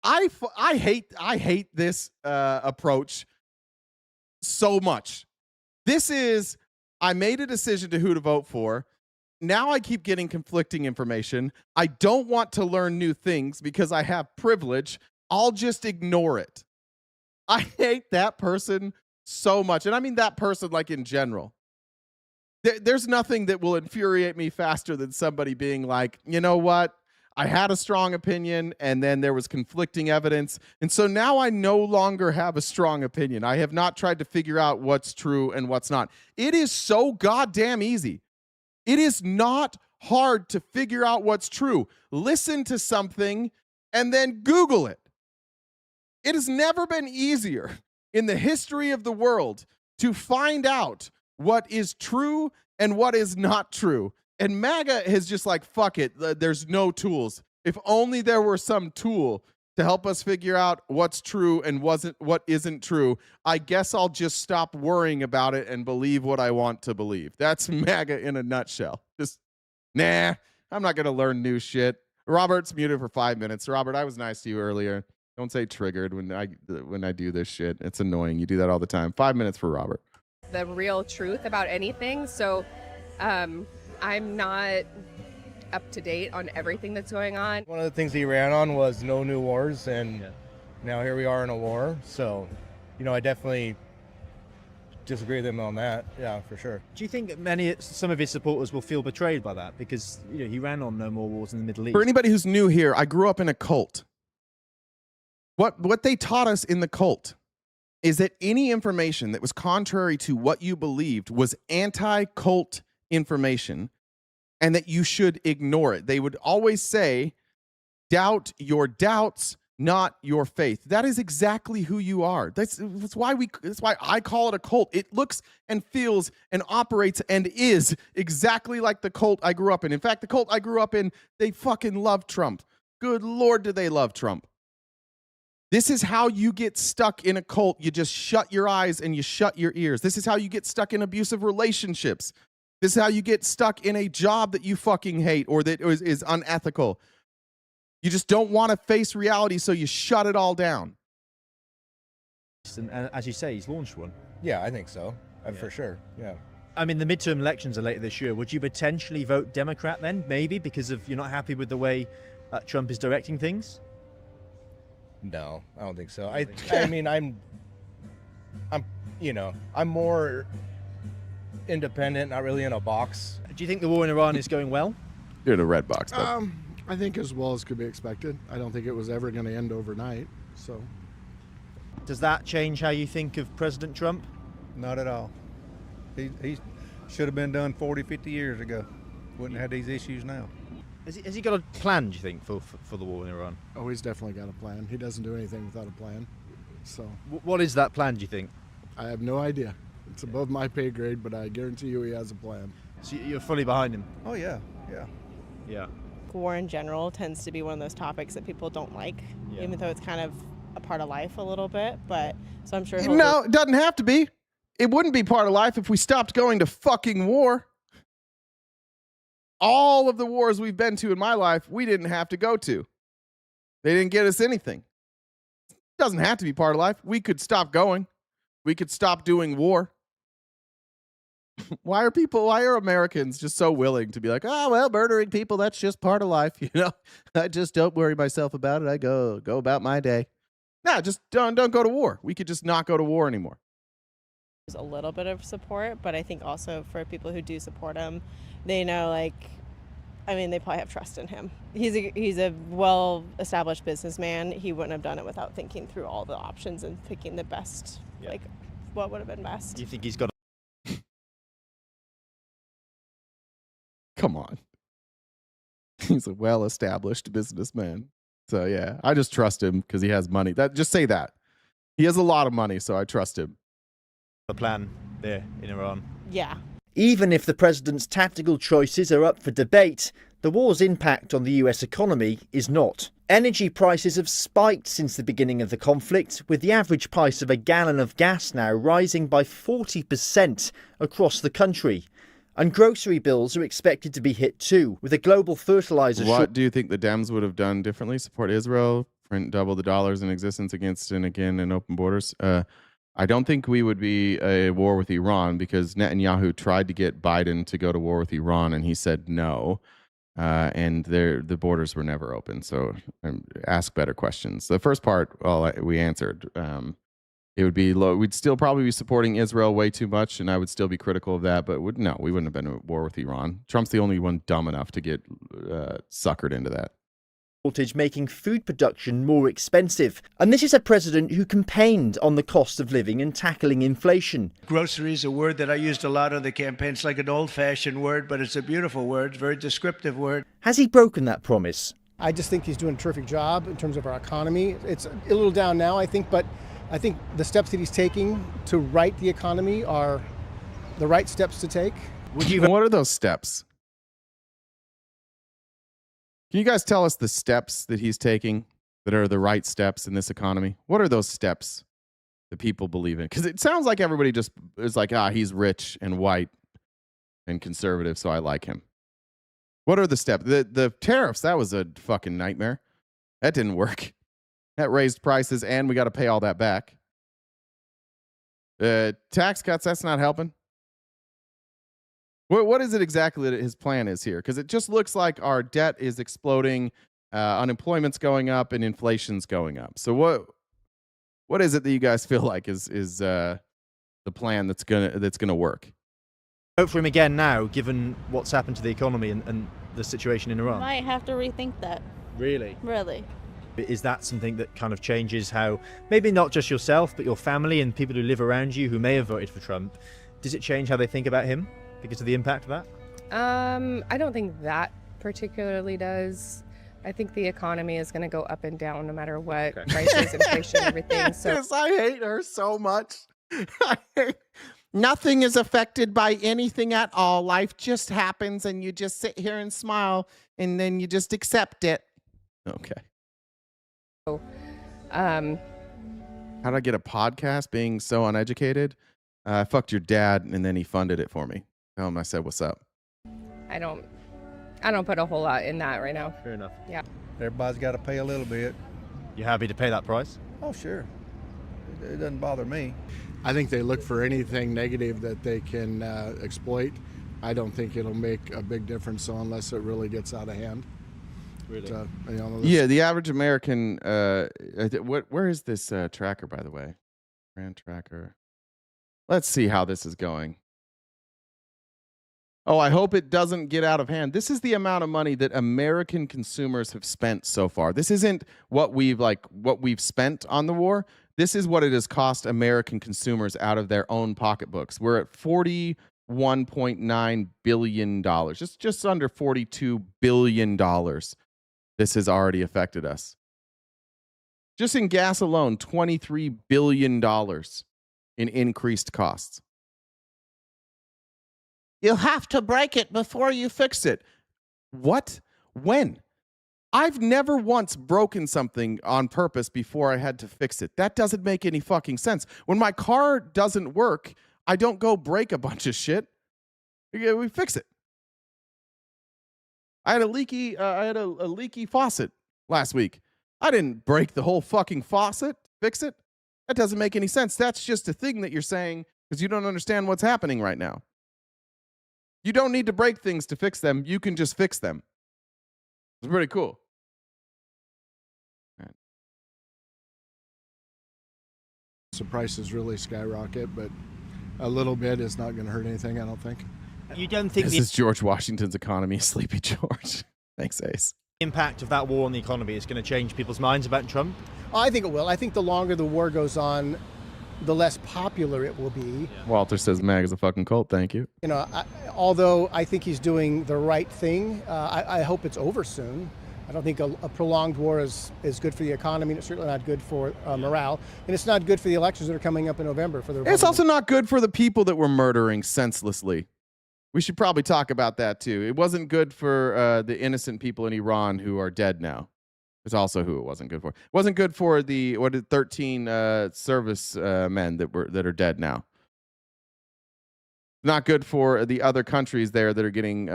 I hate this approach so much. This is, I made a decision to who to vote for. Now I keep getting conflicting information. I don't want to learn new things because I have privilege. I'll just ignore it. I hate that person so much. And I mean that person like in general. There's nothing that will infuriate me faster than somebody being like, you know what? I had a strong opinion and then there was conflicting evidence. And so now I no longer have a strong opinion. I have not tried to figure out what's true and what's not. It is so goddamn easy. It is not hard to figure out what's true. Listen to something and then Google it. It has never been easier in the history of the world to find out what is true and what is not true. And MAGA has just like, fuck it, there's no tools. If only there were some tool to help us figure out what's true and what isn't true, I guess I'll just stop worrying about it and believe what I want to believe. That's MAGA in a nutshell. Just, nah, I'm not going to learn new shit. Robert's muted for 5 minutes. Robert, I was nice to you earlier. Don't say triggered when I do this shit. It's annoying. You do that all the time. 5 minutes for Robert. The real truth about anything. So I'm not up to date on everything that's going on. One of the things he ran on was no new wars, and now here we are in a war. So, I definitely disagree with him on that. Yeah, for sure. Do you think some of his supporters will feel betrayed by that? Because he ran on no more wars in the Middle East. For anybody who's new here, I grew up in a cult. What they taught us in the cult is that any information that was contrary to what you believed was anti-cult information and that you should ignore it. They would always say, doubt your doubts, not your faith. That is exactly who you are. That's why I call it a cult. It looks and feels and operates and is exactly like the cult I grew up in. In fact, the cult I grew up in, they fucking love Trump. Good Lord, do they love Trump. This is how you get stuck in a cult. You just shut your eyes and you shut your ears. This is how you get stuck in abusive relationships. This is how you get stuck in a job that you fucking hate or that is unethical. You just don't want to face reality, so you shut it all down. And as you say, he's launched one. Yeah, I think so. For sure. Yeah. I mean, the midterm elections are later this year. Would you potentially vote Democrat then? Maybe because you're not happy with the way Trump is directing things? No, I don't think so. I mean, I'm more independent, not really in a box. Do you think the war in Iran is going well? You're in a red box. I think as well as could be expected. I don't think it was ever going to end overnight. So, does that change how you think of President Trump? Not at all. He should have been done 40, 50 years ago. Wouldn't have had these issues now. Has he got a plan, do you think, for the war in Iran? Oh, he's definitely got a plan. He doesn't do anything without a plan. So, what is that plan, do you think? I have no idea. It's above my pay grade, but I guarantee you he has a plan. So you're fully behind him? Oh, yeah. War in general tends to be one of those topics that people don't like, even though it's kind of a part of life a little bit. But so I'm sure. No, it doesn't have to be. It wouldn't be part of life if we stopped going to fucking war. All of the wars we've been to in my life, we didn't have to go to. They didn't get us anything. It doesn't have to be part of life. We could stop going. We could stop doing war. Why are Americans just so willing to be like, oh, well, murdering people, that's just part of life. I just don't worry myself about it. I go about my day. No, just don't go to war. We could just not go to war anymore. There's a little bit of support, but I think also for people who do support him, they know, they probably have trust in him. He's a well-established businessman. He wouldn't have done it without thinking through all the options and picking the best, what would have been best. Do you think he's got Come on. He's a well-established businessman. So, yeah, I just trust him because he has money. Just say that. He has a lot of money, so I trust him. The plan there in Iran. Yeah. Even if the president's tactical choices are up for debate, the war's impact on the US economy is not. Energy prices have spiked since the beginning of the conflict, with the average price of a gallon of gas now rising by 40% across the country. And grocery bills are expected to be hit too, with a global fertilizer What do you think the Dems would have done differently? Support Israel, print double the dollars in existence against and again in open borders? I don't think we would be a war with Iran because Netanyahu tried to get Biden to go to war with Iran and he said no. And the borders were never open. So ask better questions. The first part, well, we answered. It would be low. We'd still probably be supporting Israel way too much, and I would still be critical of that. But we wouldn't have been at war with Iran. Trump's the only one dumb enough to get suckered into that. Making food production more expensive. And this is a president who campaigned on the cost of living and tackling inflation. Grocery is a word that I used a lot on the campaign. It's like an old-fashioned word, but it's a beautiful word, very descriptive word. Has he broken that promise? I just think he's doing a terrific job in terms of our economy. It's a little down now, I think, but I think the steps that he's taking to right the economy are the right steps to take. What are those steps? Can you guys tell us the steps that he's taking that are the right steps in this economy? What are those steps that people believe in? Because it sounds like everybody just is like, he's rich and white and conservative, so I like him. What are the steps? The tariffs, that was a fucking nightmare. That didn't work. That raised prices, and we got to pay all that back. Tax cuts, that's not helping. What is it exactly that his plan is here? Because it just looks like our debt is exploding, unemployment's going up, and inflation's going up. So what is it that you guys feel like is the plan that's gonna work? Vote for him again now, given what's happened to the economy and the situation in Iran. Might have to rethink that. Really? Really. Is that something that kind of changes how, maybe not just yourself, but your family and people who live around you who may have voted for Trump? Does it change how they think about him because of the impact of that? I don't think that particularly does. I think the economy is going to go up and down no matter what. Prices, inflation, everything. So Yes, I hate her so much. Nothing is affected by anything at all. Life just happens and you just sit here and smile and then you just accept it. Okay. How did I get a podcast being so uneducated? I fucked your dad and then he funded it for me. Tell him I said, what's up? I don't put a whole lot in that right now. Fair enough. Yeah. Everybody's got to pay a little bit. You happy to pay that price? Oh, sure. It doesn't bother me. I think they look for anything negative that they can exploit. I don't think it'll make a big difference, so unless it really gets out of hand. Really? Yeah, the average American. Where is this tracker, by the way? Brand tracker. Let's see how this is going. Oh, I hope it doesn't get out of hand. This is the amount of money that American consumers have spent so far. This isn't what we've spent on the war. This is what it has cost American consumers out of their own pocketbooks. We're at $41.9 billion, just under $42 billion. This has already affected us. Just in gas alone, $23 billion in increased costs. You'll have to break it before you fix it. What? When? I've never once broken something on purpose before I had to fix it. That doesn't make any fucking sense. When my car doesn't work, I don't go break a bunch of shit. We fix it. I had a leaky faucet last week. I didn't break the whole fucking faucet, fix it. That doesn't make any sense. That's just a thing that you're saying because you don't understand what's happening right now. You don't need to break things to fix them. You can just fix them. It's pretty cool. So prices really skyrocket, but a little bit is not going to hurt anything, I don't think. You don't think this is George Washington's economy, Sleepy George. Thanks, Ace. The impact of that war on the economy is going to change people's minds about Trump? I think it will. I think the longer the war goes on, the less popular it will be. Walter says MAGA is a fucking cult. Thank you. You know, although I think he's doing the right thing, I hope it's over soon. I don't think a prolonged war is good for the economy, and it's certainly not good for morale, and it's not good for the elections that are coming up in November. For the It's also not good for the people that we're murdering senselessly. We should probably talk about that too. It wasn't good for the innocent people in Iran who are dead now. It's also who it wasn't good for. It wasn't good for the 13 service men that are dead now. Not good for the other countries there that are getting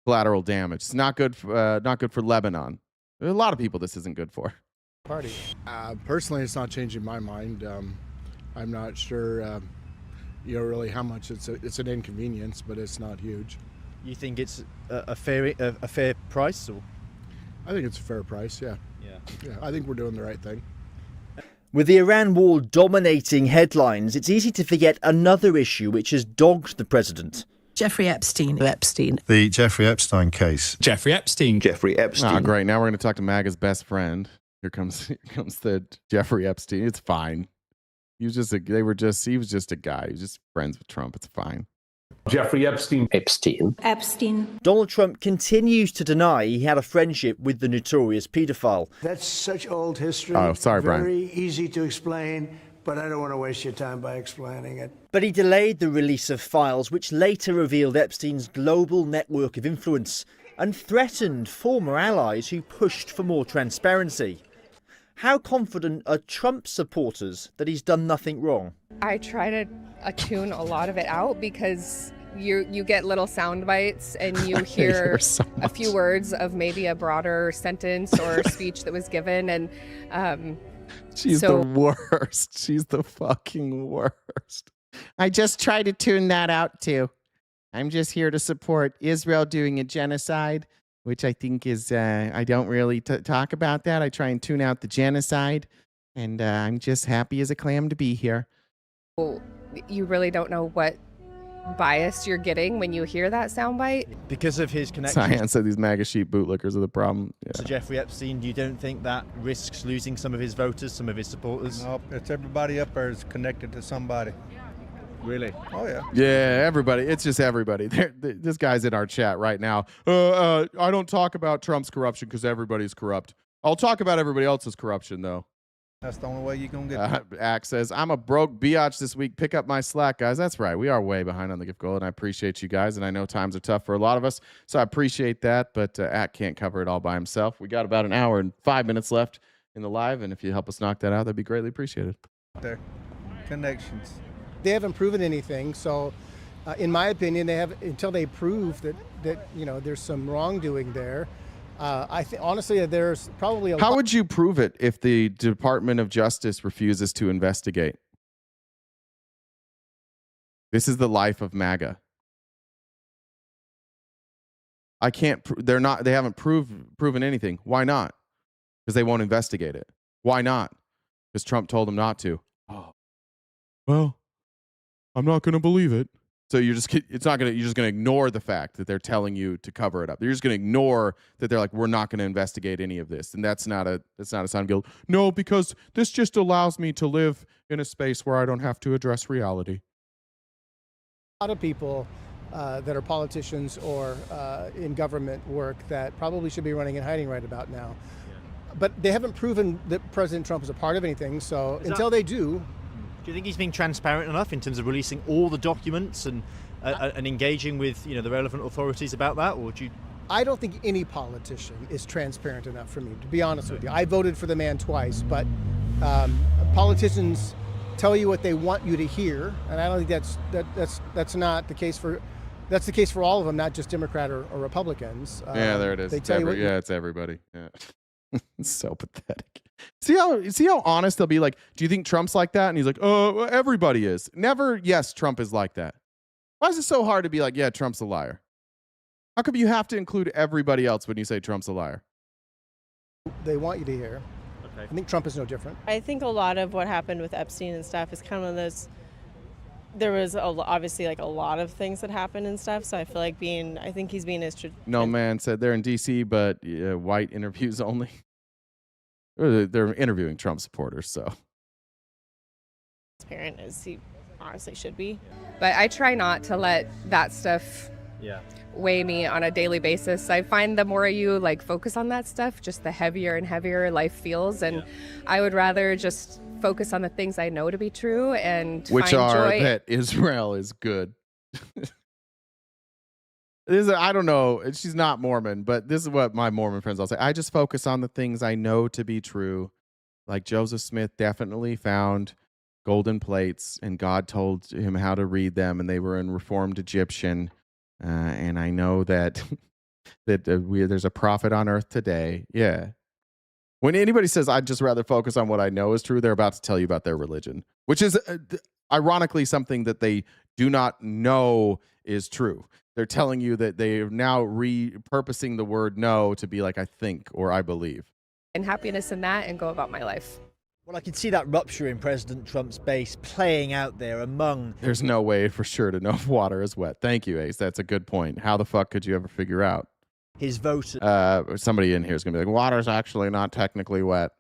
collateral damage. It's not good for Lebanon. There are a lot of people this isn't good for. Party. Personally, it's not changing my mind. I'm not sure, really how much it's an inconvenience, but it's not huge. You think it's a fair price? Or? I think it's a fair price, yeah. Yeah, I think we're doing the right thing. With the Iran war dominating headlines, it's easy to forget another issue which has dogged the president. Jeffrey Epstein. The Jeffrey Epstein case. Jeffrey Epstein. Oh, great. Now we're going to talk to MAGA's best friend. Here comes the Jeffrey Epstein. It's fine. He was just a guy. He was just friends with Trump. It's fine. Jeffrey Epstein. Donald Trump continues to deny he had a friendship with the notorious paedophile. That's such old history. Oh, sorry, Brian. Very easy to explain, but I don't want to waste your time by explaining it. But he delayed the release of files which later revealed Epstein's global network of influence and threatened former allies who pushed for more transparency. How confident are Trump supporters that he's done nothing wrong? I try to tune a lot of it out because you get little sound bites and you hear a few words of maybe a broader sentence or speech that was given, and she's the worst. She's the fucking worst. I just try to tune that out too. I'm just here to support Israel doing a genocide, which I think is, I don't really talk about that. I try and tune out the genocide, and I'm just happy as a clam to be here. You really don't know what bias you're getting when you hear that soundbite. Because of his connection Cyan said these MAGA sheep bootlickers are the problem. Yeah. to Jeffrey Epstein, you don't think that risks losing some of his voters, some of his supporters? No, it's everybody up there is connected to somebody. Really? Oh, yeah. Yeah, everybody. It's just everybody. This guy's in our chat right now. I don't talk about Trump's corruption because everybody's corrupt. I'll talk about everybody else's corruption, though. That's the only way you're going to get Axe says, I'm a broke biatch this week. Pick up my slack, guys. That's right. We are way behind on the gift goal, and I appreciate you guys, and I know times are tough for a lot of us, so I appreciate that, but Axe can't cover it all by himself. We got about an hour and 5 minutes left in the live, and if you help us knock that out, that'd be greatly appreciated. there. Connections. They haven't proven anything, so in my opinion, they have until they prove that there's some wrongdoing there. I think honestly, there's probably How would you prove it if the Department of Justice refuses to investigate? This is the life of MAGA. I can't. They haven't proven anything. Why not? Because they won't investigate it. Why not? Because Trump told them not to. Oh, well, I'm not going to believe it. So you're just going to ignore the fact that they're telling you to cover it up. You're just going to ignore that they're like, we're not going to investigate any of this. And that's not a sign of guilt. No, because this just allows me to live in a space where I don't have to address reality. A lot of people that are politicians or in government work that probably should be running and hiding right about now. But they haven't proven that President Trump is a part of anything. So until they do. Do you think he's being transparent enough in terms of releasing all the documents and engaging with the relevant authorities about that, or do you? I don't think any politician is transparent enough for me, to be honest with you. I voted for the man twice, but politicians tell you what they want you to hear, and I don't think that's not the case for. That's the case for all of them, not just Democrat or Republicans. Yeah, there it is. They tell you it's everybody. Yeah. It's so pathetic. See how honest they'll be. Like, do you think Trump's like that? And he's like, oh, everybody is. Never. Yes, Trump is like that. Why is it so hard to be like, yeah, Trump's a liar? How come you have to include everybody else when you say Trump's a liar? They want you to hear. Okay. I think Trump is no different. I think a lot of what happened with Epstein and stuff is kind of those. There was obviously like a lot of things that happened and stuff. So I feel like I think he's being as. No man said they're in D.C., but white interviews only. They're interviewing Trump supporters, so. Transparent as he honestly should be. But I try not to let that stuff weigh me on a daily basis. I find the more you focus on that stuff, just the heavier and heavier life feels. And I would rather just focus on the things I know to be true and which find are joy. That Israel is good. I don't know. She's not Mormon, but this is what my Mormon friends all say. I just focus on the things I know to be true. Like Joseph Smith definitely found golden plates, and God told him how to read them, and they were in Reformed Egyptian. And I know that there's a prophet on earth today. Yeah. When anybody says, I'd just rather focus on what I know is true, they're about to tell you about their religion, which is ironically something that they do not know is true. They're telling you that they are now repurposing the word know to be like, I think, or I believe. And happiness in that and go about my life. Well, I can see that rupture in President Trump's base playing out there among... There's no way for sure to know if water is wet. Thank you, Ace. That's a good point. How the fuck could you ever figure out? His voters. Somebody in here is going to be like, water's actually not technically wet.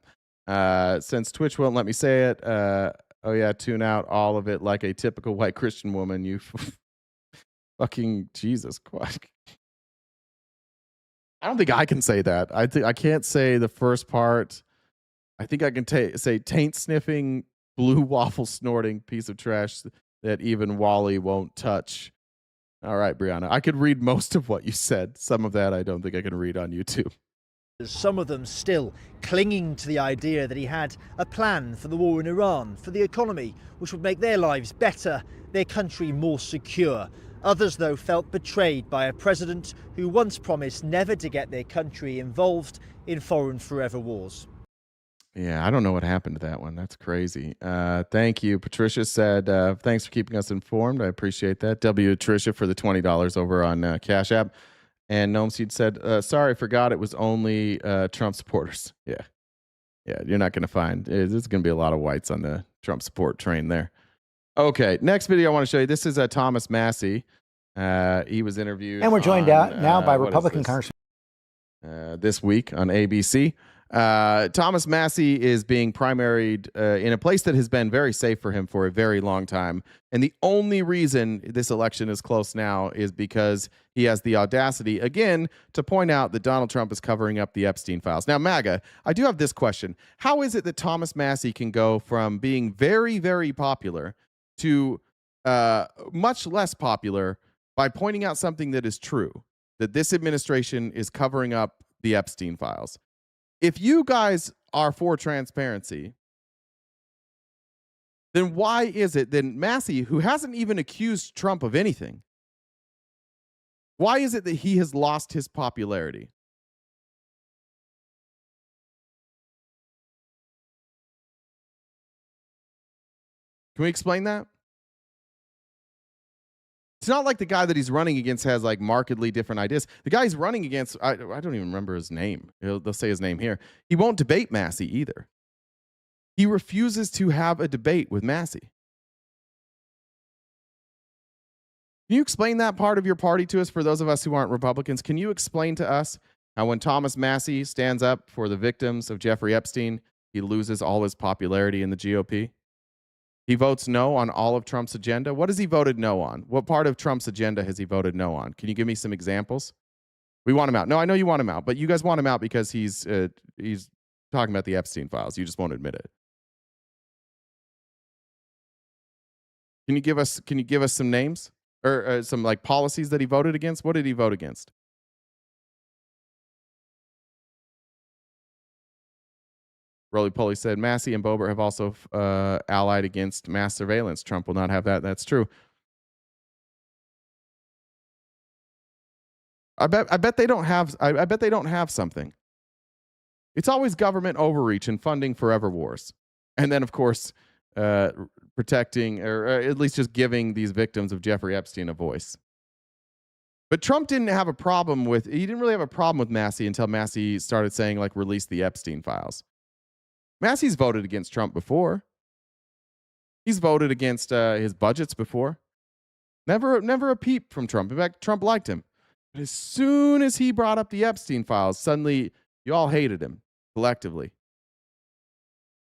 Since Twitch won't let me say it, oh yeah, tune out all of it like a typical white Christian woman. You fucking Jesus Christ. I don't think I can say that. I can't say the first part. I think I can say taint sniffing, blue waffle snorting piece of trash that even Wally won't touch. All right, Brianna. I could read most of what you said. Some of that I don't think I can read on YouTube. Some of them still clinging to the idea that he had a plan for the war in Iran, for the economy, which would make their lives better, their country more secure. Others, though, felt betrayed by a president who once promised never to get their country involved in foreign forever wars. Yeah, I don't know what happened to that one. That's crazy. Thank you. Patricia said, thanks for keeping us informed. I appreciate that. W. Tricia for the $20 over on Cash App. And Gnome Seed said, sorry, forgot it was only Trump supporters. Yeah. Yeah, you're not going to find, there's going to be a lot of whites on the Trump support train there. Okay, next video I want to show you. This is Thomas Massie. He was interviewed. And we're joined now by Republican Congressman. This week on ABC. Thomas Massie is being primaried in a place that has been very safe for him for a very long time. And the only reason this election is close now is because he has the audacity, again, to point out that Donald Trump is covering up the Epstein files. Now, MAGA, I do have this question. How is it that Thomas Massie can go from being very, very popular to much less popular by pointing out something that is true, that this administration is covering up the Epstein files? If you guys are for transparency, then why is it that Massie, who hasn't even accused Trump of anything, why is it that he has lost his popularity? Can we explain that? It's not like the guy that he's running against has like markedly different ideas. The guy he's running against, I don't even remember his name. They'll say his name here. He won't debate Massie either. He refuses to have a debate with Massie. Can you explain that part of your party to us for those of us who aren't Republicans? Can you explain to us how when Thomas Massie stands up for the victims of Jeffrey Epstein, he loses all his popularity in the GOP? He votes no on all of Trump's agenda. What has he voted no on? What part of Trump's agenda has he voted no on? Can you give me some examples? We want him out. No, I know you want him out, but you guys want him out because he's talking about the Epstein files. You just won't admit it. Can you give us some names or some like policies that he voted against? What did he vote against? Roly Poly said, Massie and Boebert have also allied against mass surveillance. Trump will not have that. That's true. I bet they don't have something. It's always government overreach and funding forever wars. And then, of course, protecting or at least just giving these victims of Jeffrey Epstein a voice. But Trump didn't really have a problem with Massie until Massie started saying, like, release the Epstein files. Massie's voted against Trump before. He's voted against his budgets before. Never a peep from Trump. In fact, Trump liked him. But as soon as he brought up the Epstein files, suddenly you all hated him collectively.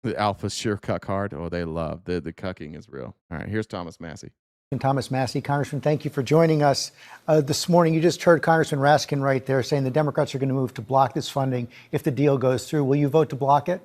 The alphas sure cuck hard. Oh, they love. The cucking is real. All right, here's Thomas Massie. Thomas Massie, Congressman, thank you for joining us this morning. You just heard Congressman Raskin right there saying the Democrats are going to move to block this funding if the deal goes through. Will you vote to block it?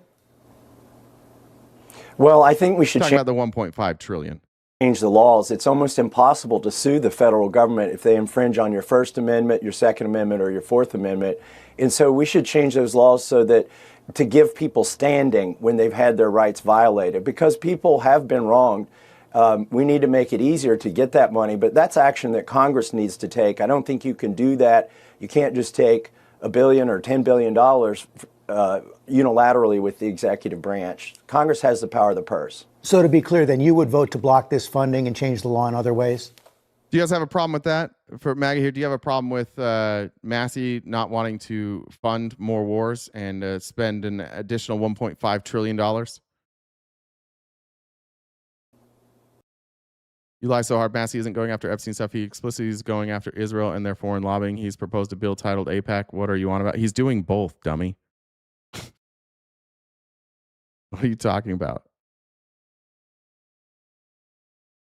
Well, I think we should talk about the 1.5 trillion. change the laws. It's almost impossible to sue the federal government if they infringe on your First Amendment, your Second Amendment, or your Fourth Amendment. And so we should change those laws so that to give people standing when they've had their rights violated, because people have been wronged. We need to make it easier to get that money, but that's action that Congress needs to take. I don't think you can do that. You can't just take $1 billion or $10 billion unilaterally with the executive branch. Congress has the power of the purse. So to be clear, then you would vote to block this funding and change the law in other ways? Do you guys have a problem with that? For MAGA here, do you have a problem with Massey not wanting to fund more wars and spend an additional $1.5 trillion? You lie so hard. Massey isn't going after Epstein stuff. He explicitly is going after Israel and their foreign lobbying. He's proposed a bill titled AIPAC. What are you on about? He's doing both, dummy. What are you talking about?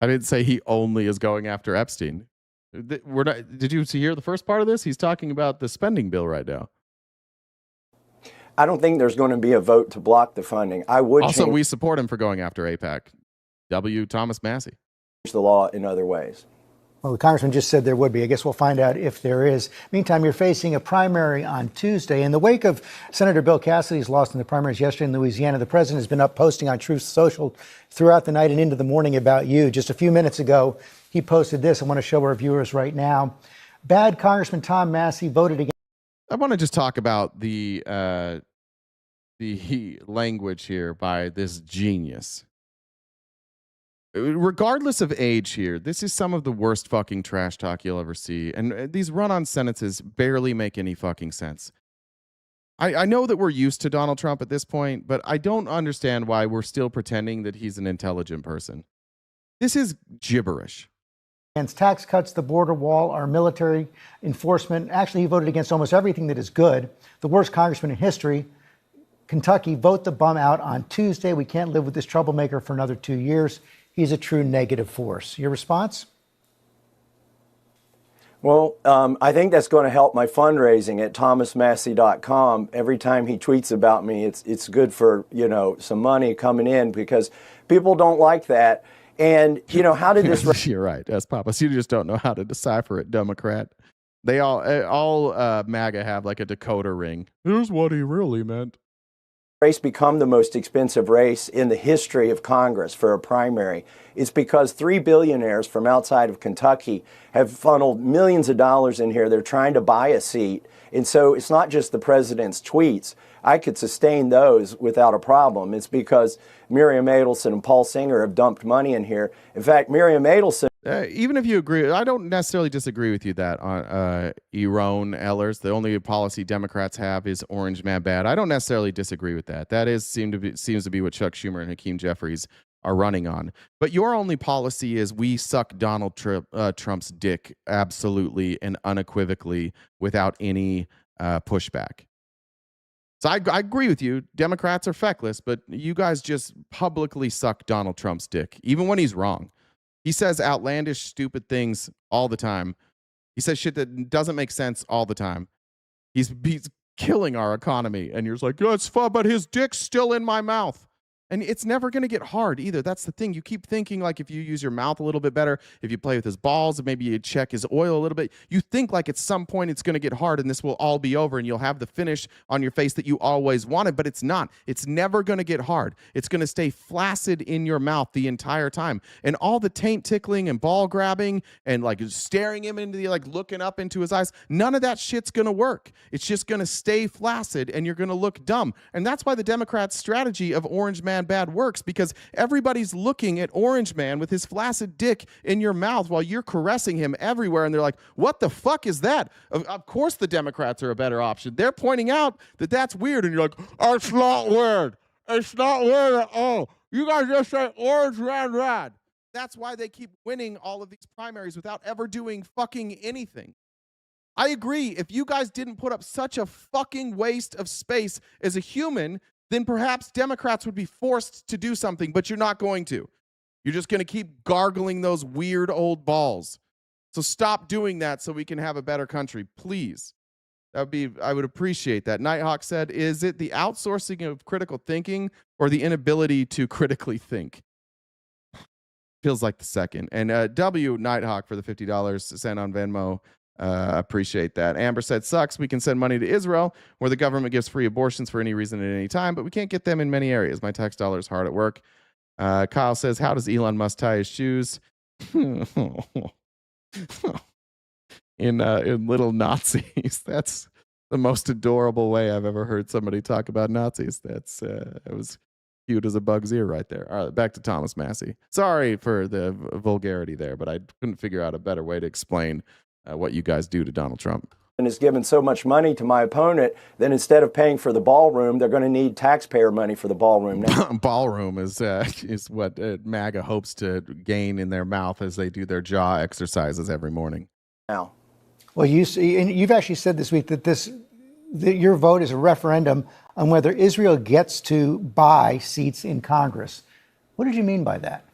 I didn't say he only is going after Epstein. Did you hear the first part of this? He's talking about the spending bill right now. I don't think there's going to be a vote to block the funding. I would also, we support him for going after AIPAC. W. Thomas Massey. Change the law in other ways. Well, the congressman just said there would be. I guess we'll find out if there is. Meantime, you're facing a primary on Tuesday. In the wake of Senator Bill Cassidy's loss in the primaries yesterday in Louisiana, the president has been up posting on Truth Social throughout the night and into the morning about you. Just a few minutes ago, he posted this. I want to show our viewers right now. Bad Congressman Tom Massey voted against. I want to just talk about the language here by this genius. Regardless of age here, this is some of the worst fucking trash talk you'll ever see. And these run-on sentences barely make any fucking sense. I know that we're used to Donald Trump at this point, but I don't understand why we're still pretending that he's an intelligent person. This is gibberish. Against tax cuts, the border wall, our military enforcement. Actually, he voted against almost everything that is good. The worst congressman in history. Kentucky, vote the bum out on Tuesday. We can't live with this troublemaker for another 2 years. He's a true negative force. Your response? Well, I think that's going to help my fundraising at thomasmassey.com. Every time he tweets about me, it's good for, some money coming in because people don't like that. And, how did this... You're right, S. Papas. You just don't know how to decipher it, Democrat. They all MAGA have like a decoder ring. Here's what he really meant. Race become the most expensive race in the history of Congress for a primary. It's because 3 billionaires from outside of Kentucky have funneled millions of dollars in here. They're trying to buy a seat. And so it's not just the president's tweets. I could sustain those without a problem. It's because Miriam Adelson and Paul Singer have dumped money in here. In fact, Miriam Adelson... even if you agree, I don't necessarily disagree with you that on Eron Ellers, the only policy Democrats have is orange man bad. I don't necessarily disagree with that. That seems to be what Chuck Schumer and Hakeem Jeffries are running on. But your only policy is we suck Donald Trump's dick absolutely and unequivocally without any pushback. So I agree with you. Democrats are feckless, but you guys just publicly suck Donald Trump's dick, even when he's wrong. He says outlandish, stupid things all the time. He says shit that doesn't make sense all the time. He's killing our economy. And you're just like, yeah, it's fun, but his dick's still in my mouth. And it's never going to get hard either. That's the thing. You keep thinking like if you use your mouth a little bit better, if you play with his balls, maybe you check his oil a little bit, you think like at some point it's going to get hard and this will all be over and you'll have the finish on your face that you always wanted, but it's not. It's never going to get hard. It's going to stay flaccid in your mouth the entire time. And all the taint tickling and ball grabbing and like staring him into the, like looking up into his eyes, none of that shit's going to work. It's just going to stay flaccid and you're going to look dumb. And that's why the Democrats' strategy of Orange Man Bad works, because everybody's looking at Orange Man with his flaccid dick in your mouth while you're caressing him everywhere, and they're like, what the fuck is that? Of course the Democrats are a better option. They're pointing out that that's weird, and you're like, oh, it's not weird. It's not weird at all. You guys just say Orange Man Bad. That's why they keep winning all of these primaries without ever doing fucking anything. I agree. If you guys didn't put up such a fucking waste of space as a human, then perhaps Democrats would be forced to do something, but you're not going to. You're just going to keep gargling those weird old balls. So stop doing that so we can have a better country, please. I would appreciate that. Nighthawk said, is it the outsourcing of critical thinking or the inability to critically think? Feels like the second. And W Nighthawk for the $50 sent on Venmo. Appreciate that. Amber said, sucks. We can send money to Israel where the government gives free abortions for any reason at any time, but we can't get them in many areas. My tax dollar is hard at work. Kyle says, how does Elon Musk tie his shoes? in little Nazis. That's the most adorable way I've ever heard somebody talk about Nazis. That's it was cute as a bug's ear right there. All right, back to Thomas Massey. Sorry for the vulgarity there, but I couldn't figure out a better way to explain what you guys do to Donald Trump. And has given so much money to my opponent, then instead of paying for the ballroom, they're going to need taxpayer money for the ballroom now. Ballroom is what MAGA hopes to gain in their mouth as they do their jaw exercises every morning. Now, well, you see, and you've actually said this week that your vote is a referendum on whether Israel gets to buy seats in Congress. What did you mean by that?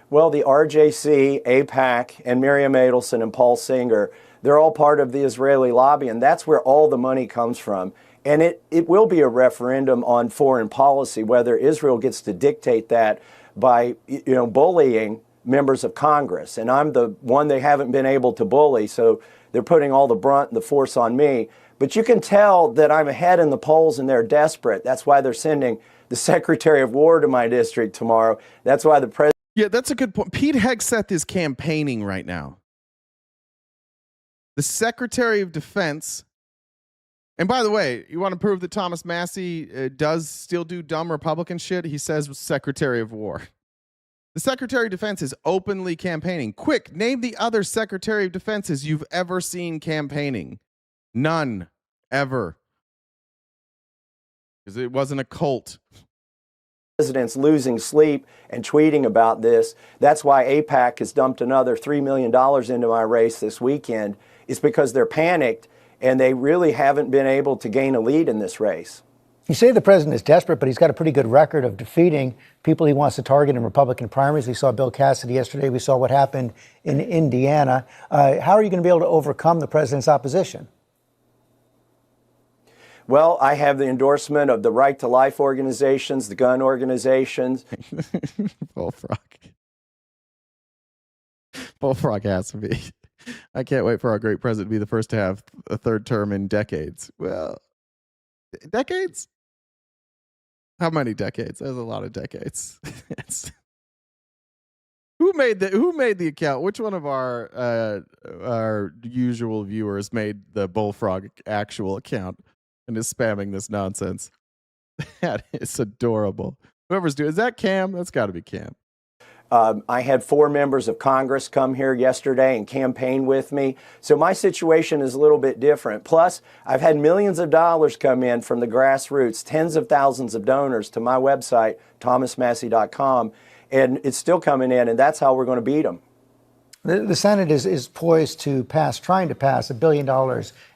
Well, the RJC, AIPAC, and Miriam Adelson and Paul Singer, they're all part of the Israeli lobby, and that's where all the money comes from. And it will be a referendum on foreign policy, whether Israel gets to dictate that by bullying members of Congress. And I'm the one they haven't been able to bully, so they're putting all the brunt and the force on me. But you can tell that I'm ahead in the polls and they're desperate. That's why they're sending the Secretary of War to my district tomorrow. That's why the president... Yeah, that's a good point. Pete Hegseth is campaigning right now. The Secretary of Defense, and by the way, you want to prove that Thomas Massey does still do dumb Republican shit? He says Secretary of War. The Secretary of Defense is openly campaigning. Quick, name the other Secretary of Defenses you've ever seen campaigning. None. Ever. Because it wasn't a cult. President's losing sleep and tweeting about this. That's why AIPAC has dumped another $3 million into my race this weekend. It's because they're panicked and they really haven't been able to gain a lead in this race. You say the president is desperate, but he's got a pretty good record of defeating people he wants to target in Republican primaries. We saw Bill Cassidy yesterday. We saw what happened in Indiana. How are you going to be able to overcome the president's opposition? Well, I have the endorsement of the Right to Life organizations, the gun organizations. Bullfrog. Bullfrog has to be. I can't wait for our great president to be the first to have a third term in decades. Well, decades? How many decades? There's a lot of decades. Who made the account? Which one of our usual viewers made the Bullfrog actual account and is spamming this nonsense? That is adorable. Whoever's doing, is that Cam? That's got to be Cam. I had 4 members of Congress come here yesterday and campaign with me. So my situation is a little bit different. Plus, I've had millions of dollars come in from the grassroots, tens of thousands of donors to my website, thomasmassey.com, and it's still coming in, and that's how we're going to beat them. The Senate is poised to trying to pass $1 billion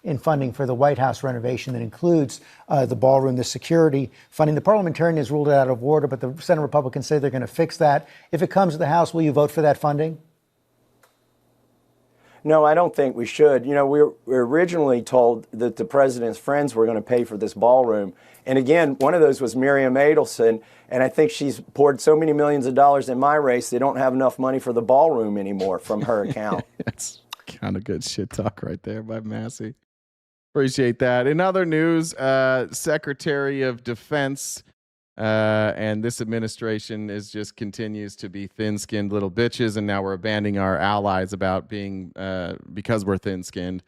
in funding for the White House renovation that includes the ballroom, the security funding. The parliamentarian has ruled it out of order, but the Senate Republicans say they're going to fix that. If it comes to the House, will you vote for that funding? No, I don't think we should. We were originally told that the president's friends were going to pay for this ballroom. And again, one of those was Miriam Adelson. And I think she's poured so many millions of dollars in my race, they don't have enough money for the ballroom anymore from her account. That's kind of good shit talk right there by Massey. Appreciate that. In other news, Secretary of Defense and this administration continues to be thin-skinned little bitches, and now we're abandoning our allies about being because we're thin-skinned.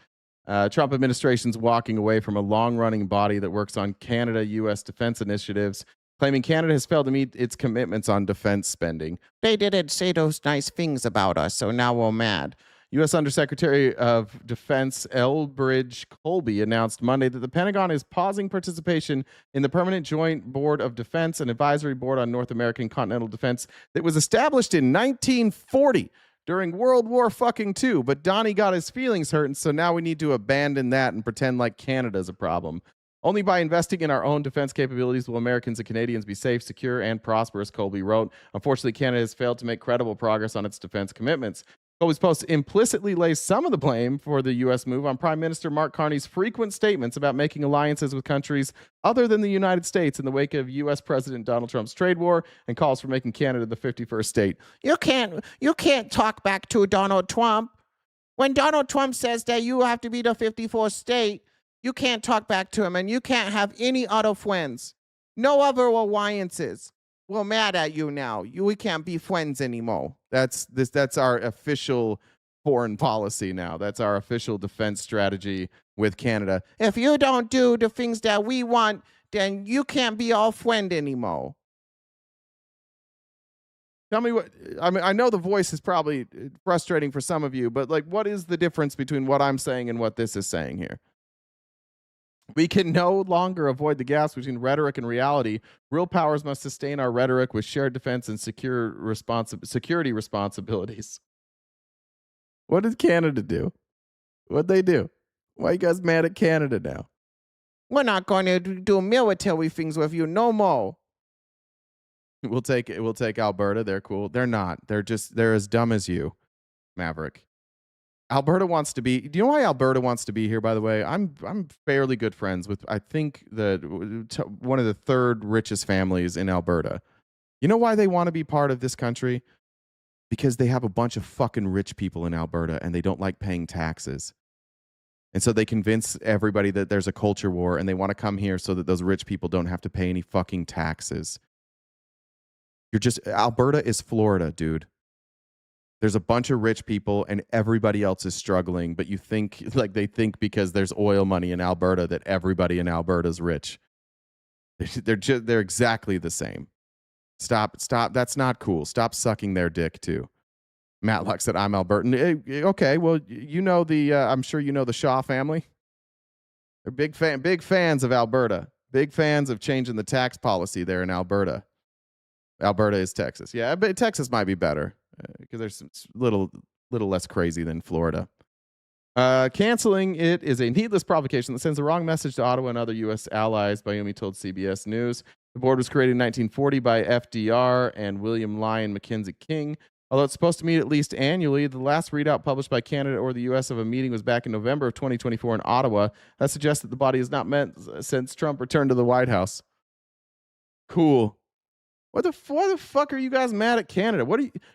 Trump administration's walking away from a long-running body that works on Canada-U.S. defense initiatives, claiming Canada has failed to meet its commitments on defense spending. They didn't say those nice things about us, so now we're mad. U.S. Undersecretary of Defense Elbridge Colby announced Monday that the Pentagon is pausing participation in the Permanent Joint Board of Defense, an advisory board on North American continental defense that was established in 1940 during World War II. But Donnie got his feelings hurt, and so now we need to abandon that and pretend like Canada's a problem. Only by investing in our own defense capabilities will Americans and Canadians be safe, secure, and prosperous, Colby wrote. Unfortunately, Canada has failed to make credible progress on its defense commitments. but was supposed to implicitly lay some of the blame for the U.S. move on Prime Minister Mark Carney's frequent statements about making alliances with countries other than the United States in the wake of U.S. President Donald Trump's trade war and calls for making Canada the 51st state. You can't talk back to Donald Trump. When Donald Trump says that you have to be the 54th state, you can't talk back to him, and you can't have any other friends. No other alliances. We're mad at you now. We can't be friends anymore. That's our official foreign policy now. That's our official defense strategy with Canada. If you don't do the things that we want, then you can't be our friend anymore. Tell me what, I mean, I know the voice is probably frustrating for some of you, but like, what is the difference between what I'm saying and what this is saying here? We can no longer avoid the gaps between rhetoric and reality. Real powers must sustain our rhetoric with shared defense and security responsibilities. What did Canada do? What'd they do? Why are you guys mad at Canada now? We're not going to do military things with you no more. We'll take Alberta. They're cool. They're not. They're as dumb as you, Maverick. Alberta wants to be. Do you know why Alberta wants to be here? By the way, I'm fairly good friends with, I think, one of the third richest families in Alberta. You know why they want to be part of this country? Because they have a bunch of fucking rich people in Alberta and they don't like paying taxes. And so they convince everybody that there's a culture war and they want to come here so that those rich people don't have to pay any fucking taxes. Alberta is Florida, dude. There's a bunch of rich people and everybody else is struggling, but you think, like, they think because there's oil money in Alberta that everybody in Alberta is rich. They're exactly the same. Stop. That's not cool. Stop sucking their dick too. Matlock said, I'm Albertan. Okay, well, I'm sure you know the Shaw family. They're big fans of Alberta. Big fans of changing the tax policy there in Alberta. Alberta is Texas. Yeah, but Texas might be better because there's some little less crazy than Florida. Canceling it is a needless provocation that sends the wrong message to Ottawa and other U.S. allies, Bayoumi told CBS News. The board was created in 1940 by FDR and William Lyon Mackenzie King. Although it's supposed to meet at least annually, the last readout published by Canada or the U.S. of a meeting was back in November of 2024 in Ottawa. That suggests that the body has not met since Trump returned to the White House. Cool. Why the fuck are you guys mad at Canada?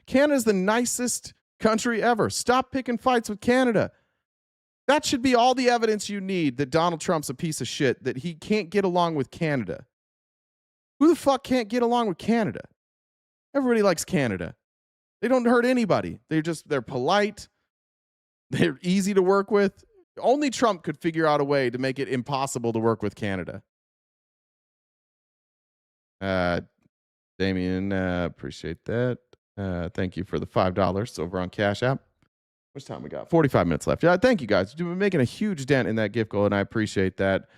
Canada's the nicest country ever. Stop picking fights with Canada. That should be all the evidence you need that Donald Trump's a piece of shit, that he can't get along with Canada. Who the fuck can't get along with Canada? Everybody likes Canada. They don't hurt anybody. They're polite. They're easy to work with. Only Trump could figure out a way to make it impossible to work with Canada. Damien, appreciate that. Thank you for the $5 over on Cash App. Which time we got? 45 minutes left. Yeah, thank you guys. You're making a huge dent in that gift goal, and I appreciate that.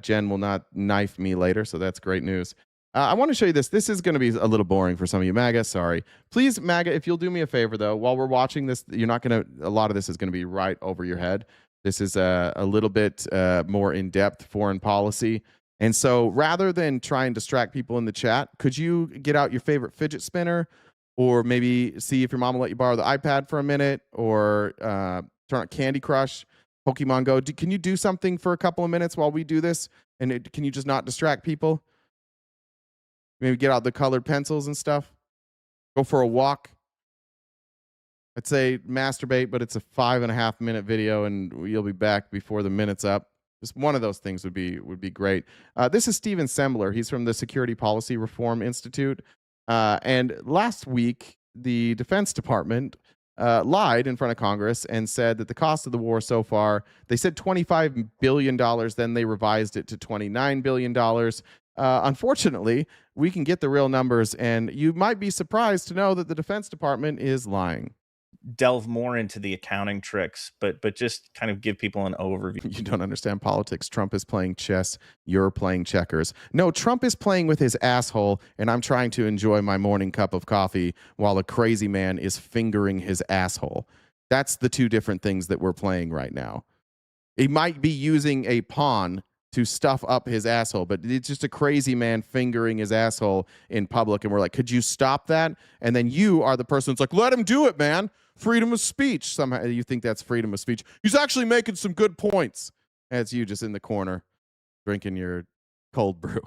Jen will not knife me later, so that's great news. I want to show you this. This is going to be a little boring for some of you. MAGA, sorry. Please, MAGA, if you'll do me a favor, though, while we're watching this, a lot of this is going to be right over your head. This is a little bit more in-depth foreign policy. And so rather than try and distract people in the chat, could you get out your favorite fidget spinner, or maybe see if your mom will let you borrow the iPad for a minute, or turn on Candy Crush, Pokemon Go. Can you do something for a couple of minutes while we do this? And can you just not distract people? Maybe get out the colored pencils and stuff. Go for a walk. I'd say masturbate, but it's a 5.5 minute video, and you'll be back before the minute's up. Just one of those things would be great. This is Steven Sembler. He's from the Security Policy Reform Institute. And last week, the Defense Department lied in front of Congress and said that the cost of the war so far, they said $25 billion, then they revised it to $29 billion. Unfortunately, we can get the real numbers, and you might be surprised to know that the Defense Department is lying. Delve more into the accounting tricks, but just kind of give people an overview. You don't understand politics. Trump is playing chess. You're playing checkers. No, Trump is playing with his asshole, and I'm trying to enjoy my morning cup of coffee while a crazy man is fingering his asshole. That's the two different things that we're playing right now. He might be using a pawn to stuff up his asshole, but it's just a crazy man fingering his asshole in public, and we're like, could you stop that? And then you are the person that's like, let him do it, man. freedom of speech. Somehow you think that's freedom of speech. He's actually making some good points. That's you just in the corner drinking your cold brew.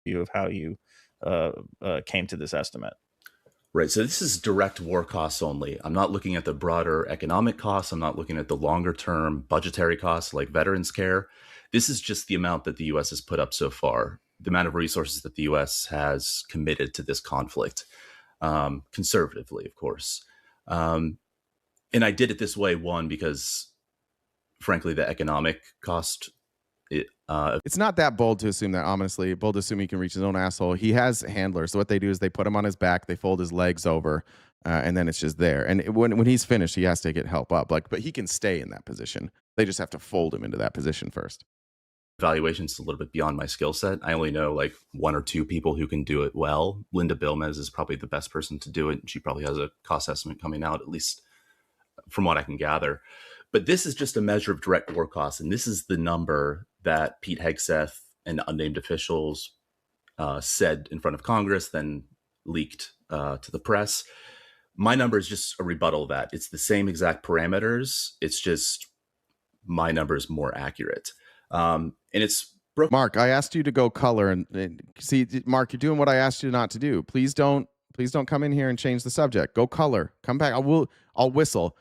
View of how you came to this estimate. Right. So this is direct war costs only. I'm not looking at the broader economic costs. I'm not looking at the longer term budgetary costs like veterans care. This is just the amount that the U.S. has put up so far, the amount of resources that the U.S. has committed to this conflict, conservatively, of course. And I did it this way, one, because, frankly, the economic cost... It's not that bold to assume that, honestly. Bold to assume he can reach his own asshole. He has handlers. So what they do is they put him on his back, they fold his legs over, and then it's just there. And when he's finished, he has to get help up. But he can stay in that position. They just have to fold him into that position first. Evaluation's a little bit beyond my skill set. I only know like one or two people who can do it well. Linda Bilmez is probably the best person to do it. She probably has a cost estimate coming out, at least from what I can gather. But this is just a measure of direct war costs, and this is the number that Pete Hegseth and unnamed officials said in front of Congress, then leaked to the press. My number is just a rebuttal of that. It's the same exact parameters. It's just my number is more accurate. And it's Mark, I asked you to go color and see, Mark, you're doing what I asked you not to do. Please don't come in here and change the subject. Go color. Come back. I'll whistle.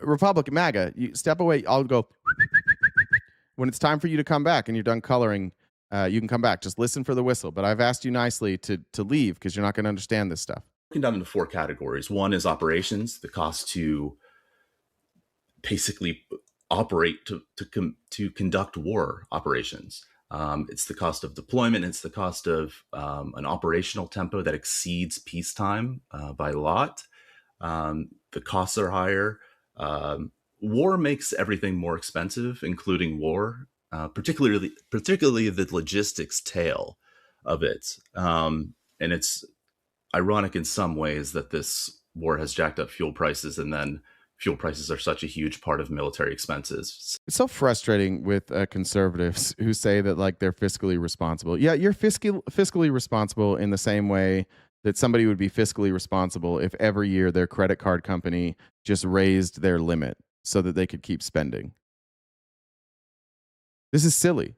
Republican MAGA, you step away. I'll go. When it's time for you to come back and you're done coloring, you can come back. Just listen for the whistle. But I've asked you nicely to leave because you're not going to understand this stuff. Broken down into four categories. One is operations, the cost to basically operate to conduct war operations. It's the cost of deployment. It's the cost of an operational tempo that exceeds peacetime by a lot. The costs are higher. War makes everything more expensive, including war, particularly the logistics tail of it. And it's ironic in some ways that this war has jacked up fuel prices, and then fuel prices are such a huge part of military expenses. It's so frustrating with conservatives who say that like they're fiscally responsible. Yeah, you're fiscally responsible in the same way that somebody would be fiscally responsible if every year their credit card company just raised their limit so that they could keep spending. This is silly.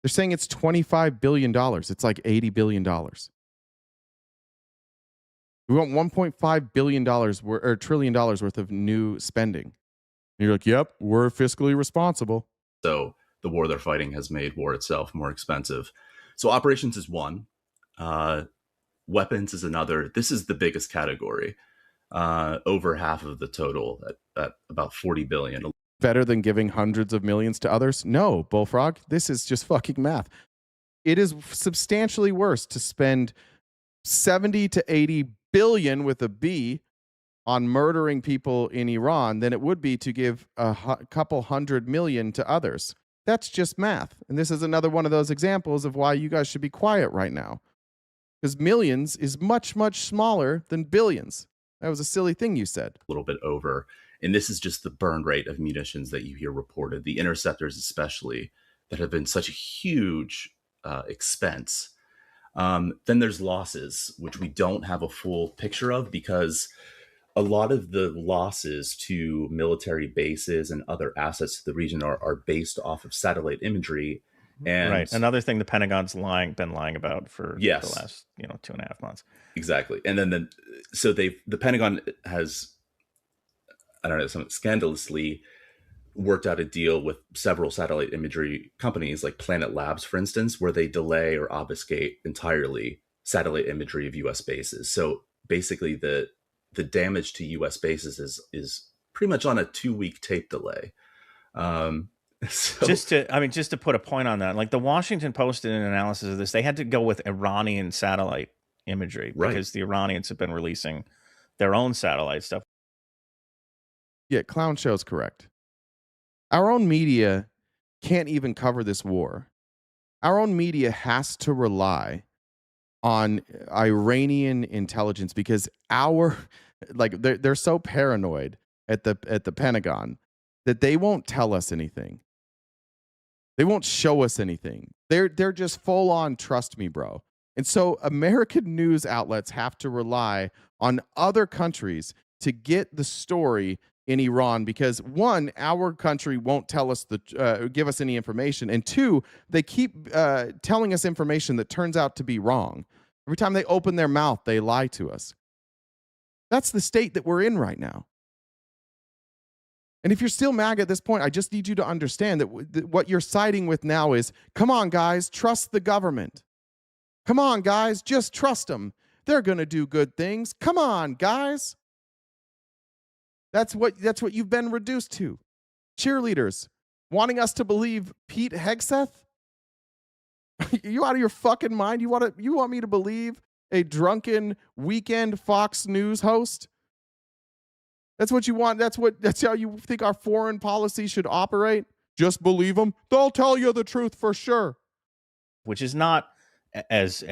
They're saying it's $25 billion. It's like $80 billion. We want $1.5 billion or trillion dollars worth of new spending. And you're like, yep, we're fiscally responsible. So the war they're fighting has made war itself more expensive. So operations is one. Weapons is another. This is the biggest category. Over half of the total at about $40 billion. Better than giving hundreds of millions to others? No, Bullfrog. This is just fucking math. It is substantially worse to spend 70 to 80 billion with a B on murdering people in Iran than it would be to give a couple $100 million to others. That's just math. And this is another one of those examples of why you guys should be quiet right now. Because millions is much, much smaller than billions. That was a silly thing you said. A little bit over. And this is just the burn rate of munitions that you hear reported, the interceptors especially, that have been such a huge expense. Then there's losses, which we don't have a full picture of because a lot of the losses to military bases and other assets to the region are based off of satellite imagery. And right. Another thing the Pentagon's been lying about for the last 2.5 months. Exactly. And then the Pentagon has, I don't know, scandalously worked out a deal with several satellite imagery companies like Planet Labs, for instance, where they delay or obfuscate entirely satellite imagery of U.S. bases. So basically the damage to U.S. bases is pretty much on a 2-week tape delay. So, just to put a point on that, like the Washington Post did an analysis of this, they had to go with Iranian satellite imagery because the Iranians have been releasing their own satellite stuff. Yeah, Clown Show's correct. Our own media can't even cover this war. Our own media has to rely on Iranian intelligence because they're so paranoid at the Pentagon that they won't tell us anything. They won't show us anything. They're just full on trust me, bro. And so American news outlets have to rely on other countries to get the story in Iran because one, our country won't tell us give us any information, and two, they keep telling us information that turns out to be wrong. Every time they open their mouth, they lie to us. That's the state that we're in right now. And if you're still MAGA at this point, I just need you to understand that what you're siding with now is, come on, guys, trust the government. Come on, guys, just trust them. They're going to do good things. Come on, guys. That's what you've been reduced to. Cheerleaders wanting us to believe Pete Hegseth? You out of your fucking mind? You want me to believe a drunken weekend Fox News host? That's what you want. That's how you think our foreign policy should operate? Just believe them. They'll tell you the truth for sure. Which is not as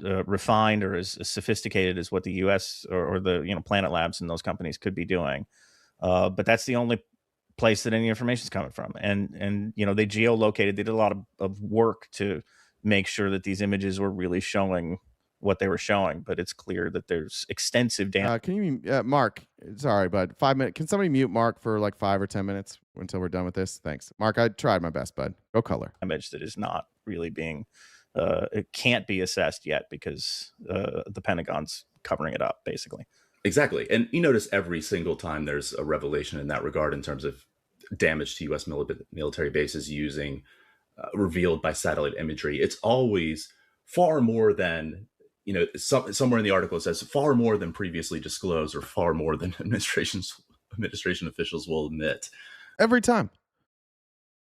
refined or as sophisticated as what the U.S. or the Planet Labs and those companies could be doing, but that's the only place that any information is coming from. And they geolocated. They did a lot of work to make sure that these images were really showing what they were showing. But it's clear that there's extensive damage. Can you, Mark? Sorry, bud. 5 minutes. Can somebody mute Mark for like 5 or 10 minutes until we're done with this? Thanks, Mark. I tried my best, bud. Go color. Damage that is not really being. It can't be assessed yet because the Pentagon's covering it up, basically. Exactly. And you notice every single time there's a revelation in that regard in terms of damage to U.S. military bases using revealed by satellite imagery, it's always far more than, somewhere in the article it says far more than previously disclosed or far more than administration officials will admit. Every time.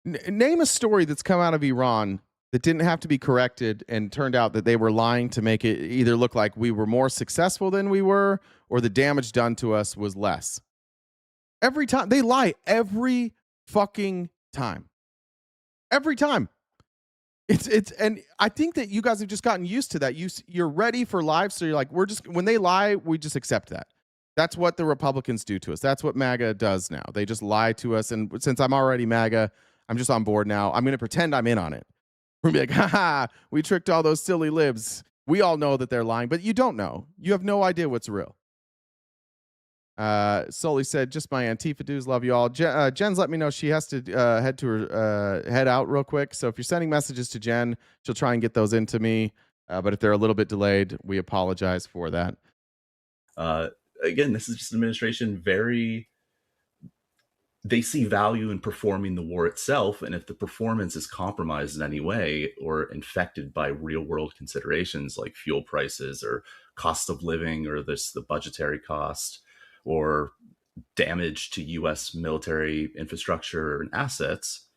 Name a story that's come out of Iran that didn't have to be corrected and turned out that they were lying to make it either look like we were more successful than we were or the damage done to us was less. Every time. They lie every fucking time. Every time. And I think that you guys have just gotten used to that. You're ready for live, so you're like, when they lie, we just accept that. That's what the Republicans do to us. That's what MAGA does now. They just lie to us, and since I'm already MAGA, I'm just on board now. I'm going to pretend I'm in on it. We're going to be like, haha, we tricked all those silly libs. We all know that they're lying, but you don't know. You have no idea what's real. Sully said, just my Antifa dudes, love you all. Jen's let me know she has to head out real quick. So if you're sending messages to Jen, she'll try and get those into me. But if they're a little bit delayed, we apologize for that. Again, this is just an administration they see value in performing the war itself. And if the performance is compromised in any way or infected by real world considerations like fuel prices or cost of living or the budgetary cost or damage to U.S. military infrastructure and assets,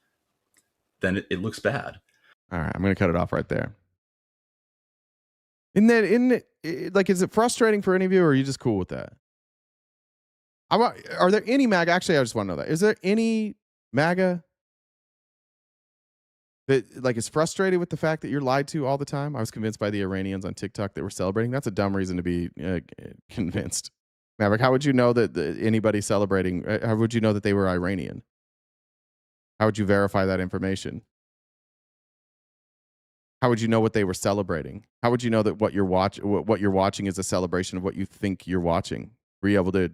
then it looks bad. All right, I'm going to cut it off right there. Is it frustrating for any of you, or are you just cool with that? Are there any MAGA? Actually, I just want to know that. Is there any MAGA that is frustrated with the fact that you're lied to all the time? I was convinced by the Iranians on TikTok that were celebrating. That's a dumb reason to be convinced. Maverick, how would you know that anybody celebrating? How would you know that they were Iranian? How would you verify that information? How would you know what they were celebrating? How would you know that what you're watching is a celebration of what you think you're watching? Were you able to?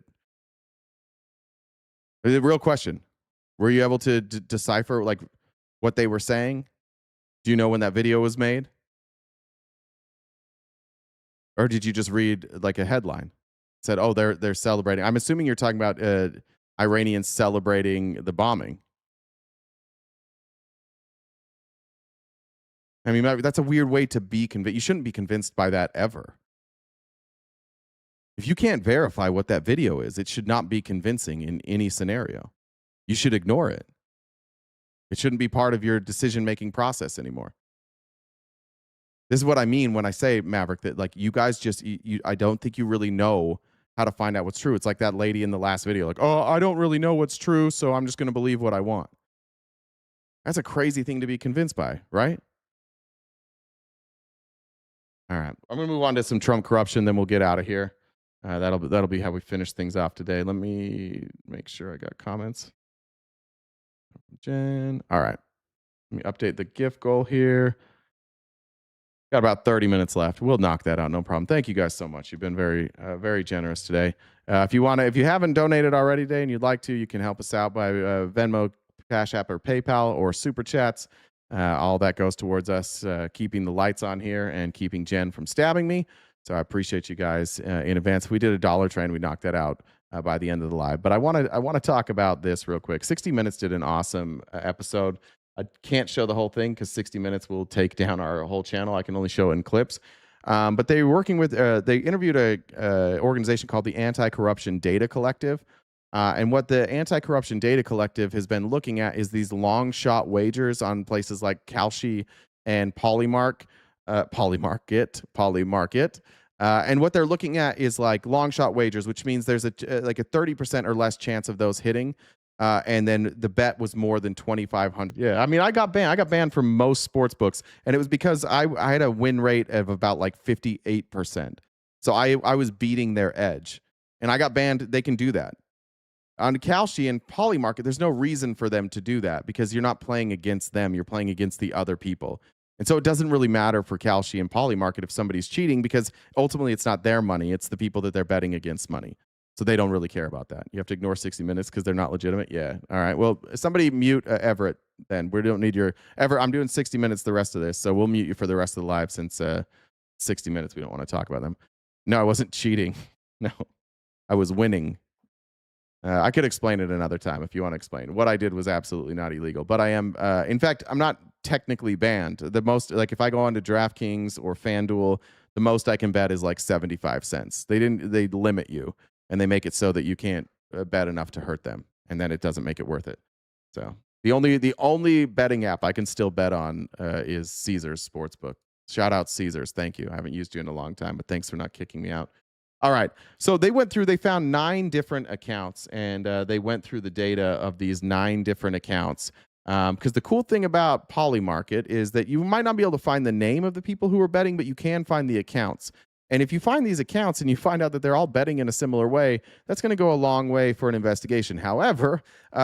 The real question: were you able to decipher what they were saying? Do you know when that video was made, or did you just read a headline? Said, "Oh, they're celebrating." I'm assuming you're talking about Iranians celebrating the bombing. I mean, that's a weird way to be convinced. You shouldn't be convinced by that ever. If you can't verify what that video is, it should not be convincing in any scenario. You should ignore it. It shouldn't be part of your decision-making process anymore. This is what I mean when I say, Maverick, that you guys I don't think you really know how to find out what's true. It's like that lady in the last video, oh, I don't really know what's true, so I'm just going to believe what I want. That's a crazy thing to be convinced by, right? All right. I'm going to move on to some Trump corruption, then we'll get out of here. That'll be how we finish things off today. Let me make sure I got comments. Jen. All right. Let me update the gift goal here. Got about 30 minutes left. We'll knock that out. No problem. Thank you guys so much. You've been very, very generous today. If you haven't donated already today and you'd like to, you can help us out by Venmo, Cash App, or PayPal, or Super Chats. All that goes towards us keeping the lights on here and keeping Jen from stabbing me. So I appreciate you guys in advance. We did a dollar train. We knocked that out by the end of the live. But I want to talk about this real quick. 60 Minutes did an awesome episode. I can't show the whole thing because 60 Minutes will take down our whole channel. I can only show it in clips. But they were working with, they interviewed a organization called the Anti-Corruption Data Collective. And what the Anti-Corruption Data Collective has been looking at is these long shot wagers on places like Kalshi and Polymarket. And what they're looking at is like long shot wagers, which means there's like a 30% or less chance of those hitting. And then the bet was more than 2,500. Yeah, I mean, I got banned. I got banned from most sports books, and it was because I had a win rate of about like 58%. So I was beating their edge, and I got banned. They can do that. On Kalshi and Polymarket, there's no reason for them to do that because you're not playing against them. You're playing against the other people. And so it doesn't really matter for Kalshi and Polymarket if somebody's cheating because ultimately it's not their money. It's the people that they're betting against money. So they don't really care about that. You have to ignore 60 Minutes because they're not legitimate. Yeah. All right. Well, somebody mute Everett then. We don't need your Everett. I'm doing 60 Minutes the rest of this. So we'll mute you for the rest of the live since 60 Minutes. We don't want to talk about them. No, I wasn't cheating. No, I was winning. I could explain it another time if you want to explain. What I did was absolutely not illegal, but I am, in fact, I'm not technically banned. The most, like if I go on to DraftKings or FanDuel, the most I can bet is like 75 cents. They limit you and they make it so that you can't bet enough to hurt them. And then it doesn't make it worth it. So the only betting app I can still bet on is Caesars Sportsbook. Shout out Caesars. Thank you. I haven't used you in a long time, but thanks for not kicking me out. All right. So they found 9 different accounts, and they went through the data of these 9 different accounts. Because the cool thing about Polymarket is that you might not be able to find the name of the people who are betting, but you can find the accounts. And if you find these accounts and you find out that they're all betting in a similar way, that's going to go a long way for an investigation. However,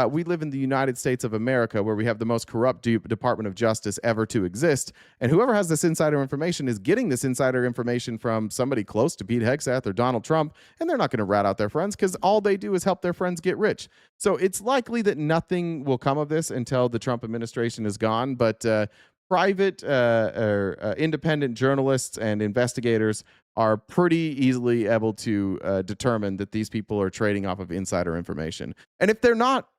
we live in the United States of America where we have the most corrupt Department of Justice ever to exist. And whoever has this insider information is getting this insider information from somebody close to Pete Hegseth or Donald Trump. And they're not going to rat out their friends because all they do is help their friends get rich. So it's likely that nothing will come of this until the Trump administration is gone. But private or independent journalists and investigators are pretty easily able to determine that these people are trading off of insider information. And if they're not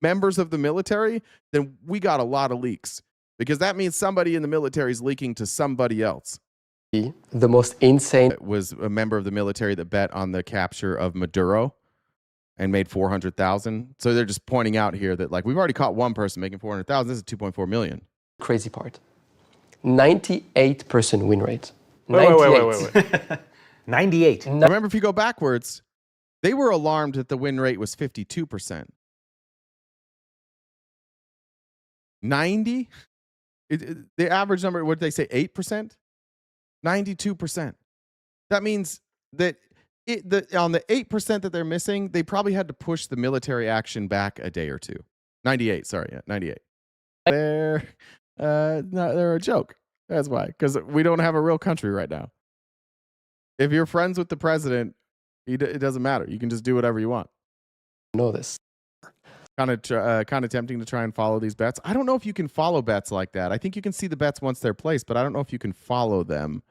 members of the military, then we got a lot of leaks because that means somebody in the military is leaking to somebody else. The most insane was a member of the military that bet on the capture of Maduro and made 400,000. So they're just pointing out here that like we've already caught one person making 400,000. This is 2.4 million. Crazy part. 98% win rate. Wait. 98. Remember, if you go backwards, they were alarmed that the win rate was 52%. 90? The average number, what did they say, 8%? 92%. That means that on the 8% that they're missing, they probably had to push the military action back a day or two. 98, sorry, yeah, 98. They're a joke. That's why, because we don't have a real country right now. If you're friends with the president, it doesn't matter. You can just do whatever you want. Know this. Kind of tempting to try and follow these bets. I don't know if you can follow bets like that. I think you can see the bets once they're placed, but I don't know if you can follow them.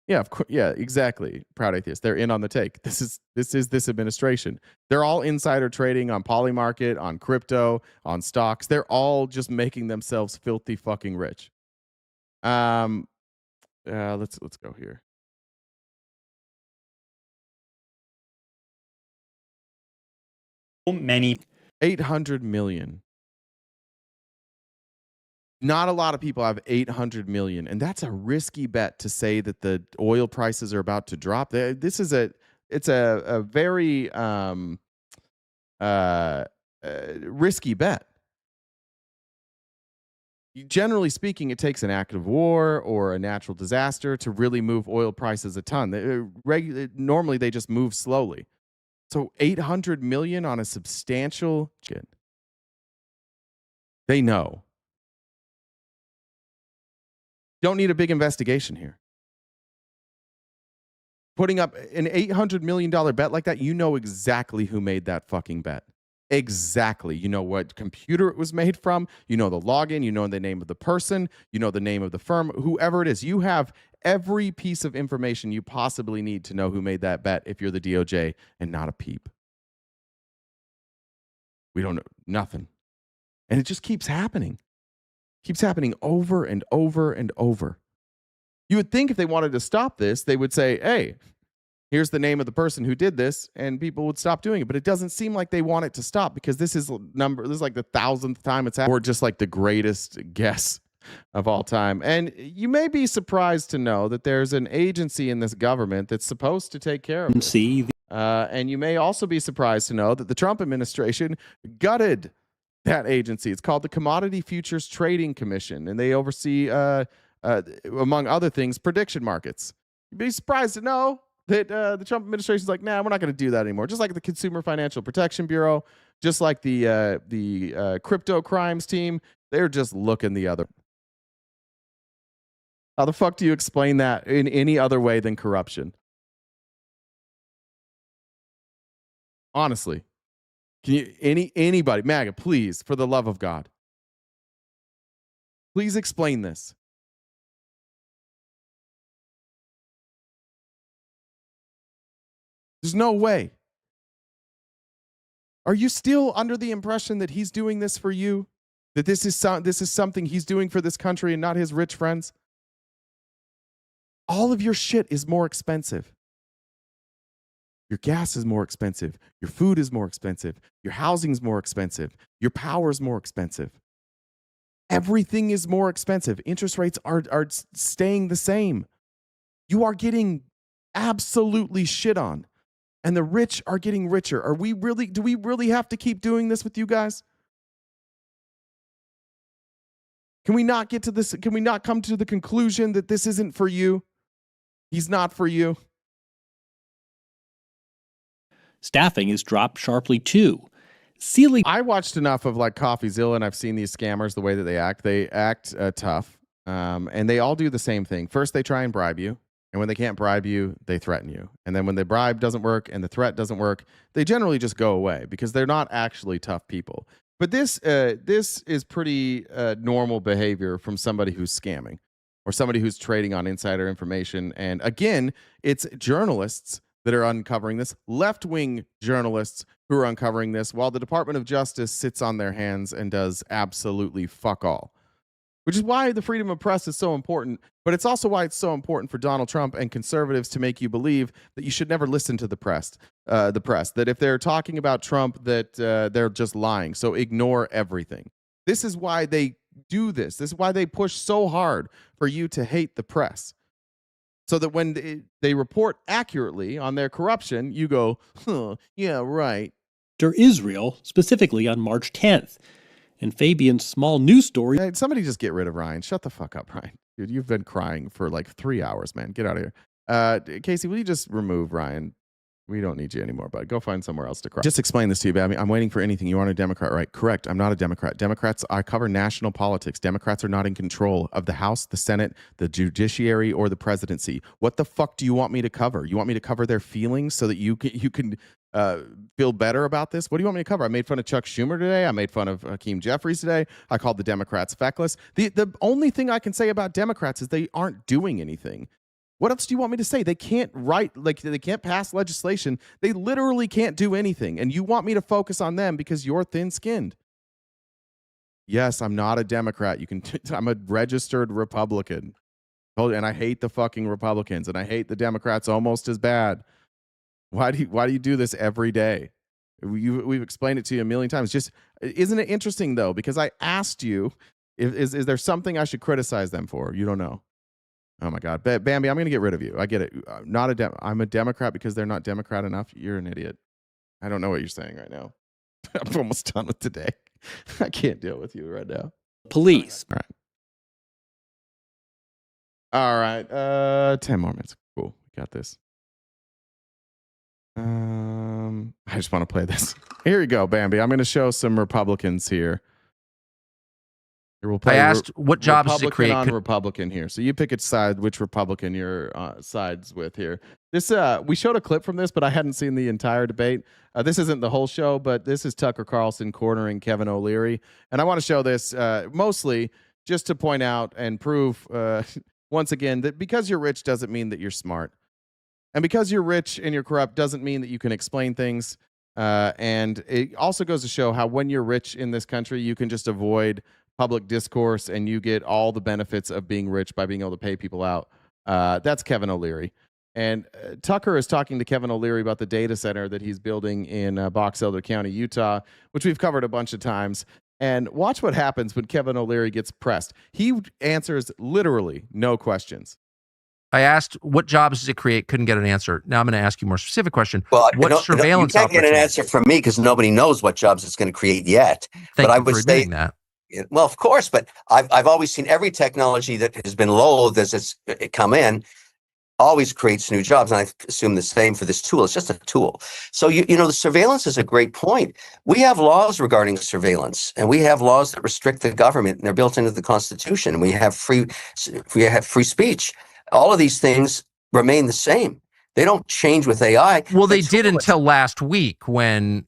Yeah, of course. Yeah, exactly. Proud atheist. They're in on the take. This is this administration. They're all insider trading on Polymarket, on crypto, on stocks. They're all just making themselves filthy fucking rich. Let's go here. Many 800 million. Not a lot of people have 800 million, and that's a risky bet to say that the oil prices are about to drop. This is it's a very risky bet. Generally speaking, it takes an active war or a natural disaster to really move oil prices a ton. Normally, they just move slowly. So 800 million on a substantial shit. They know. Don't need a big investigation here. putting up an $800 million bet like that, you know exactly who made that fucking bet. Exactly. You know what computer it was made from. You know the login. You know the name of the person. You know the name of the firm. Whoever it is, you have every piece of information you possibly need to know who made that bet if you're the DOJ, and not a peep. We don't know nothing. And it just keeps happening. Keeps happening over and over and over. You would think if they wanted to stop this, they would say, hey, here's the name of the person who did this, and people would stop doing it. But it doesn't seem like they want it to stop, because this is like the 1,000th time it's happened, or just like the greatest guess of all time. And you may be surprised to know that there's an agency in this government that's supposed to take care of it. And you may also be surprised to know that the Trump administration gutted that agency. It's called the Commodity Futures Trading Commission, and they oversee, among other things, prediction markets. You'd be surprised to know that the Trump administration is like, nah, we're not going to do that anymore. Just like the Consumer Financial Protection Bureau, just like the crypto crimes team, they're just looking the other. How the fuck do you explain that in any other way than corruption? Honestly, can you anybody, MAGA, please, for the love of God, please explain this. There's no way. Are you still under the impression that he's doing this for you? That this is something he's doing for this country and not his rich friends? All of your shit is more expensive. Your gas is more expensive. Your food is more expensive. Your housing is more expensive. Your power is more expensive. Everything is more expensive. Interest rates are staying the same. You are getting absolutely shit on. And the rich are getting richer. Do we really have to keep doing this with you guys? Can we not get to this? Can we not come to the conclusion that this isn't for you? He's not for you. Staffing is dropped sharply too. I watched enough of like CoffeeZilla, and I've seen these scammers, the way that they act. They act tough, and they all do the same thing. First, they try and bribe you. And when they can't bribe you, they threaten you. And then when the bribe doesn't work and the threat doesn't work, they generally just go away because they're not actually tough people. But this is pretty normal behavior from somebody who's scamming or somebody who's trading on insider information. And again, it's journalists that are uncovering this, left-wing journalists who are uncovering this, while the Department of Justice sits on their hands and does absolutely fuck all. Which is why the freedom of press is so important, but it's also why it's so important for Donald Trump and conservatives to make you believe that you should never listen to the press, that if they're talking about Trump, that they're just lying. So ignore everything. This is why they do this. This is why they push so hard for you to hate the press. So that when they report accurately on their corruption, you go, yeah, right. Israel, specifically on March 10th. And Fabian's small news story. Hey, somebody just get rid of Ryan. Shut the fuck up, Ryan. Dude, you've been crying for like 3 hours, man. Get out of here. Casey, will you just remove Ryan? We don't need you anymore, bud. Go find somewhere else to cry. Just explain this to you, baby. I'm waiting for anything. You aren't a Democrat, right? Correct. I'm not a Democrat. Democrats, I cover national politics. Democrats are not in control of the House, the Senate, the judiciary, or the presidency. What the fuck do you want me to cover? You want me to cover their feelings so that you can feel better about this? What do you want me to cover? I made fun of Chuck Schumer today. I made fun of Hakeem Jeffries today. I called the Democrats feckless. The only thing I can say about Democrats is they aren't doing anything. What else do you want me to say? They can't they can't pass legislation. They literally can't do anything. And you want me to focus on them because you're thin-skinned. Yes, I'm not a Democrat. I'm a registered Republican. And I hate the fucking Republicans, and I hate the Democrats almost as bad. Why do you do this every day? We've explained it to you a million times. Just isn't it interesting though? Because I asked you, is there something I should criticize them for? You don't know. Oh my God, Bambi, I'm going to get rid of you. I get it. I'm a Democrat because they're not Democrat enough. You're an idiot. I don't know what you're saying right now. I'm almost done with today. I can't deal with you right now. Police. All right. 10 more minutes. Cool. We got this. I just want to play this. Here you go, Bambi. I'm going to show some Republicans here I asked what jobs does it Republican create. on Republican here. So you pick a side, which Republican you're sides with here. This we showed a clip from this, but I hadn't seen the entire debate. This isn't the whole show, but this is Tucker Carlson cornering Kevin O'Leary, and I want to show this mostly just to point out and prove once again that because you're rich doesn't mean that you're smart, and because you're rich and you're corrupt doesn't mean that you can explain things. And it also goes to show how when you're rich in this country, you can just avoid public discourse and you get all the benefits of being rich by being able to pay people out. That's Kevin O'Leary. And Tucker is talking to Kevin O'Leary about the data center that he's building in Box Elder County, Utah, which we've covered a bunch of times. And watch what happens when Kevin O'Leary gets pressed. He answers literally no questions. I asked what jobs does it create? Couldn't get an answer. Now I'm going to ask you a more specific question. Well, what surveillance? You can't get an answer from me because nobody knows what jobs it's going to create yet. Thank but you I would for say admitting that. Well, of course, but I've always seen every technology that has been loathed as it's come in always creates new jobs, and I assume the same for this tool. It's just a tool. So you know the surveillance is a great point. We have laws regarding surveillance, and we have laws that restrict the government, and they're built into the Constitution. And we have free speech. All of these things remain the same. They don't change with AI. Well, they did until last week when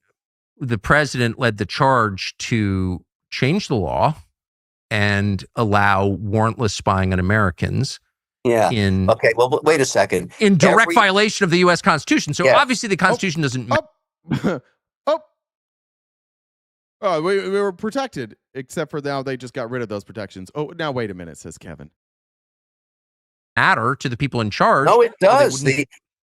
the president led the charge to change the law and allow warrantless spying on Americans. Yeah. Okay. Well, wait a second. In direct violation of the U.S. Constitution. So obviously the Constitution doesn't. Oh, we were protected, except for now they just got rid of those protections. Oh, now wait a minute, says Kevin. Matter to the people in charge. No, it does.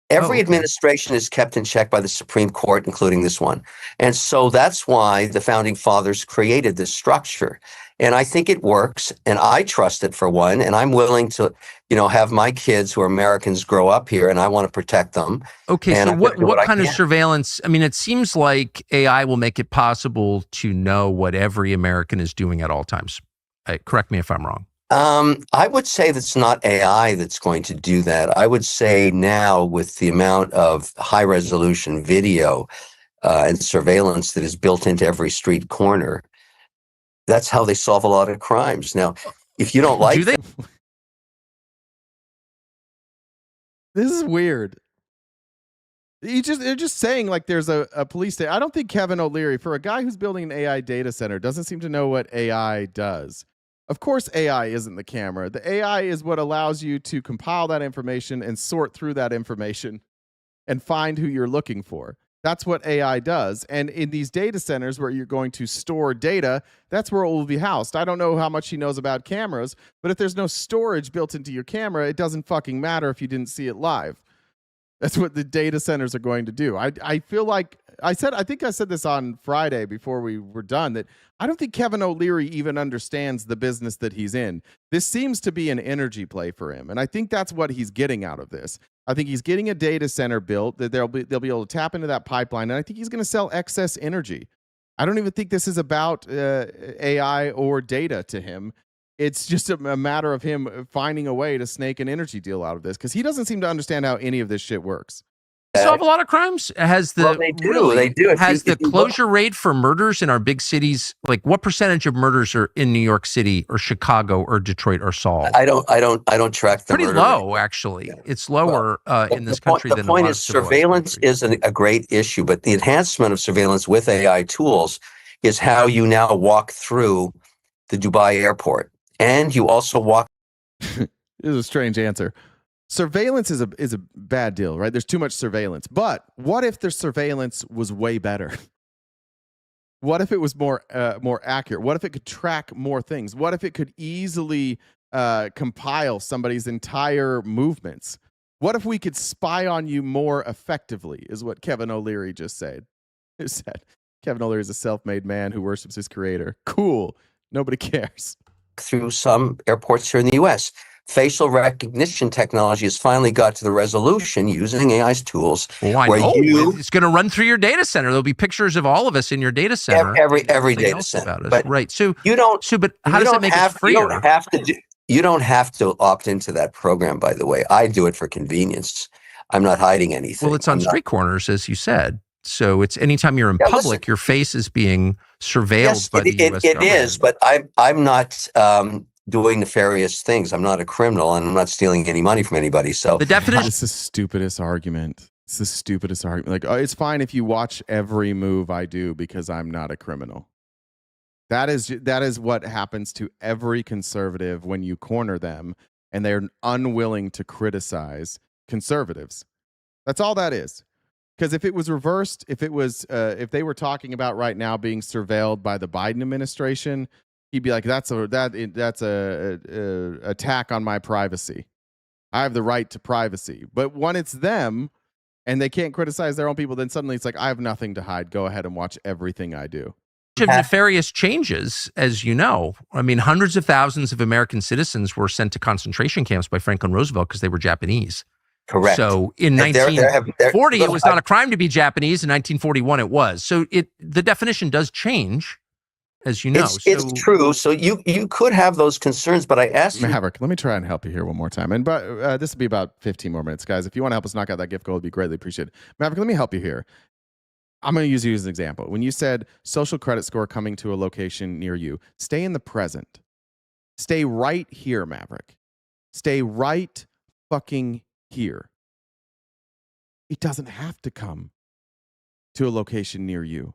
Every administration is kept in check by the Supreme Court, including this one. And so that's why the founding fathers created this structure. And I think it works, and I trust it for one, and I'm willing to, have my kids who are Americans grow up here, and I want to protect them. Okay, so what kind of surveillance? I mean, it seems like AI will make it possible to know what every American is doing at all times. Correct me if I'm wrong. I would say that's not AI that's going to do that. I would say now with the amount of high resolution video and surveillance that is built into every street corner, that's how they solve a lot of crimes. Now, if you don't like this is weird. They're just saying like there's a police station. I don't think Kevin O'Leary, for a guy who's building an AI data center, doesn't seem to know what AI does. Of course, AI isn't the camera. The AI is what allows you to compile that information and sort through that information and find who you're looking for. That's what AI does. And in these data centers where you're going to store data, that's where it will be housed. I don't know how much he knows about cameras, but if there's no storage built into your camera, it doesn't fucking matter if you didn't see it live. That's what the data centers are going to do. I feel like I think I said this on Friday before we were done, that I don't think Kevin O'Leary even understands the business that he's in. This seems to be an energy play for him. And I think that's what he's getting out of this. I think he's getting a data center built that they'll be able to tap into that pipeline. And I think he's going to sell excess energy. I don't even think this is about AI or data to him. It's just a matter of him finding a way to snake an energy deal out of this, because he doesn't seem to understand how any of this shit works. Solve a lot of crimes. Has the they do. Has the closure rate for murders in our big cities, like what percentage of murders are in New York City or Chicago or Detroit are solved? I don't track the pretty low rate. Actually. Yeah. It's lower in this country than the point is surveillance is a great issue, but the enhancement of surveillance with AI tools is how you now walk through the Dubai airport, and you also walk. This is a strange answer. Surveillance is a bad deal, right? There's too much surveillance. But what if the surveillance was way better? What if it was more accurate? What if it could track more things? What if it could easily compile somebody's entire movements? What if we could spy on you more effectively, is what Kevin O'Leary just said. He said Kevin O'Leary is a self-made man who worships his creator. Cool. Nobody cares. Through some airports here in the U.S., facial recognition technology has finally got to the resolution using AI's tools. Well, I know. It's going to run through your data center. There'll be pictures of all of us in your data center. Every data center. But, right. So you don't. But how does that make it freer? You don't have to opt into that program. By the way, I do it for convenience. I'm not hiding anything. Well, it's on street corners, as you said. So it's anytime you're in public, your face is being surveilled by the U.S. government. It is, but I'm not doing nefarious things. I'm not a criminal, and I'm not stealing any money from anybody. So the definition. It's the stupidest argument. It's the stupidest argument. Like, it's fine if you watch every move I do because I'm not a criminal. That is what happens to every conservative when you corner them and they're unwilling to criticize conservatives. That's all that is. Because if it was reversed, if they were talking about right now being surveilled by the Biden administration, he'd be like, that's a attack on my privacy. I have the right to privacy. But when it's them and they can't criticize their own people, then suddenly it's like, I have nothing to hide. Go ahead and watch everything I do. Of nefarious changes, as you know. I mean, hundreds of thousands of American citizens were sent to concentration camps by Franklin Roosevelt because they were Japanese. Correct. So in 1940, it was not a crime to be Japanese. In 1941, it was. So the definition does change, as you know. It's true. So you could have those concerns, but I asked you. Maverick, let me try and help you here one more time. And this will be about 15 more minutes, guys. If you want to help us knock out that gift goal, it'd be greatly appreciated. Maverick, let me help you here. I'm going to use you as an example. When you said social credit score coming to a location near you, stay in the present. Stay right here, Maverick. Stay right fucking here. It doesn't have to come to a location near you.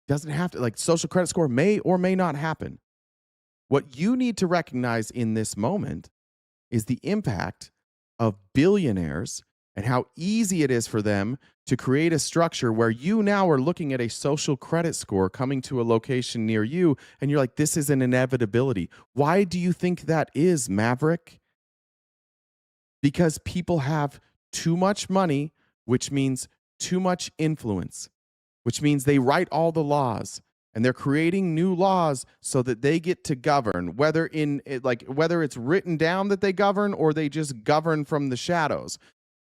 It doesn't have to. Like, social credit score may or may not happen. What you need to recognize in this moment is the impact of billionaires and how easy it is for them to create a structure where you now are looking at a social credit score coming to a location near you, and you're like, this is an inevitability. Why do you think that is, Maverick? Because people have too much money, which means too much influence, which means they write all the laws, and they're creating new laws so that they get to govern, whether it's written down that they govern or they just govern from the shadows.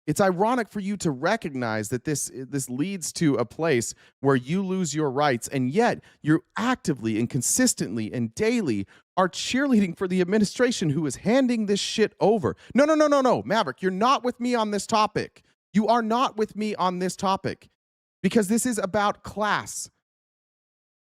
It's ironic for you to recognize that this leads to a place where you lose your rights, and yet you actively and consistently and daily are cheerleading for the administration who is handing this shit over. No, Maverick, you're not with me on this topic. You are not with me on this topic because this is about class.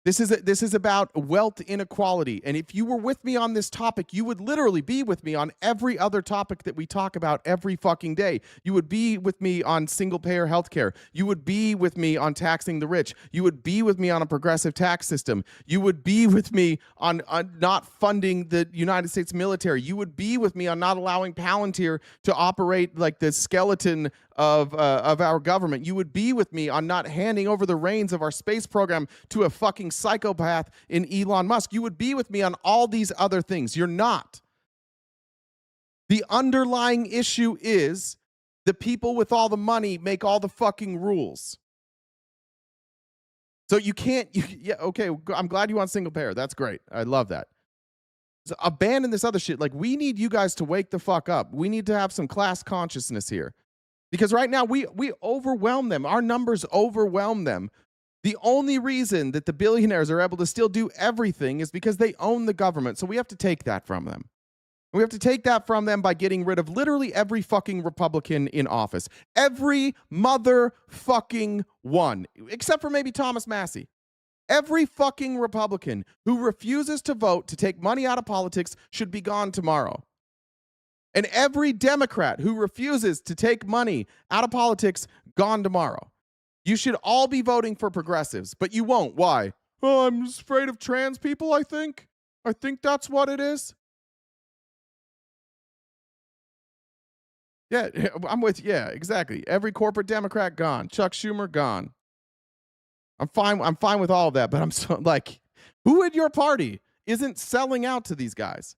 This is about wealth inequality. And if you were with me on this topic, you would literally be with me on every other topic that we talk about every fucking day. You would be with me on single-payer healthcare. You would be with me on taxing the rich. You would be with me on a progressive tax system. You would be with me on not funding the United States military. You would be with me on not allowing Palantir to operate like the skeleton of our government. You would be with me on not handing over the reins of our space program to a fucking psychopath in Elon Musk. You would be with me on all these other things. You're not. The underlying issue is the people with all the money make all the fucking rules. So you can't, okay, I'm glad you want single payer. That's great. I love that. So abandon this other shit. Like, we need you guys to wake the fuck up. We need to have some class consciousness here. Because right now we overwhelm them. Our numbers overwhelm them. The only reason that the billionaires are able to still do everything is because they own the government. So we have to take that from them. We have to take that from them by getting rid of literally every fucking Republican in office. Every motherfucking one. Except for maybe Thomas Massey. Every fucking Republican who refuses to vote to take money out of politics should be gone tomorrow. And every Democrat who refuses to take money out of politics, gone tomorrow. You should all be voting for progressives, but you won't. Why? Oh, I'm just afraid of trans people, I think. I think that's what it is. Yeah, I'm with you. Yeah, exactly. Every corporate Democrat gone. Chuck Schumer gone. I'm fine with all of that, but I'm so like, who in your party isn't selling out to these guys?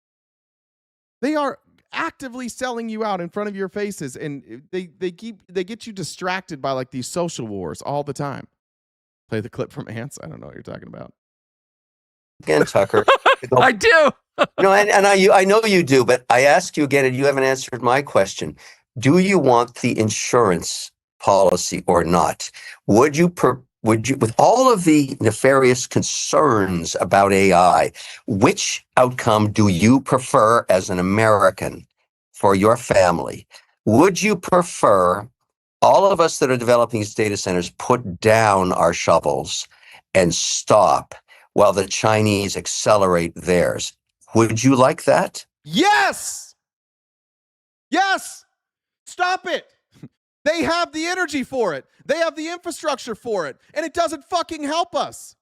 They are actively selling you out in front of your faces, and they get you distracted by like these social wars all the time. Play the clip from Ants. I don't know what you're talking about. Again, Tucker. I do. No, and I know you do, but I ask you again, and you haven't answered my question. Do you want the insurance policy or not? Would you, with all of the nefarious concerns about AI, which outcome do you prefer as an American for your family? Would you prefer all of us that are developing these data centers put down our shovels and stop while the Chinese accelerate theirs. Would you like that? Yes! Yes! Stop it! They have the energy for it. They have the infrastructure for it. And it doesn't fucking help us.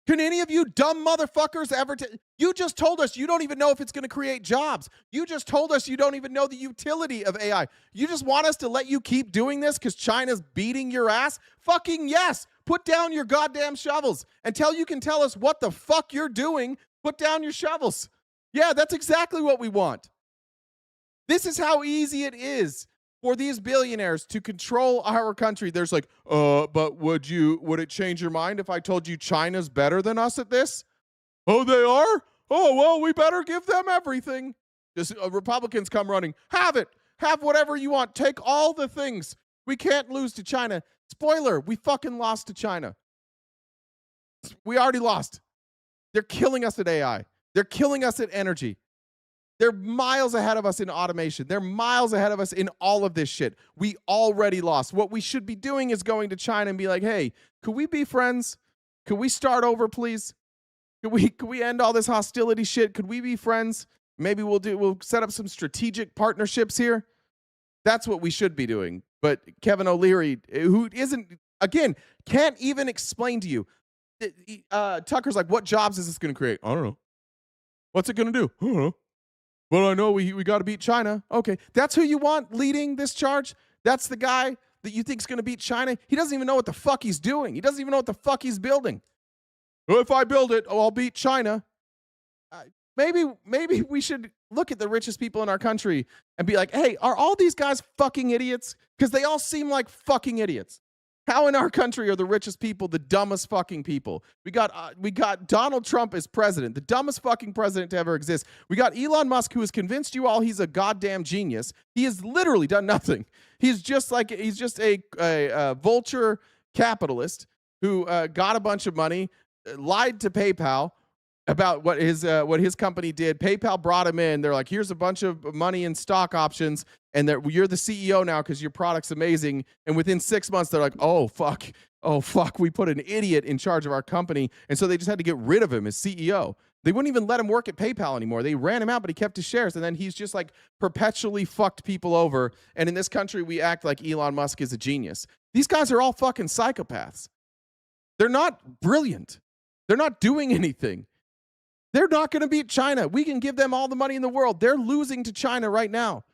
Can any of you dumb motherfuckers ever... You just told us you don't even know if it's going to create jobs. You just told us you don't even know the utility of AI. You just want us to let you keep doing this because China's beating your ass? Fucking yes. Put down your goddamn shovels. Until you can tell us what the fuck you're doing, put down your shovels. Yeah, that's exactly what we want. This is how easy it is for these billionaires to control our country. There's like, but would it change your mind if I told you China's better than us at this? Oh, they are? Oh, well, we better give them everything. Just Republicans come running. Have it. Have whatever you want. Take all the things. We can't lose to China. Spoiler, we fucking lost to China. We already lost. They're killing us at AI. They're killing us at energy. They're miles ahead of us in automation. They're miles ahead of us in all of this shit. We already lost. What we should be doing is going to China and be like, hey, could we be friends? Could we start over, please? Could we end all this hostility shit? Could we be friends? Maybe we'll set up some strategic partnerships here. That's what we should be doing. But Kevin O'Leary, who can't even explain to you. Tucker's like, what jobs is this going to create? I don't know. What's it going to do? I don't know. Well, I know we got to beat China. Okay, that's who you want leading this charge? That's the guy that you think is going to beat China? He doesn't even know what the fuck he's doing. He doesn't even know what the fuck he's building. Well, if I build it, I'll beat China. Maybe we should look at the richest people in our country and be like, hey, are all these guys fucking idiots? Because they all seem like fucking idiots. How in our country are the richest people the dumbest fucking people? We got Donald Trump as president, the dumbest fucking president to ever exist. We got Elon Musk, who has convinced you all he's a goddamn genius. He has literally done nothing. He's just a vulture capitalist who got a bunch of money, lied to PayPal about what his company did. PayPal brought him in. They're like, here's a bunch of money and stock options, and you're the CEO now because your product's amazing. And within 6 months, they're like, oh fuck, we put an idiot in charge of our company, and so they just had to get rid of him as CEO. They wouldn't even let him work at PayPal anymore. They ran him out, but he kept his shares, and then he's just like perpetually fucked people over. And in this country, we act like Elon Musk is a genius. These guys are all fucking psychopaths. They're not brilliant. They're not doing anything. They're not going to beat China. We can give them all the money in the world. They're losing to China right now.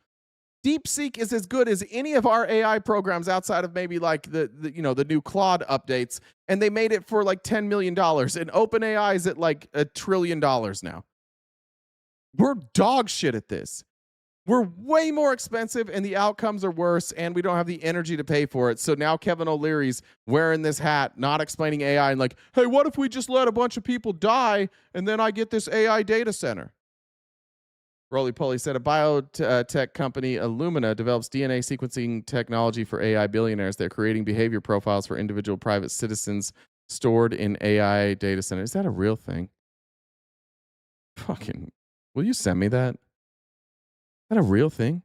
DeepSeek is as good as any of our AI programs outside of maybe like the new Claude updates, and they made it for like $10 million. And OpenAI is at like $1 trillion now. We're dog shit at this. We're way more expensive, and the outcomes are worse, and we don't have the energy to pay for it. So now Kevin O'Leary's wearing this hat, not explaining AI, and like, hey, what if we just let a bunch of people die, and then I get this AI data center? Roly Poly said a biotech company, Illumina, develops DNA sequencing technology for AI billionaires. They're creating behavior profiles for individual private citizens stored in AI data centers. Is that a real thing? Fucking, will you send me that? Is that a real thing?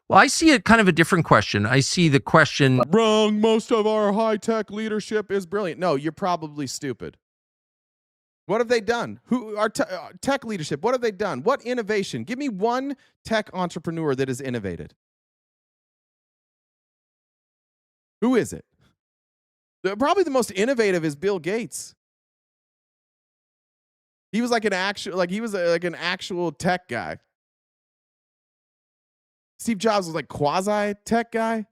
Well, I see it kind of a different question. I see the question. Wrong. Most of our high-tech leadership is brilliant. No, you're probably stupid. What have they done? Tech leadership, what have they done? What innovation? Give me one tech entrepreneur that has innovated. Who is it? Probably the most innovative is Bill Gates. He was like an actual tech guy. Steve Jobs was like quasi tech guy.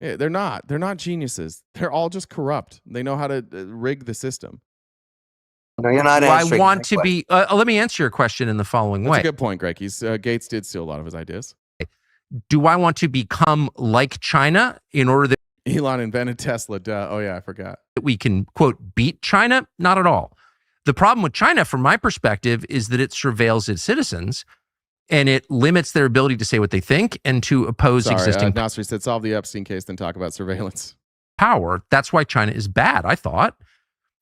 Yeah, they're not geniuses. They're all just corrupt. They know how to rig the system. No, you're not answering. I want to be. Let me answer your question in the following way. That's a good point, Greg. Gates did steal a lot of his ideas. Do I want to become like China in order that Elon invented Tesla? Duh. Oh yeah, I forgot. We can, quote, beat China? Not at all. The problem with China, from my perspective, is that it surveils its citizens and it limits their ability to say what they think and to oppose existing Nasri said, solve the Epstein case, then talk about surveillance. Power. That's why China is bad, I thought.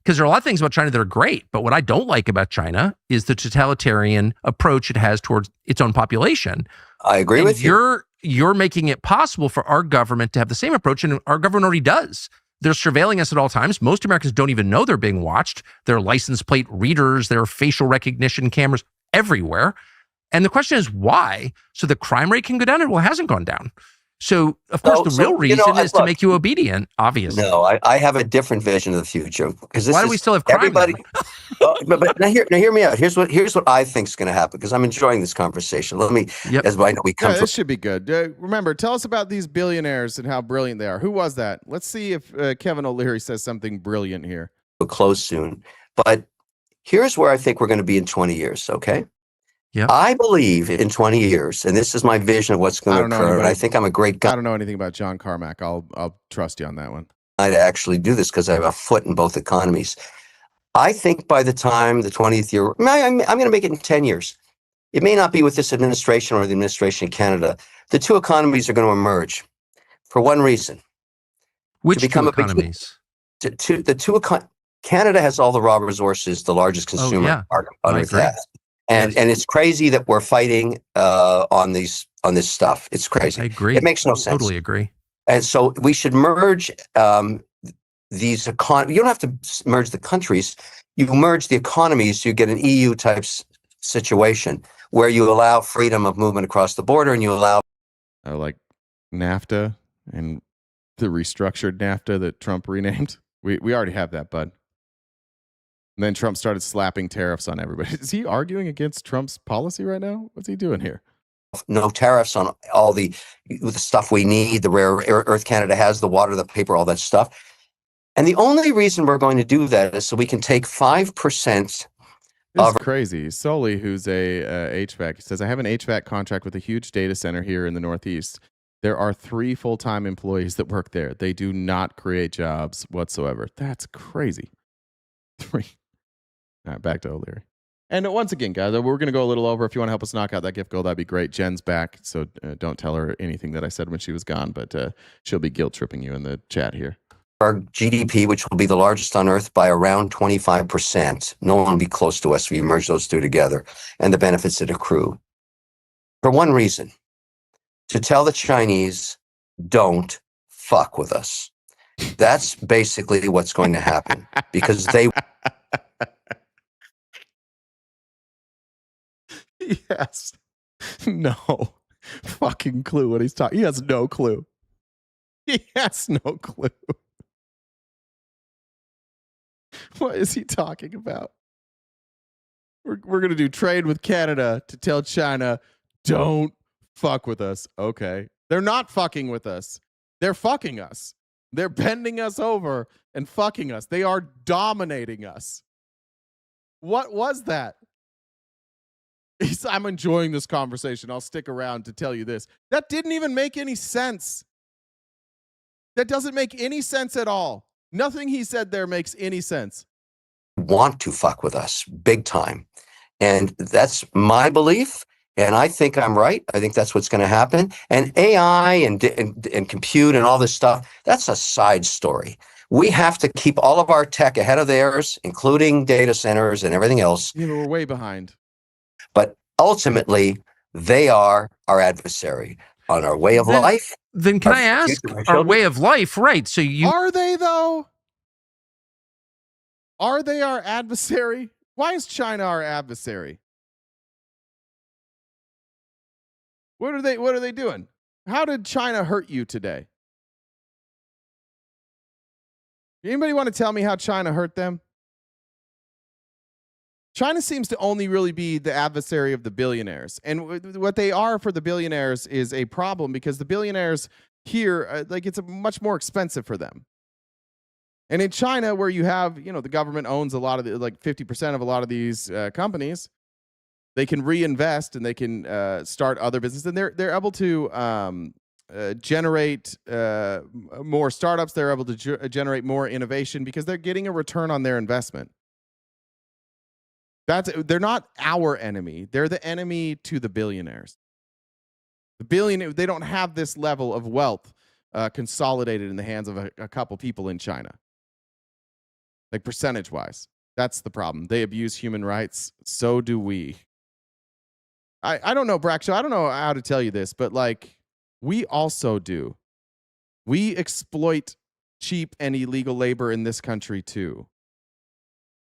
Because there are a lot of things about China that are great, but what I don't like about China is the totalitarian approach it has towards its own population. I agree with you. You're making it possible for our government to have the same approach, and our government already does. They're surveilling us at all times. Most Americans don't even know they're being watched. There are license plate readers, there are facial recognition cameras everywhere. And the question is why? So the crime rate can go down, and well, it hasn't gone down. So, of course, the real reason is to make you obedient, obviously. No, I have a different vision of the future. Because why do we still have crime? Everybody, but now hear me out. Here's what I think is going to happen, because I'm enjoying this conversation. Let me, as I know we come from. This should be good. Remember, tell us about these billionaires and how brilliant they are. Who was that? Let's see if Kevin O'Leary says something brilliant here. We'll close soon. But here's where I think we're going to be in 20 years, okay? Yeah. I believe in 20 years, and this is my vision of what's going to occur, and I think I'm a great guy. I don't know anything about John Carmack. I'll trust you on that one. I'd actually do this because I have a foot in both economies. I think by the time the 20th year, I'm going to make it in 10 years. It may not be with this administration or the administration in Canada. The two economies are going to emerge for one reason. Which two economies? Canada has all the raw resources, the largest consumer on Earth has. And it's crazy that we're fighting on this stuff. It's crazy. I agree. It makes no sense. Totally agree. And so we should merge these economies. You don't have to merge the countries. You merge the economies. You get an EU type situation where you allow freedom of movement across the border, and you allow like NAFTA and the restructured NAFTA that Trump renamed. We already have that, bud. And then Trump started slapping tariffs on everybody. Is he arguing against Trump's policy right now? What's he doing here? No tariffs on all the stuff we need, the rare earth Canada has, the water, the paper, all that stuff. And the only reason we're going to do that is so we can take 5% of crazy. Soli, who's a HVAC, says, I have an HVAC contract with a huge data center here in the Northeast. There are 3 full-time employees that work there. They do not create jobs whatsoever. That's crazy. 3. All right, back to O'Leary. And once again, guys, we're going to go a little over. If you want to help us knock out that gift goal, that'd be great. Jen's back, so don't tell her anything that I said when she was gone, but she'll be guilt-tripping you in the chat here. Our GDP, which will be the largest on Earth by around 25%. No one will be close to us if you merge those two together, and the benefits that accrue. For one reason, to tell the Chinese, don't fuck with us. That's basically what's going to happen, because they... Yes. No fucking clue what he's talking. He has no clue. He has no clue. What is he talking about? We're going to do trade with Canada to tell China, don't fuck with us. Okay. They're not fucking with us. They're fucking us. They're bending us over and fucking us. They are dominating us. What was that? I'm enjoying this conversation. I'll stick around to tell you this. That didn't even make any sense. That doesn't make any sense at all. Nothing he said there makes any sense. Want to fuck with us big time. And that's my belief. And I think I'm right. I think that's what's going to happen. And AI and compute and all this stuff, that's a side story. We have to keep all of our tech ahead of theirs, including data centers and everything else. You know, we're way behind. But ultimately, they are our adversary on our way of life. Then can I ask, our way of life, right? So Are they, though? Are they our adversary? Why is China our adversary? What are they doing? How did China hurt you today? Anybody want to tell me how China hurt them? China seems to only really be the adversary of the billionaires. And what they are for the billionaires is a problem, because the billionaires here, it's much more expensive for them. And in China, where you have, the government owns a lot of 50% of a lot of these companies, they can reinvest and they can start other businesses. And they're able to generate more startups. They're able to generate more innovation because they're getting a return on their investment. They're not our enemy. They're the enemy to the billionaires. The billionaires, they don't have this level of wealth consolidated in the hands of a couple people in China. like percentage-wise. That's the problem. They abuse human rights. So do we. I don't know, Brackshaw. I don't know how to tell you this, but like we also do. We exploit cheap and illegal labor in this country too.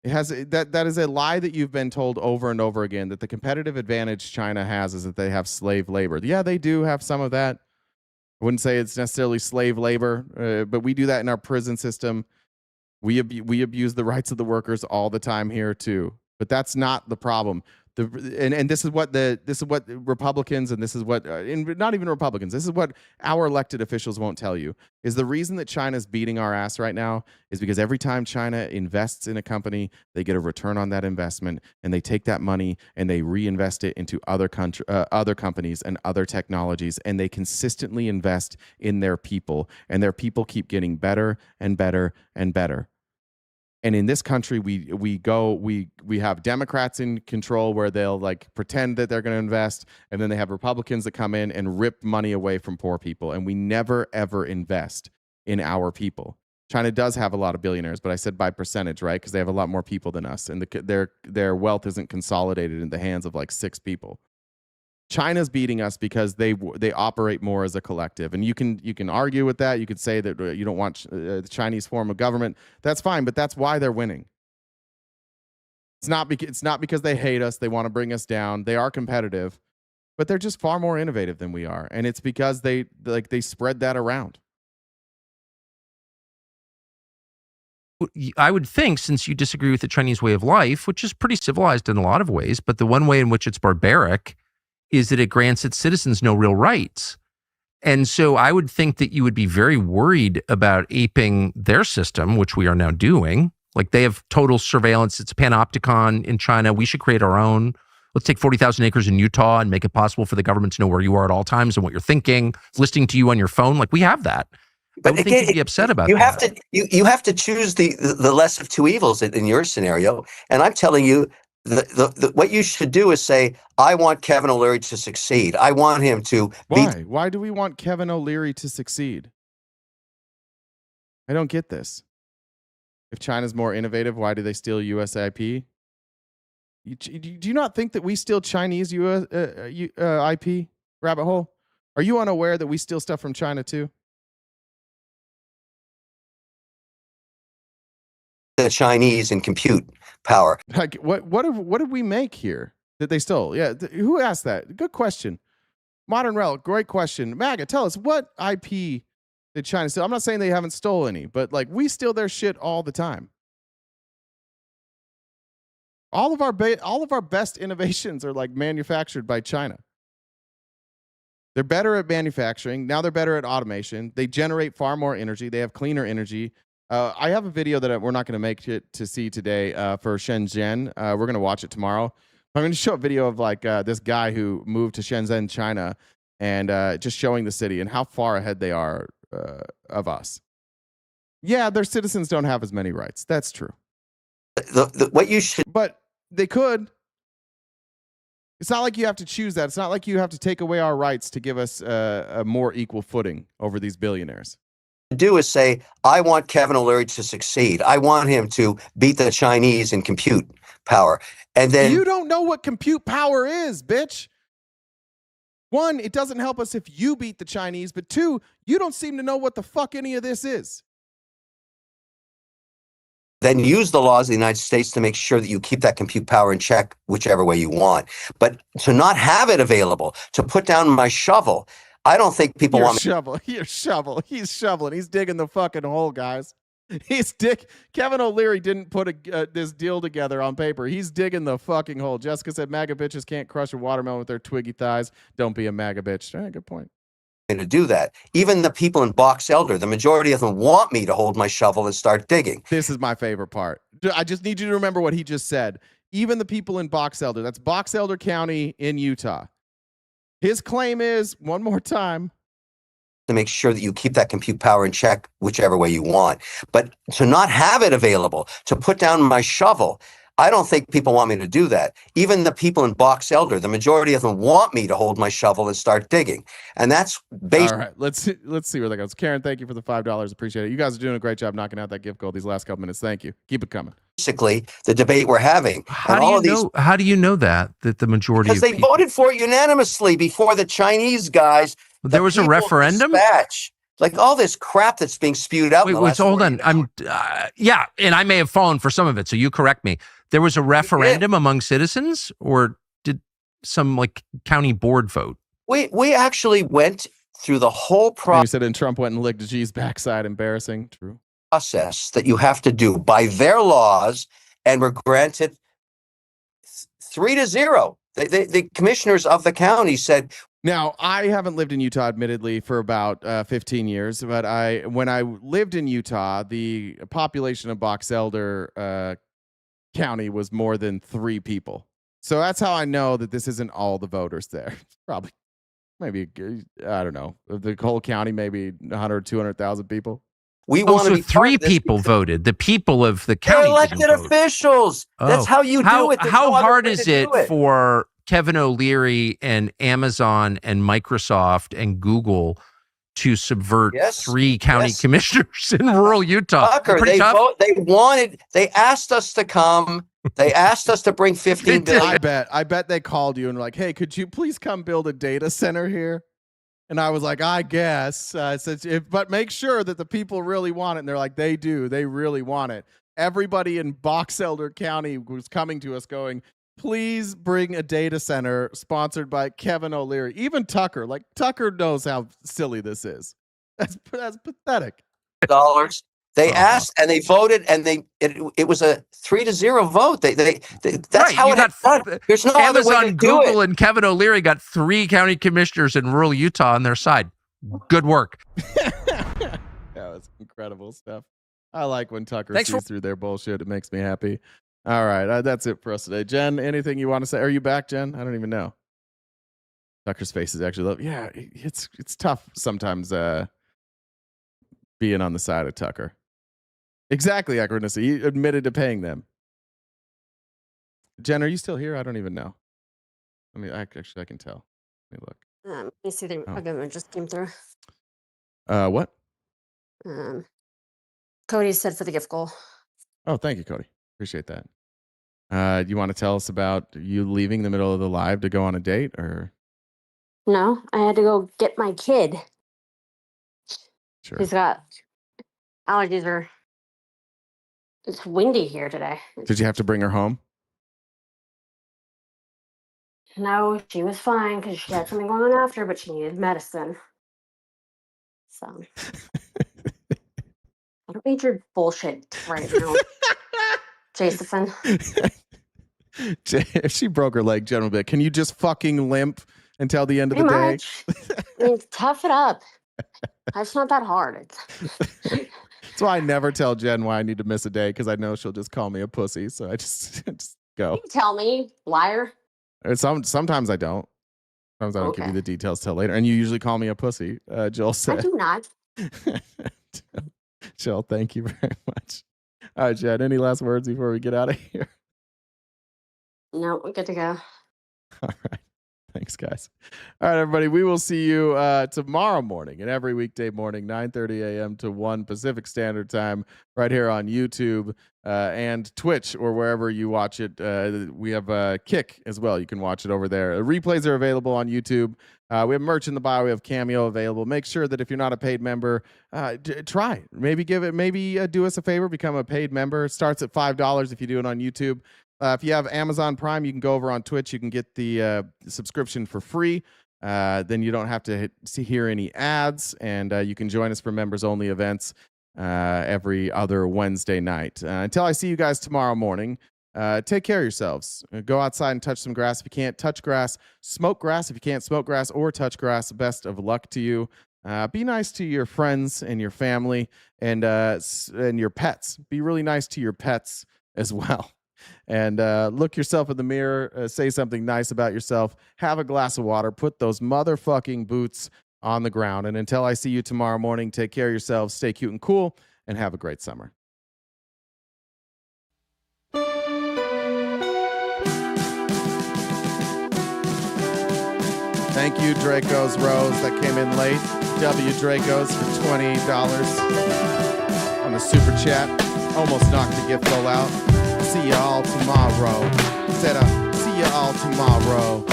It has that is a lie that you've been told over and over again, that the competitive advantage China has is that they have slave labor. Yeah, they do have some of that. I wouldn't say it's necessarily slave labor, but we do that in our prison system. We abuse the rights of the workers all the time here too. But that's not the problem. And this is what Republicans, and this is what not even Republicans, this is what our elected officials won't tell you, is the reason that China's beating our ass right now is because every time China invests in a company, they get a return on that investment, and they take that money and they reinvest it into other companies and other technologies, and they consistently invest in their people, and their people keep getting better and better and better. And in this country, we have Democrats in control where they'll like pretend that they're going to invest, and then they have Republicans that come in and rip money away from poor people, and we never ever invest in our people. China does have a lot of billionaires, but I said by percentage, right? Because they have a lot more people than us, and their wealth isn't consolidated in the hands of like 6 people. China's beating us because they operate more as a collective, and you can argue with that. You could say that you don't want the Chinese form of government. That's fine, but that's why they're winning. It's not because they hate us. They want to bring us down. They are competitive, but they're just far more innovative than we are, and it's because they spread that around. I would think, since you disagree with the Chinese way of life, which is pretty civilized in a lot of ways, but the one way in which it's barbaric is that it grants its citizens no real rights. And so I would think that you would be very worried about aping their system, which we are now doing. Like, they have total surveillance. It's panopticon in China. We should create our own. Let's take 40,000 acres in Utah and make it possible for the government to know where you are at all times and what you're thinking, listening to you on your phone. Like, we have that. But I don't think you'd be upset about you that. You have to choose the less of two evils in your scenario. And I'm telling you, what you should do is say, I want Kevin O'Leary to succeed. I want him to Why do we want Kevin O'Leary to succeed? I don't get this. If China's more innovative, why do they steal US IP? Do you not think that we steal Chinese IP? Rabbit hole? Are you unaware that we steal stuff from China too? the Chinese in compute power. Like what did we make here that they stole? Yeah, who asked that? Good question. Modern Relic, great question. MAGA, tell us, what IP did China steal? I'm not saying they haven't stole any, but like we steal their shit all the time. All of our best innovations are like manufactured by China. They're better at manufacturing. Now they're better at automation. They generate far more energy. They have cleaner energy. I have a video that we're not going to make it to see today for Shenzhen. We're going to watch it tomorrow. I'm going to show a video of like this guy who moved to Shenzhen, China, and just showing the city and how far ahead they are of us. Yeah, their citizens don't have as many rights. That's true. What you should, but they could. It's not like you have to choose that. It's not like you have to take away our rights to give us a more equal footing over these billionaires. Do is say, I want Kevin O'Leary to succeed. I want him to beat the Chinese in compute power. And then you don't know what compute power is, bitch. One, it doesn't help us if you beat the Chinese, but two, you don't seem to know what the fuck any of this is. Then use the laws of the United States to make sure that you keep that compute power in check whichever way you want. But to not have it available, to put down my shovel, I don't think people want shovel. Your shovel. He's shoveling. He's digging the fucking hole, guys. Kevin O'Leary didn't put this deal together on paper. He's digging the fucking hole. Jessica said MAGA bitches can't crush a watermelon with their twiggy thighs. Don't be a MAGA bitch. Good point. To do that. Even the people in Box Elder, the majority of them want me to hold my shovel and start digging. This is my favorite part. I just need you to remember what he just said. Even the people in Box Elder, that's Box Elder County in Utah. His claim is, one more time, to make sure that you keep that compute power in check whichever way you want. But to not have it available, to put down my shovel, I don't think people want me to do that. Even the people in Box Elder, the majority of them want me to hold my shovel and start digging. And that's based. All right, let's see where that goes. Karen, thank you for the $5. Appreciate it. You guys are doing a great job knocking out that gift goal these last couple minutes. Thank you. Keep it coming. Basically, the debate we're having. How do you know that the majority Because of they people, voted for it unanimously before the Chinese guys. there was a referendum? Dispatch. Like all this crap that's being spewed out. Wait, hold on. Yeah, and I may have fallen for some of it, so you correct me. There was a referendum among citizens, or did some like county board vote? We actually went through the whole You said, and Trump went and licked G's backside. Embarrassing. True. process that you have to do by their laws, and were granted 3-0. The commissioners of the county said. Now, I haven't lived in Utah, admittedly, for about 15 years, but when I lived in Utah, the population of Box Elder County was more than 3 people. So that's how I know that this isn't all the voters there. It's probably, maybe, I don't know, the whole county, maybe 100, 200,000 people. We want to so be 3 people voted. The people of the county. They're elected officials. That's how you do it. There's How no other hard way is to it do for Kevin O'Leary and Amazon and Microsoft and Google to subvert 3 county commissioners in rural Utah? Tucker, Pretty tough? They asked us to come. They asked us to bring 15 billion. I bet they called you and were like, hey, could you please come build a data center here? And I was like, I guess. I said, but make sure that the people really want it. And they're like, they do. They really want it. Everybody in Box Elder County was coming to us going, please bring a data center sponsored by Kevin O'Leary. Even Tucker. Like, Tucker knows how silly this is. That's pathetic. Dollars. They asked and they voted, and it was a 3-0 vote. That's how it got done. There's no other way Amazon, to do Google, it. and Kevin O'Leary got 3 county commissioners in rural Utah on their side. Good work. Yeah, it's incredible stuff. I like when Tucker sees through their bullshit. It makes me happy. All right, that's it for us today. Jen, anything you want to say? Are you back, Jen? I don't even know. Tucker's face is actually yeah, it's tough sometimes being on the side of Tucker. Exactly, Akronisi. He admitted to paying them. Jen, are you still here? I don't even know. I mean, I can tell. Let me look. Let me see the argument just came through. What? Cody said for the gift goal. Oh, thank you, Cody. Appreciate that. You want to tell us about you leaving the middle of the live to go on a date, or? No, I had to go get my kid. Sure. He's got allergies. It's windy here today. Did you have to bring her home? No, she was fine because she had something going on after, but she needed medicine. So I don't need your bullshit right now, Jason. If she broke her leg, Jen would be like, can you just fucking limp until the end of the day? I mean, tough it up. It's not that hard. That's why I never tell Jen why I need to miss a day, because I know she'll just call me a pussy. So I just go. You tell me, liar. Sometimes I don't. Sometimes I don't give you the details till later. And you usually call me a pussy, Jill said. I do not. Jill, thank you very much. All right, Jen, any last words before we get out of here? No, we're good to go. All right. Thanks, guys. All right, everybody. We will see you tomorrow morning and every weekday morning, 9:30 a.m. to 1 Pacific Standard Time, right here on YouTube and Twitch or wherever you watch it. We have Kick as well. You can watch it over there. Replays are available on YouTube. We have merch in the bio. We have Cameo available. Make sure that if you're not a paid member, try. Maybe do us a favor, become a paid member. It starts at $5 if you do it on YouTube. If you have Amazon Prime, you can go over on Twitch. You can get the subscription for free. Then you don't have to hear any ads, and you can join us for members-only events every other Wednesday night. Until I see you guys tomorrow morning, take care of yourselves. Go outside and touch some grass. If you can't touch grass, smoke grass. If you can't smoke grass or touch grass, best of luck to you. Be nice to your friends and your family and your pets. Be really nice to your pets as well. And look yourself in the mirror, say something nice about yourself, have a glass of water, put those motherfucking boots on the ground. And until I see you tomorrow morning, take care of yourselves, stay cute and cool, and have a great summer. Thank you, Draco's Rose, that came in late. W. Draco's for $20 on the super chat. Almost knocked the gift roll out. See you all tomorrow. Said see you all tomorrow.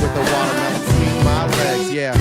With the watermelon between my legs, yeah.